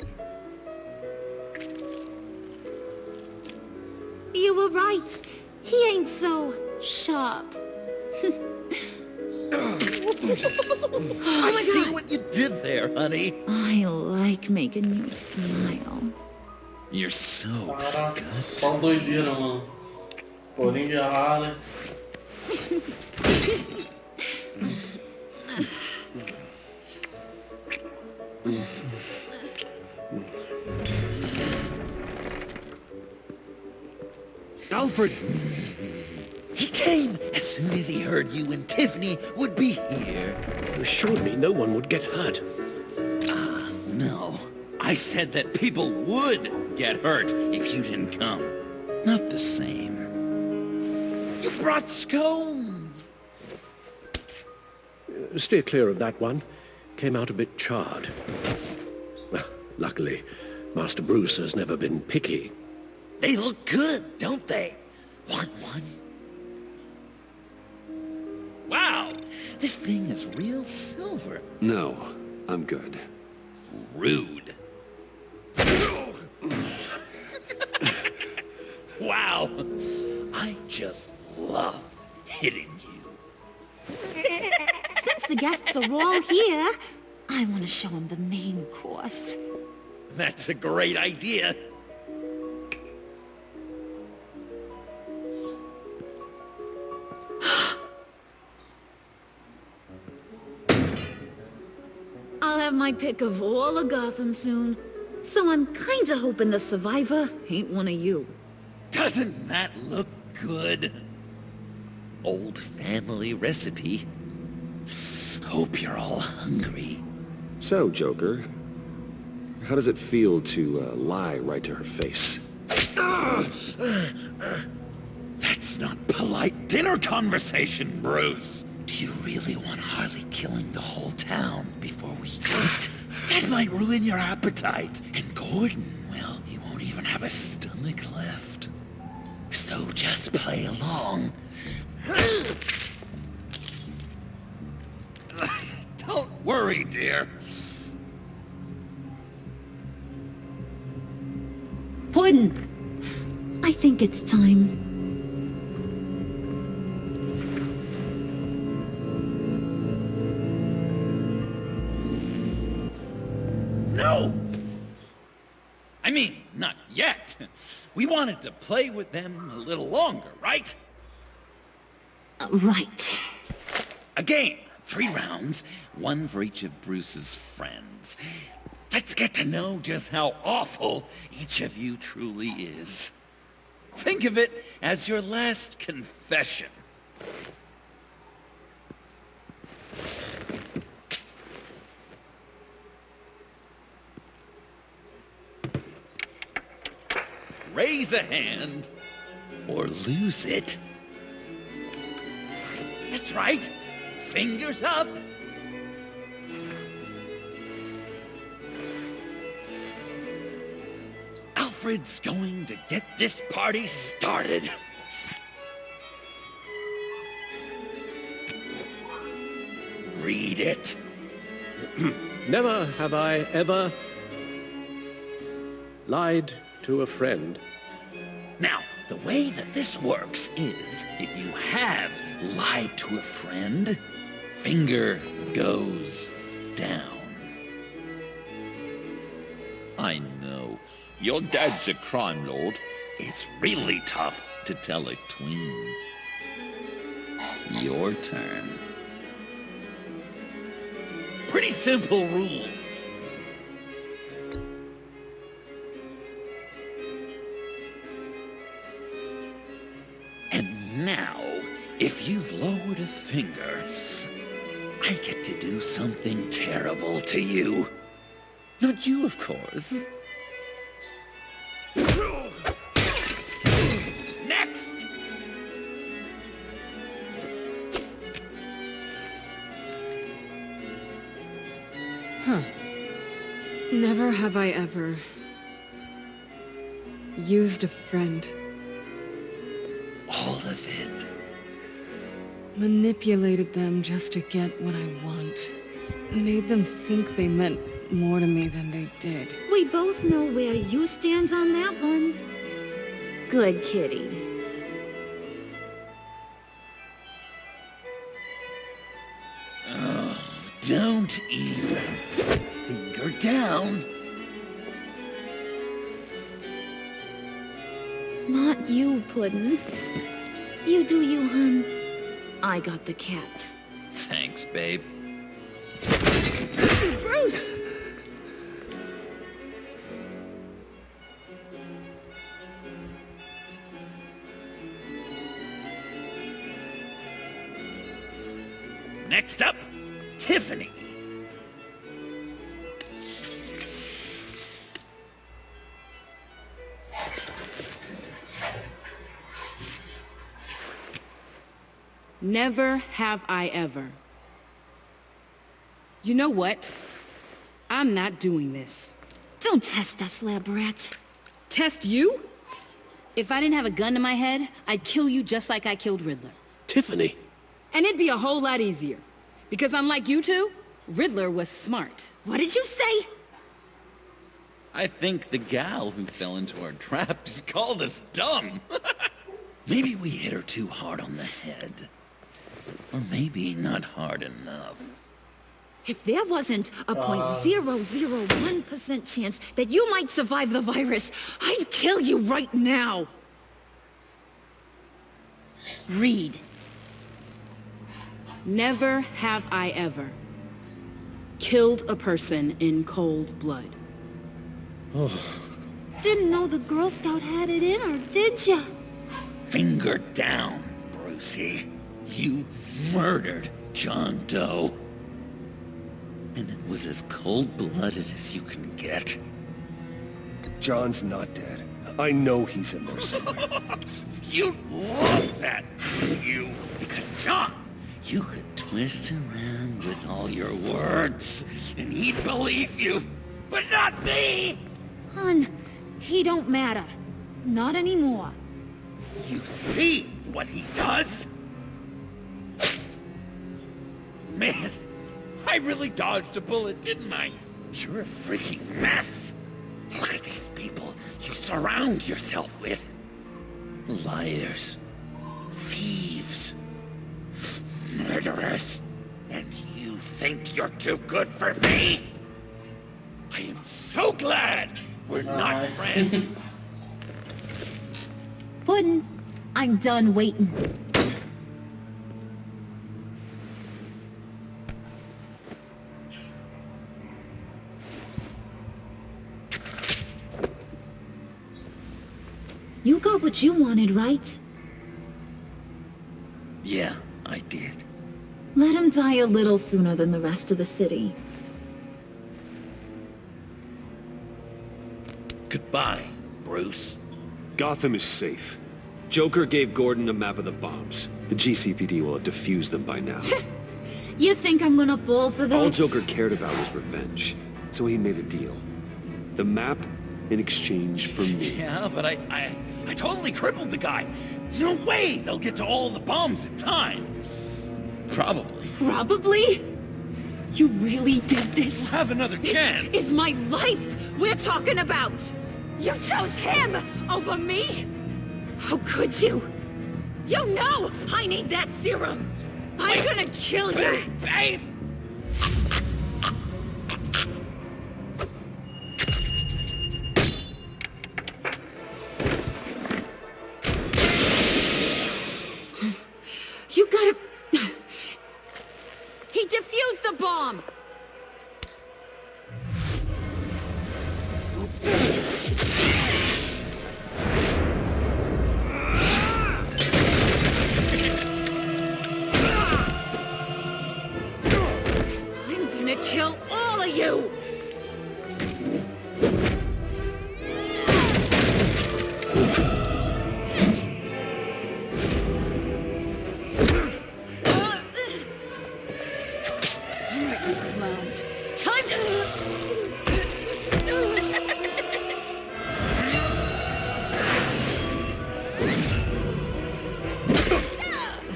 You were right. He ain't so sharp. I see what you did there, honey. I like making you smile. You're so Caraca, só doideira, mano. Porém de errar, né? Alfred! He came as soon as he heard you and Tiffany would be here. You assured me no one would get hurt. No. I said that people would get hurt if you didn't come. Not the same. You brought scones! Steer clear of that one. Came out a bit charred. Well, luckily, Master Bruce has never been picky. They look good, don't they? Want one? Wow! This thing is real silver. No, I'm good. Rude. Wow! I just love hitting you. Since the guests are all here, I want to show them the main course. That's a great idea. I'll have my pick of all of Gotham soon. So I'm kinda hoping the survivor ain't one of you. Doesn't that look good? Old family recipe. Hope you're all hungry. So, Joker, how does it feel to lie right to her face? That's not polite dinner conversation, Bruce. Do you really want Harley killing the whole town before we eat? That might ruin your appetite. And Gordon, well, he won't even have a stomach left. So just play along. Don't worry, dear. Puddin', I think it's time. No! I mean, not yet. We wanted to play with them a little longer, right? Right. A game. 3 rounds, 1 for each of Bruce's friends. Let's get to know just how awful each of you truly is. Think of it as your last confession. Raise a hand, or lose it. That's right. Fingers up. Alfred's going to get this party started. Read it. Never have I ever lied to a friend. Now, the way that this works is, if you have lied to a friend, finger goes down. I know. Your dad's a crime lord. It's really tough to tell a tween. Your turn. Pretty simple rules. And now, if you've lowered a finger, I get to do something terrible to you. Not you, of course. Next! Huh. Never have I ever used a friend. All of it. Manipulated them just to get what I want. Made them think they meant more to me than they did. We both know where you stand on that one. Good kitty. Oh, don't even. Finger down. Not you, Puddin'. You do you, hun. I got the cats. Thanks, babe. Bruce! Next up, Tiffany. Never have I ever. You know what? I'm not doing this. Don't test us, lab rat. Test you? If I didn't have a gun to my head, I'd kill you just like I killed Riddler. Tiffany. And it'd be a whole lot easier. Because unlike you two, Riddler was smart. What did you say? I think the gal who fell into our trap just called us dumb. Maybe we hit her too hard on the head. Or maybe not hard enough. If there wasn't a 0.001% chance that you might survive the virus, I'd kill you right now. Read. Never have I ever killed a person in cold blood. Didn't know the Girl Scout had it in her, did ya? Finger down, Brucey. You murdered John Doe. And it was as cold-blooded as you can get. John's not dead. I know he's in there somewhere. You'd love that, you. Because John, you could twist around with all your words, and he'd believe you. But not me! Hun, he don't matter. Not anymore. You see what he does? Man, I really dodged a bullet, didn't I? You're a freaking mess. Look at these people you surround yourself with. Liars. Thieves. Murderers. And you think you're too good for me? I am so glad we're not friends. Puddin', I'm done waiting. You got what you wanted, right? Yeah, I did. Let him die a little sooner than the rest of the city. Goodbye, Bruce. Gotham is safe. Joker gave Gordon a map of the bombs. The GCPD will have defused them by now. You think I'm gonna fall for that? All Joker cared about was revenge, so he made a deal. The map in exchange for me. Yeah, but I totally crippled the guy. No way they'll get to all the bombs in time. Probably. Probably? You really did this? We'll have another chance. This is my life we're talking about. You chose him over me? How could you? You know I need that serum. I'm gonna kill you. Babe! You gotta... He defused the bomb! I'm gonna kill all of you!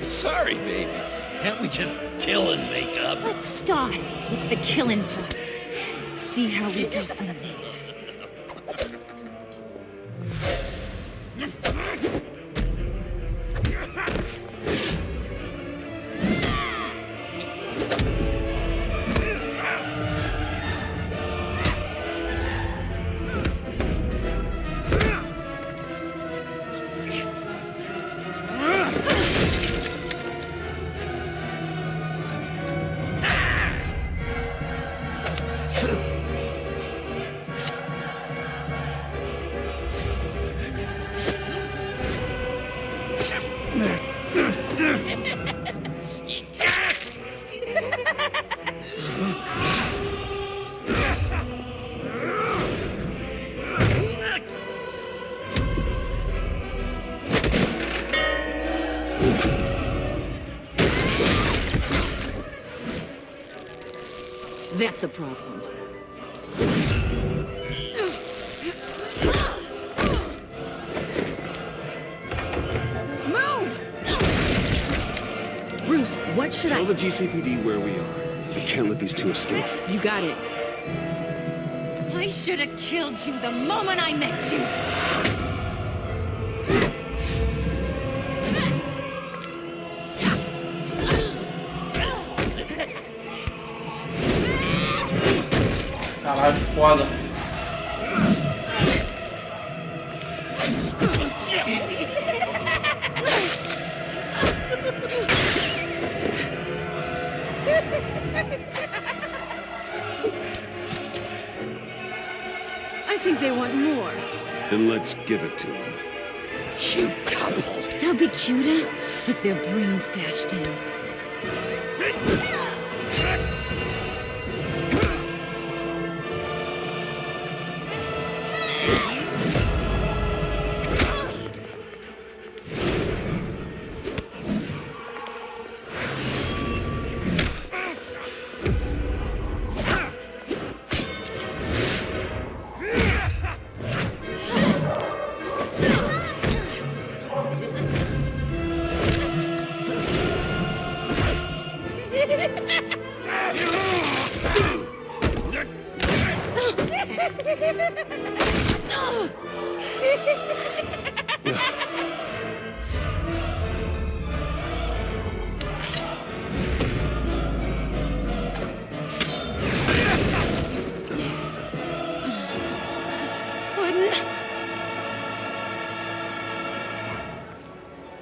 Sorry, baby. Can't we just kill and make up? Let's start with the killing part. See how we go from there. That's a problem. Move! Bruce, what should Tell the GCPD where we are. We can't let these two escape. You got it. I should have killed you the moment I met you. Caralho, foda. I think they want more. Then let's give it to them. Cute couple. They'll be cuter with their brains bashed in.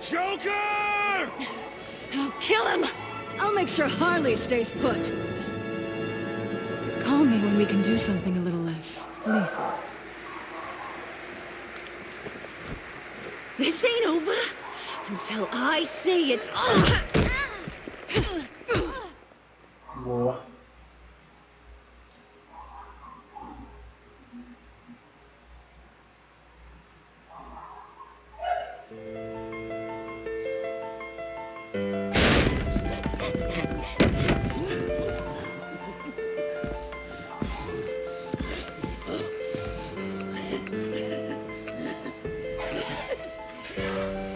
Joker! I'll kill him! I'll make sure Harley stays put. Call me when we can do something a little less lethal. This ain't over until I say it's over. Boa.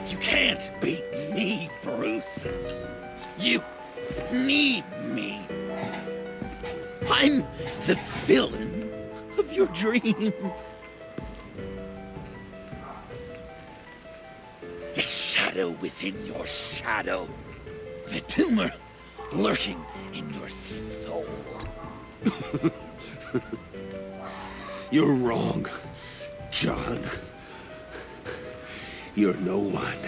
You can't beat me, Bruce. You need me. I'm the villain of your dreams. The shadow within your shadow. The tumor lurking in your soul. You're wrong, John. You're no one.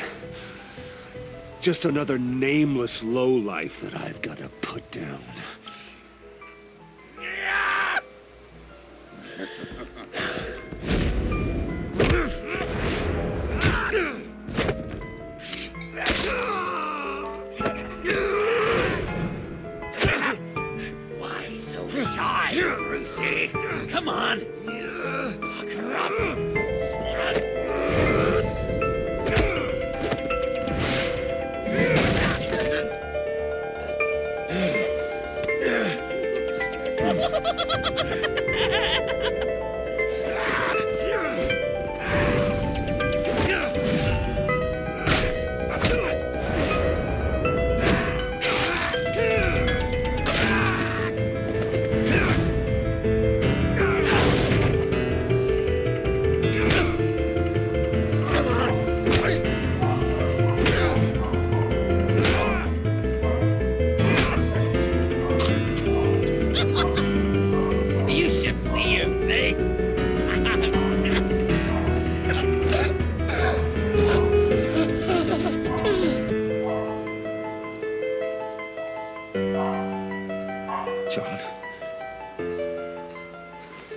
Just another nameless lowlife that I've got to put down. Why so shy, Brucey? Come on. Lock her up. John.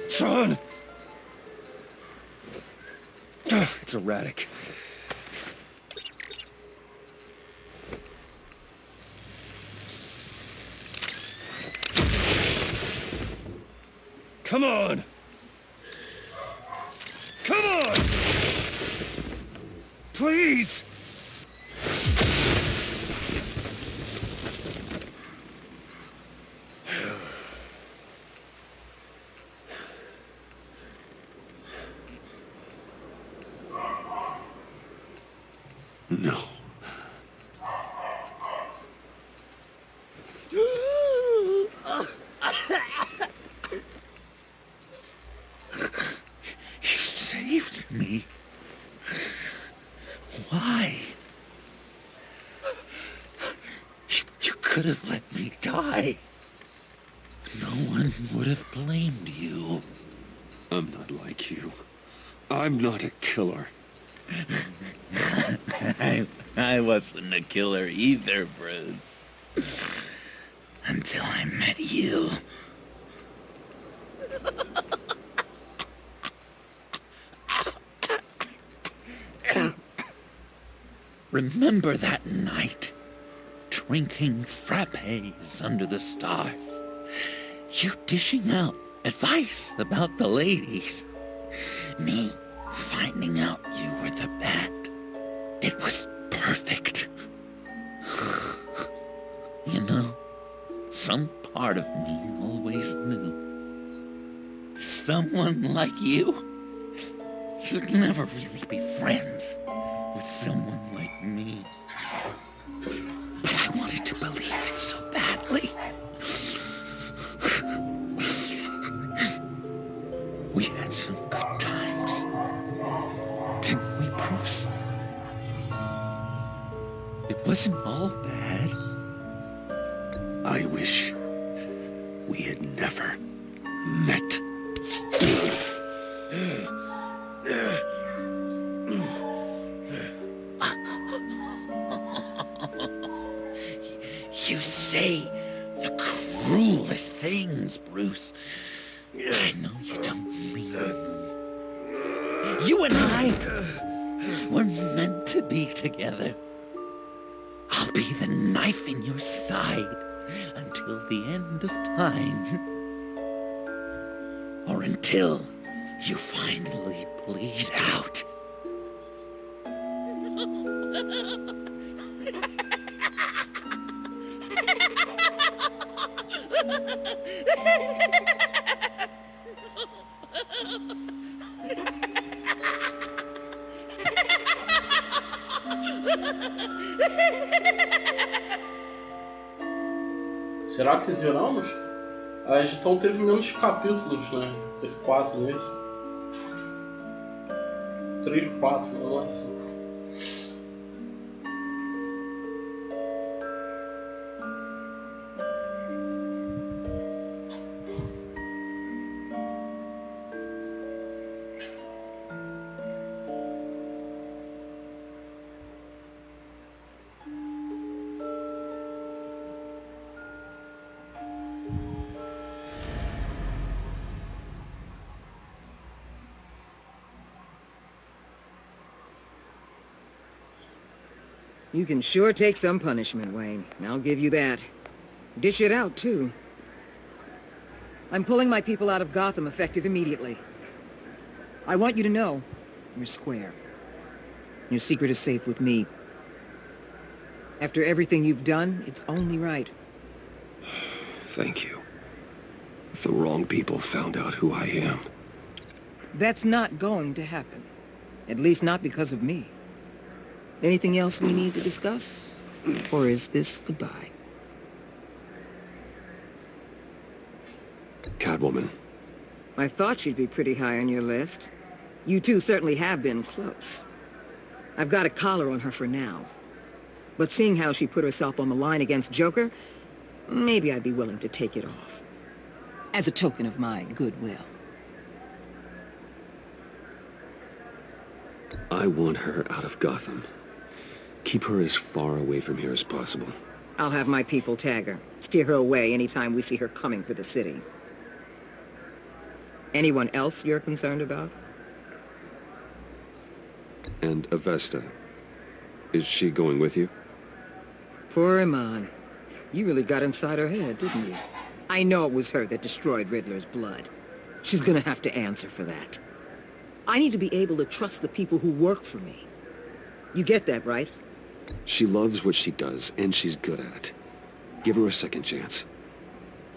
John! It's erratic. Come on! Come on! Please! No. You saved me. Why? You could have let me die. No one would have blamed you. I'm not like you. I'm not a killer. I wasn't a killer either, Bruce. Until I met you. Remember that night? Drinking frappes under the stars. You dishing out advice about the ladies. Me finding out you were the bat. It was perfect. You know, some part of me always knew. Someone like you, you'd never really be friends with someone like me. But I wanted to believe it so badly. We had some good times, didn't we, Bruce? It wasn't all bad. I wish we had never met. You say the cruelest things, Bruce. I know you don't mean them. You and I were meant to be together. I'll be the knife in your side until the end of time. Or until you finally bleed out. Será que zeramos? Então teve menos capítulos, né? Teve 4 nesse. 3 ou 4, não é assim. You can sure take some punishment, Wayne. I'll give you that. Dish it out, too. I'm pulling my people out of Gotham effective immediately. I want you to know, you're square. Your secret is safe with me. After everything you've done, it's only right. Thank you. If the wrong people found out who I am... That's not going to happen. At least not because of me. Anything else we need to discuss? Or is this goodbye? Catwoman. I thought she'd be pretty high on your list. You two certainly have been close. I've got a collar on her for now. But seeing how she put herself on the line against Joker, maybe I'd be willing to take it off. As a token of my goodwill. I want her out of Gotham. Keep her as far away from here as possible. I'll have my people tag her. Steer her away anytime we see her coming for the city. Anyone else you're concerned about? And Avesta. Is she going with you? Poor Iman. You really got inside her head, didn't you? I know it was her that destroyed Riddler's blood. She's gonna have to answer for that. I need to be able to trust the people who work for me. You get that, right? She loves what she does, and she's good at it. Give her a second chance.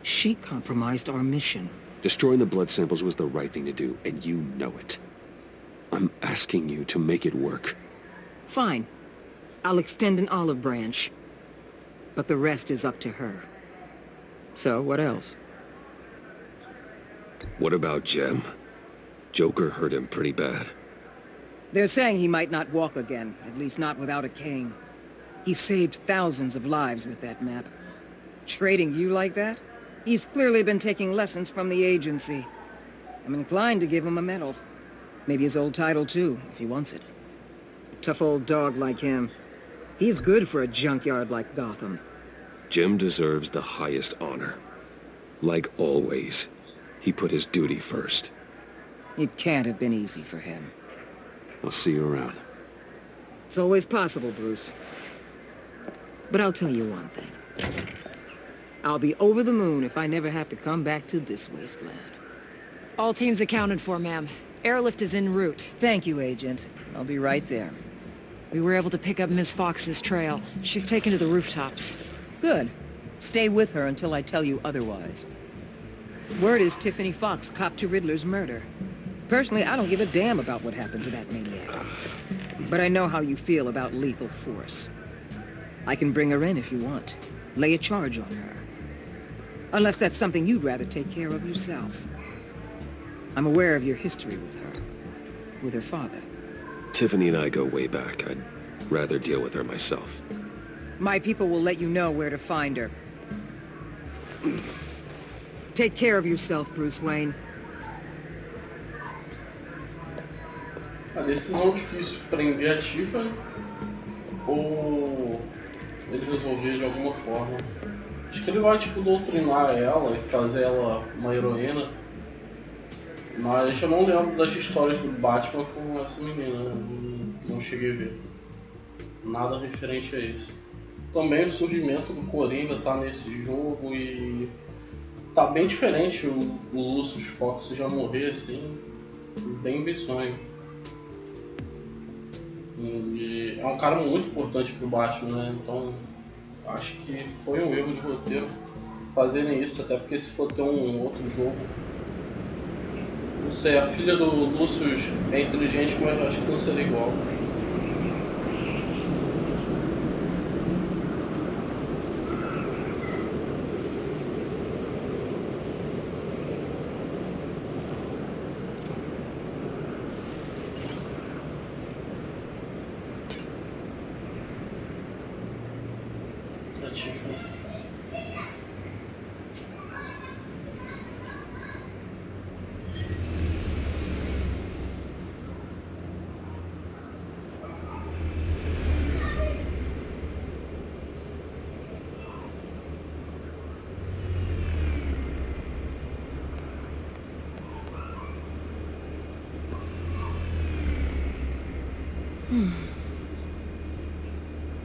She compromised our mission. Destroying the blood samples was the right thing to do, and you know it. I'm asking you to make it work. Fine. I'll extend an olive branch. But the rest is up to her. So, what else? What about Jem? Joker hurt him pretty bad. They're saying he might not walk again, at least not without a cane. He saved thousands of lives with that map. Trading you like that? He's clearly been taking lessons from the agency. I'm inclined to give him a medal. Maybe his old title too, if he wants it. A tough old dog like him. He's good for a junkyard like Gotham. Jem deserves the highest honor. Like always, he put his duty first. It can't have been easy for him. I'll see you around. It's always possible, Bruce. But I'll tell you one thing. I'll be over the moon if I never have to come back to this wasteland. All teams accounted for, ma'am. Airlift is en route. Thank you, Agent. I'll be right there. We were able to pick up Miss Fox's trail. She's taken to the rooftops. Good. Stay with her until I tell you otherwise. Word is Tiffany Fox copped to Riddler's murder. Personally, I don't give a damn about what happened to that maniac. But I know how you feel about lethal force. I can bring her in if you want. Lay a charge on her. Unless that's something you'd rather take care of yourself. I'm aware of your history with her. With her father. Tiffany and I go way back. I'd rather deal with her myself. My people will let you know where to find her. Take care of yourself, Bruce Wayne. A decisão difícil, prender a Tiffany ou ele resolver de alguma forma. Acho que ele vai tipo doutrinar ela e fazer ela uma heroína. Mas eu não lembro das histórias do Batman com essa menina, não cheguei a ver. Nada referente a isso. Também o surgimento do Coringa tá nesse jogo e tá bem diferente o Lucius Fox já morrer assim, bem bizonho. E é um cara muito importante pro Batman, né? Então acho que foi um erro de roteiro fazerem isso, até porque se for ter um outro jogo, não sei, a filha do Lucius é inteligente, mas eu acho que não seria igual.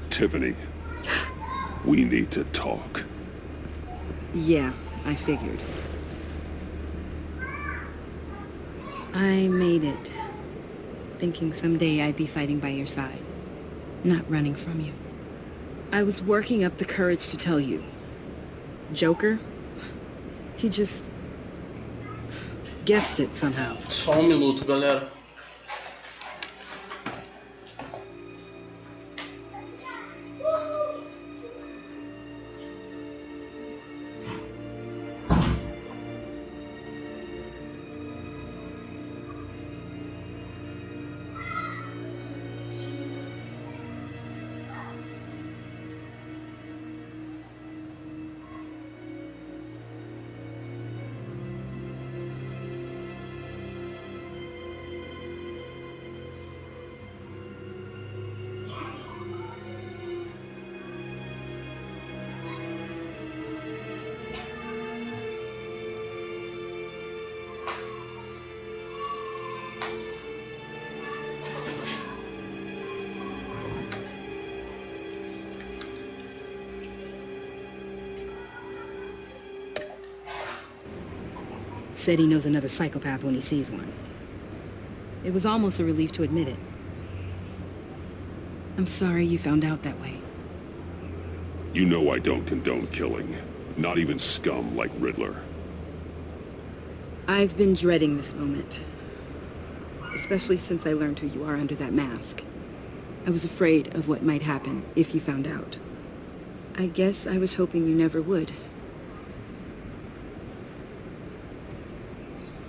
Tiffany, we need to talk. Yeah, I figured. I made it, thinking someday I'd be fighting by your side, not running from you. I was working up the courage to tell you. Joker? He just guessed it somehow. Só minuto, galera. said he knows another psychopath when he sees one. It was almost a relief to admit it. I'm sorry you found out that way. You know I don't condone killing. Not even scum like Riddler. I've been dreading this moment. Especially since I learned who you are under that mask. I was afraid of what might happen if you found out. I guess I was hoping you never would.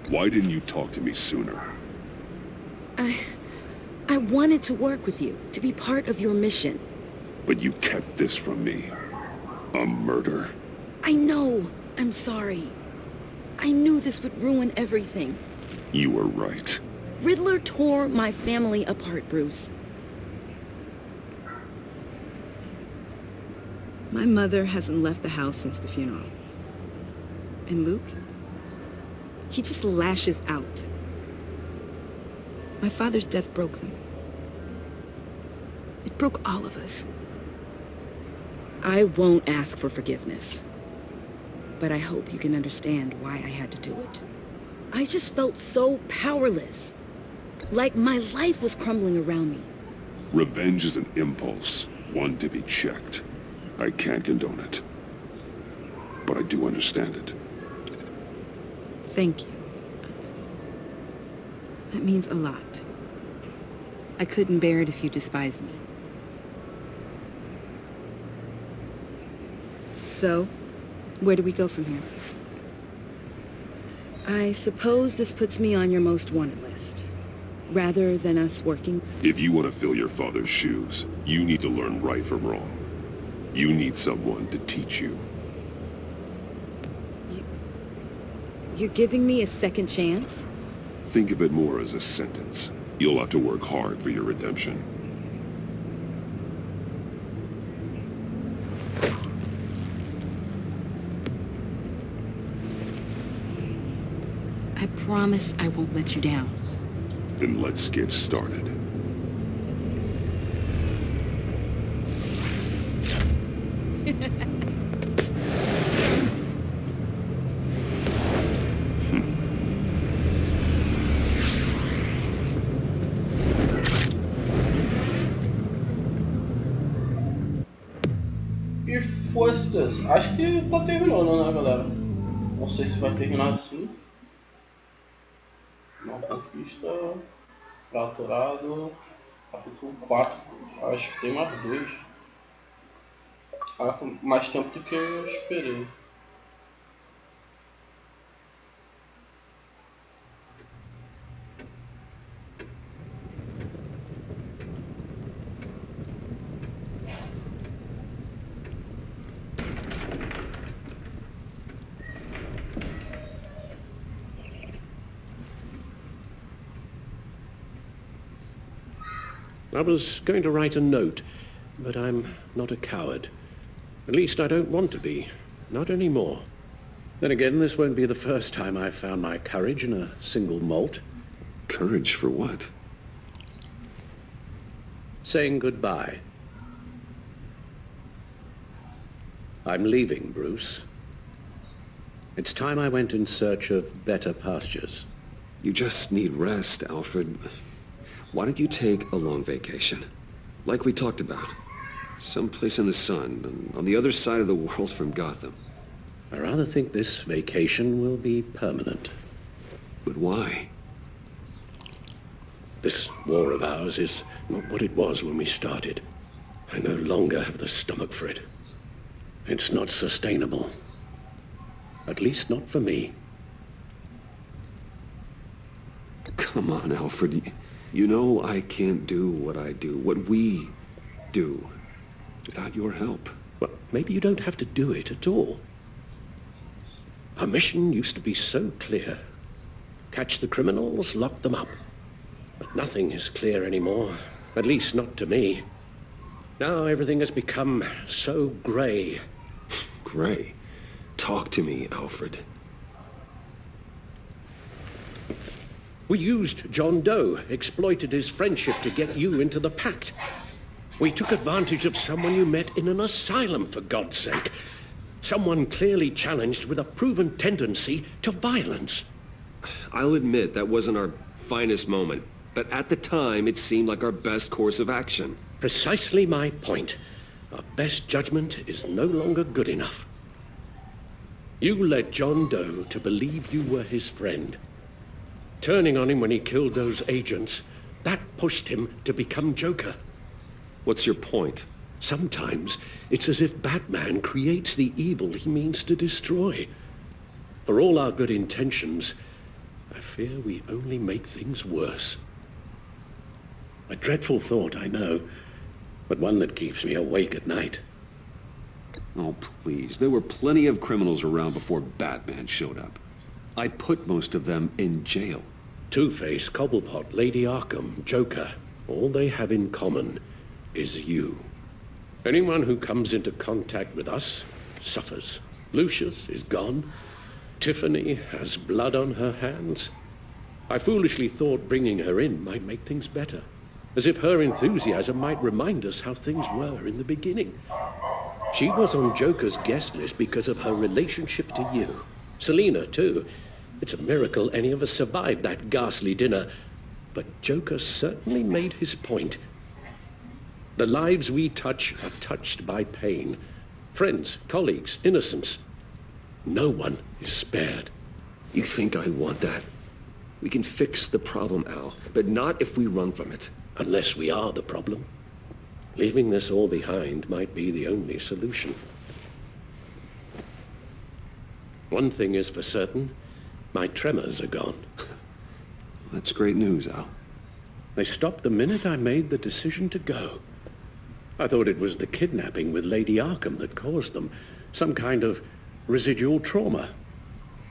Why didn't you talk to me sooner? I wanted to work with you, to be part of your mission. But you kept this from me. A murder. I know. I'm sorry. I knew this would ruin everything. You were right. Riddler tore my family apart, Bruce. My mother hasn't left the house since the funeral. And Luke? He just lashes out. My father's death broke them. It broke all of us. I won't ask for forgiveness. But I hope you can understand why I had to do it. I just felt so powerless. Like my life was crumbling around me. Revenge is an impulse, one to be checked. I can't condone it. But I do understand it. Thank you. That means a lot. I couldn't bear it if you despised me. So, where do we go from here? I suppose this puts me on your most wanted list. Rather than us working... If you want to fill your father's shoes, you need to learn right from wrong. You need someone to teach you. You're giving me a second chance? Think of it more as a sentence. You'll have to work hard for your redemption. I promise I won't let you down. Then let's get started. E Fostas, acho que tá terminando, né, galera? Não sei se vai terminar assim. Uma conquista, fraturado, capítulo 4. Acho que tem mais 2. Caraca, mais tempo do que eu esperei. I was going to write a note, but I'm not a coward. At least I don't want to be. Not anymore. Then again, this won't be the first time I've found my courage in a single malt. Courage for what? Saying goodbye. I'm leaving, Bruce. It's time I went in search of better pastures. You just need rest, Alfred. Why don't you take a long vacation? Like we talked about. Someplace in the sun, on the other side of the world from Gotham. I rather think this vacation will be permanent. But why? This war of ours is not what it was when we started. I no longer have the stomach for it. It's not sustainable. At least not for me. Come on, Alfred. You know I can't do what I do, what we do, without your help. Well, maybe you don't have to do it at all. Our mission used to be so clear. Catch the criminals, lock them up. But nothing is clear anymore, at least not to me. Now everything has become so grey. Grey? Talk to me, Alfred. We used John Doe, exploited his friendship to get you into the pact. We took advantage of someone you met in an asylum, for God's sake. Someone clearly challenged with a proven tendency to violence. I'll admit that wasn't our finest moment, but at the time it seemed like our best course of action. Precisely my point. Our best judgment is no longer good enough. You led John Doe to believe you were his friend. Turning on him when he killed those agents, that pushed him to become Joker. What's your point? Sometimes it's as if Batman creates the evil he means to destroy. For all our good intentions, I fear we only make things worse. A dreadful thought, I know, but one that keeps me awake at night. Oh, please. There were plenty of criminals around before Batman showed up. I put most of them in jail. Two-Face, Cobblepot, Lady Arkham, Joker, all they have in common is you. Anyone who comes into contact with us suffers. Lucius is gone. Tiffany has blood on her hands. I foolishly thought bringing her in might make things better, as if her enthusiasm might remind us how things were in the beginning. She was on Joker's guest list because of her relationship to you. Selina, too. It's a miracle any of us survived that ghastly dinner, but Joker certainly made his point. The lives we touch are touched by pain. Friends, colleagues, innocents. No one is spared. You think I want that? We can fix the problem, Al, but not if we run from it. Unless we are the problem. Leaving this all behind might be the only solution. One thing is for certain, my tremors are gone. That's great news, Al. They stopped the minute I made the decision to go. I thought it was the kidnapping with Lady Arkham that caused them, some kind of residual trauma.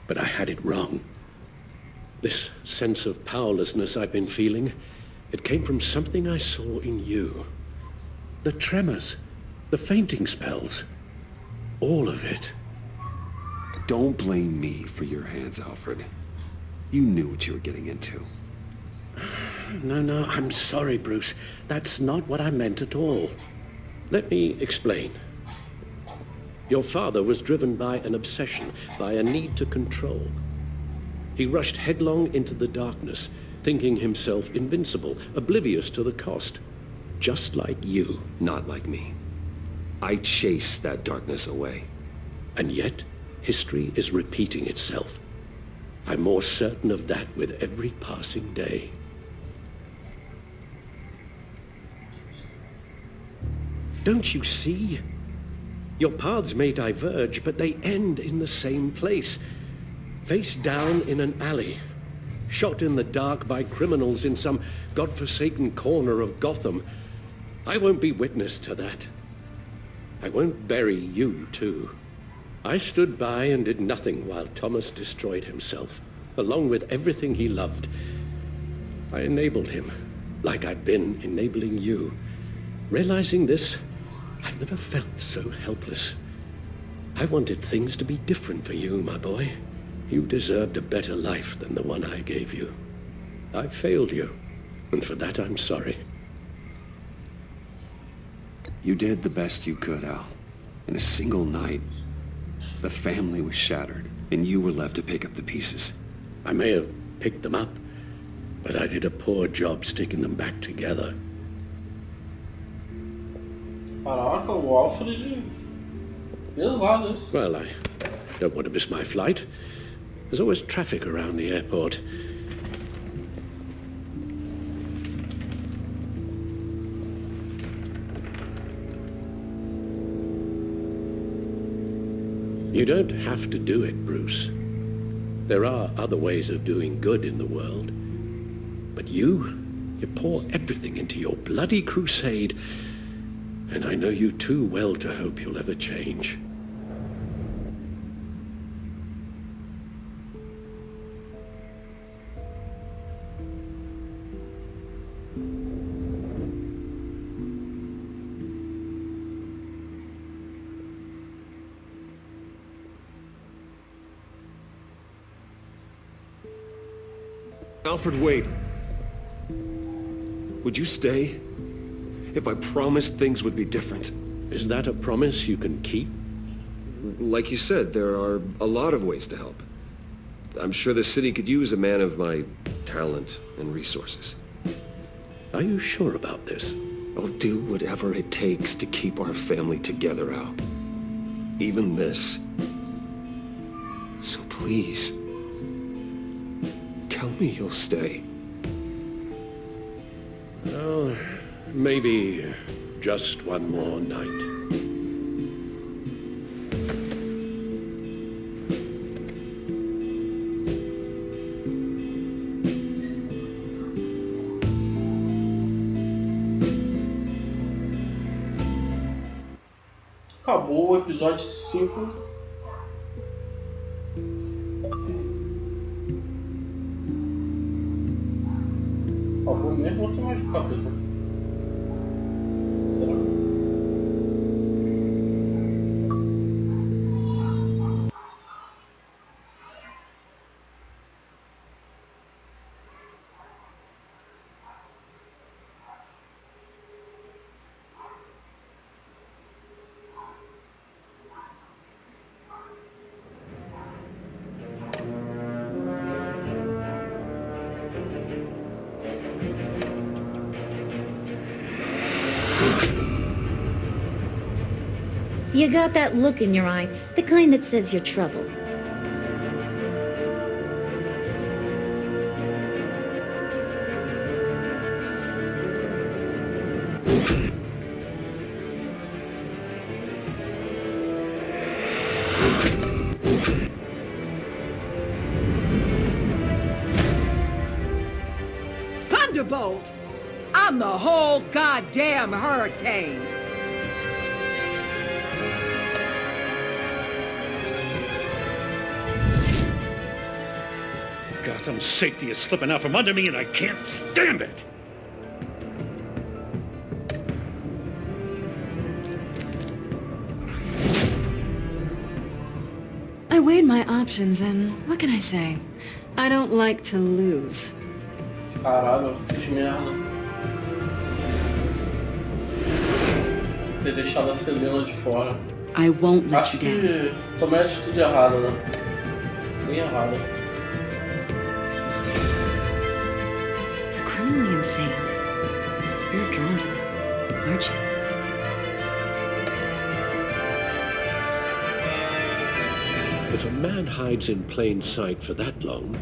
But I had it wrong. This sense of powerlessness I've been feeling, it came from something I saw in you. The tremors, the fainting spells, all of it. Don't blame me for your hands, Alfred. You knew what you were getting into. No, I'm sorry, Bruce. That's not what I meant at all. Let me explain. Your father was driven by an obsession, by a need to control. He rushed headlong into the darkness, thinking himself invincible, oblivious to the cost. Just like you. Not like me. I chased that darkness away. And yet, history is repeating itself. I'm more certain of that with every passing day. Don't you see? Your paths may diverge, but they end in the same place. Face down in an alley. Shot in the dark by criminals in some godforsaken corner of Gotham. I won't be witness to that. I won't bury you, too. I stood by and did nothing while Thomas destroyed himself, along with everything he loved. I enabled him, like I've been enabling you. Realizing this, I've never felt so helpless. I wanted things to be different for you, my boy. You deserved a better life than the one I gave you. I failed you, and for that I'm sorry. You did the best you could, Al. In a single night, the family was shattered, and you were left to pick up the pieces. I may have picked them up, but I did a poor job sticking them back together. Caraca, o Alfred... Pesado isso. Well, I don't want to miss my flight. There's always traffic around the airport. You don't have to do it, Bruce. There are other ways of doing good in the world. But you pour everything into your bloody crusade, and I know you too well to hope you'll ever change. Alfred, wait. Would you stay? If I promised things would be different. Is that a promise you can keep? Like you said, there are a lot of ways to help. I'm sure the city could use a man of my talent and resources. Are you sure about this? I'll do whatever it takes to keep our family together, Al. Even this. So please, tell me you'll stay. Well, maybe just one more night. Acabou o episódio 5. Acabou mesmo ou tem mais um capítulo? Será? You got that look in your eye, the kind that says you're trouble. Thunderbolt! I'm the whole goddamn hurricane! Gotham's safety is slipping out from under me and I can't stand it! I weighed my options and what can I say? I don't like to lose. Caralho, eu fiz merda. Ter deixado a Selena de fora. I won't let Acho you down. que tomei a atitude errada, né? Bem errada. You're criminally insane. You're drawn to them, aren't you? If a man hides in plain sight for that long,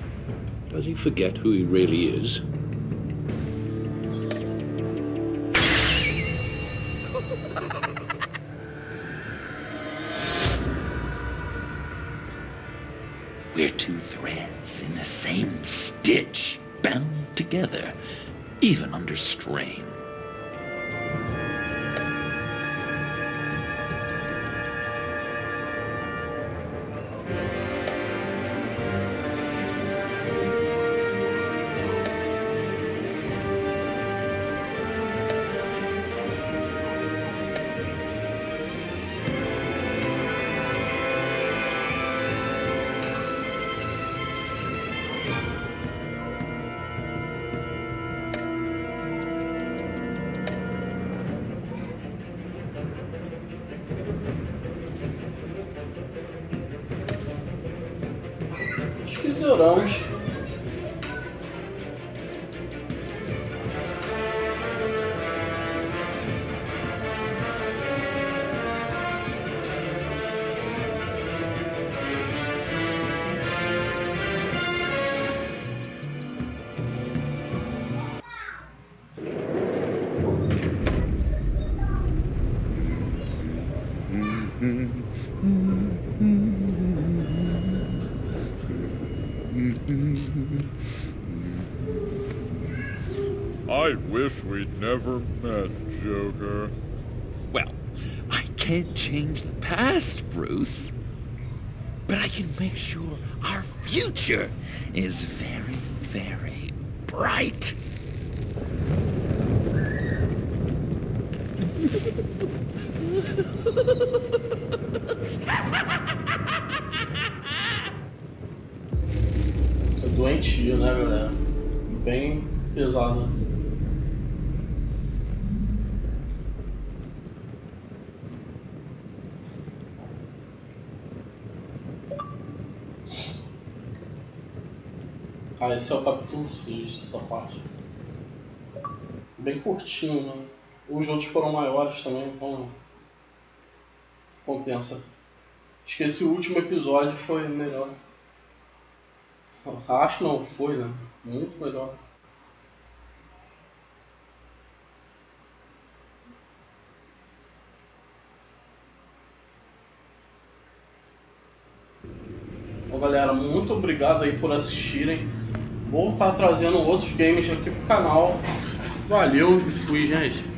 does he forget who he really is? We're two threads in the same stitch, bound together, even under strain. Acho que zeramos. I wish we'd never met, Joker. Well, I can't change the past, Bruce. But I can make sure our future is very, very bright. É doentio, né, galera? Bem pesado. Ah, esse é o capítulo 6, essa parte. Bem curtinho, né? Os outros foram maiores também, então compensa. Acho que esse último episódio foi melhor. Acho não, foi, né? Muito melhor. Bom, galera, muito obrigado aí por assistirem. Vou estar trazendo outros games aqui pro canal. Valeu e fui, gente.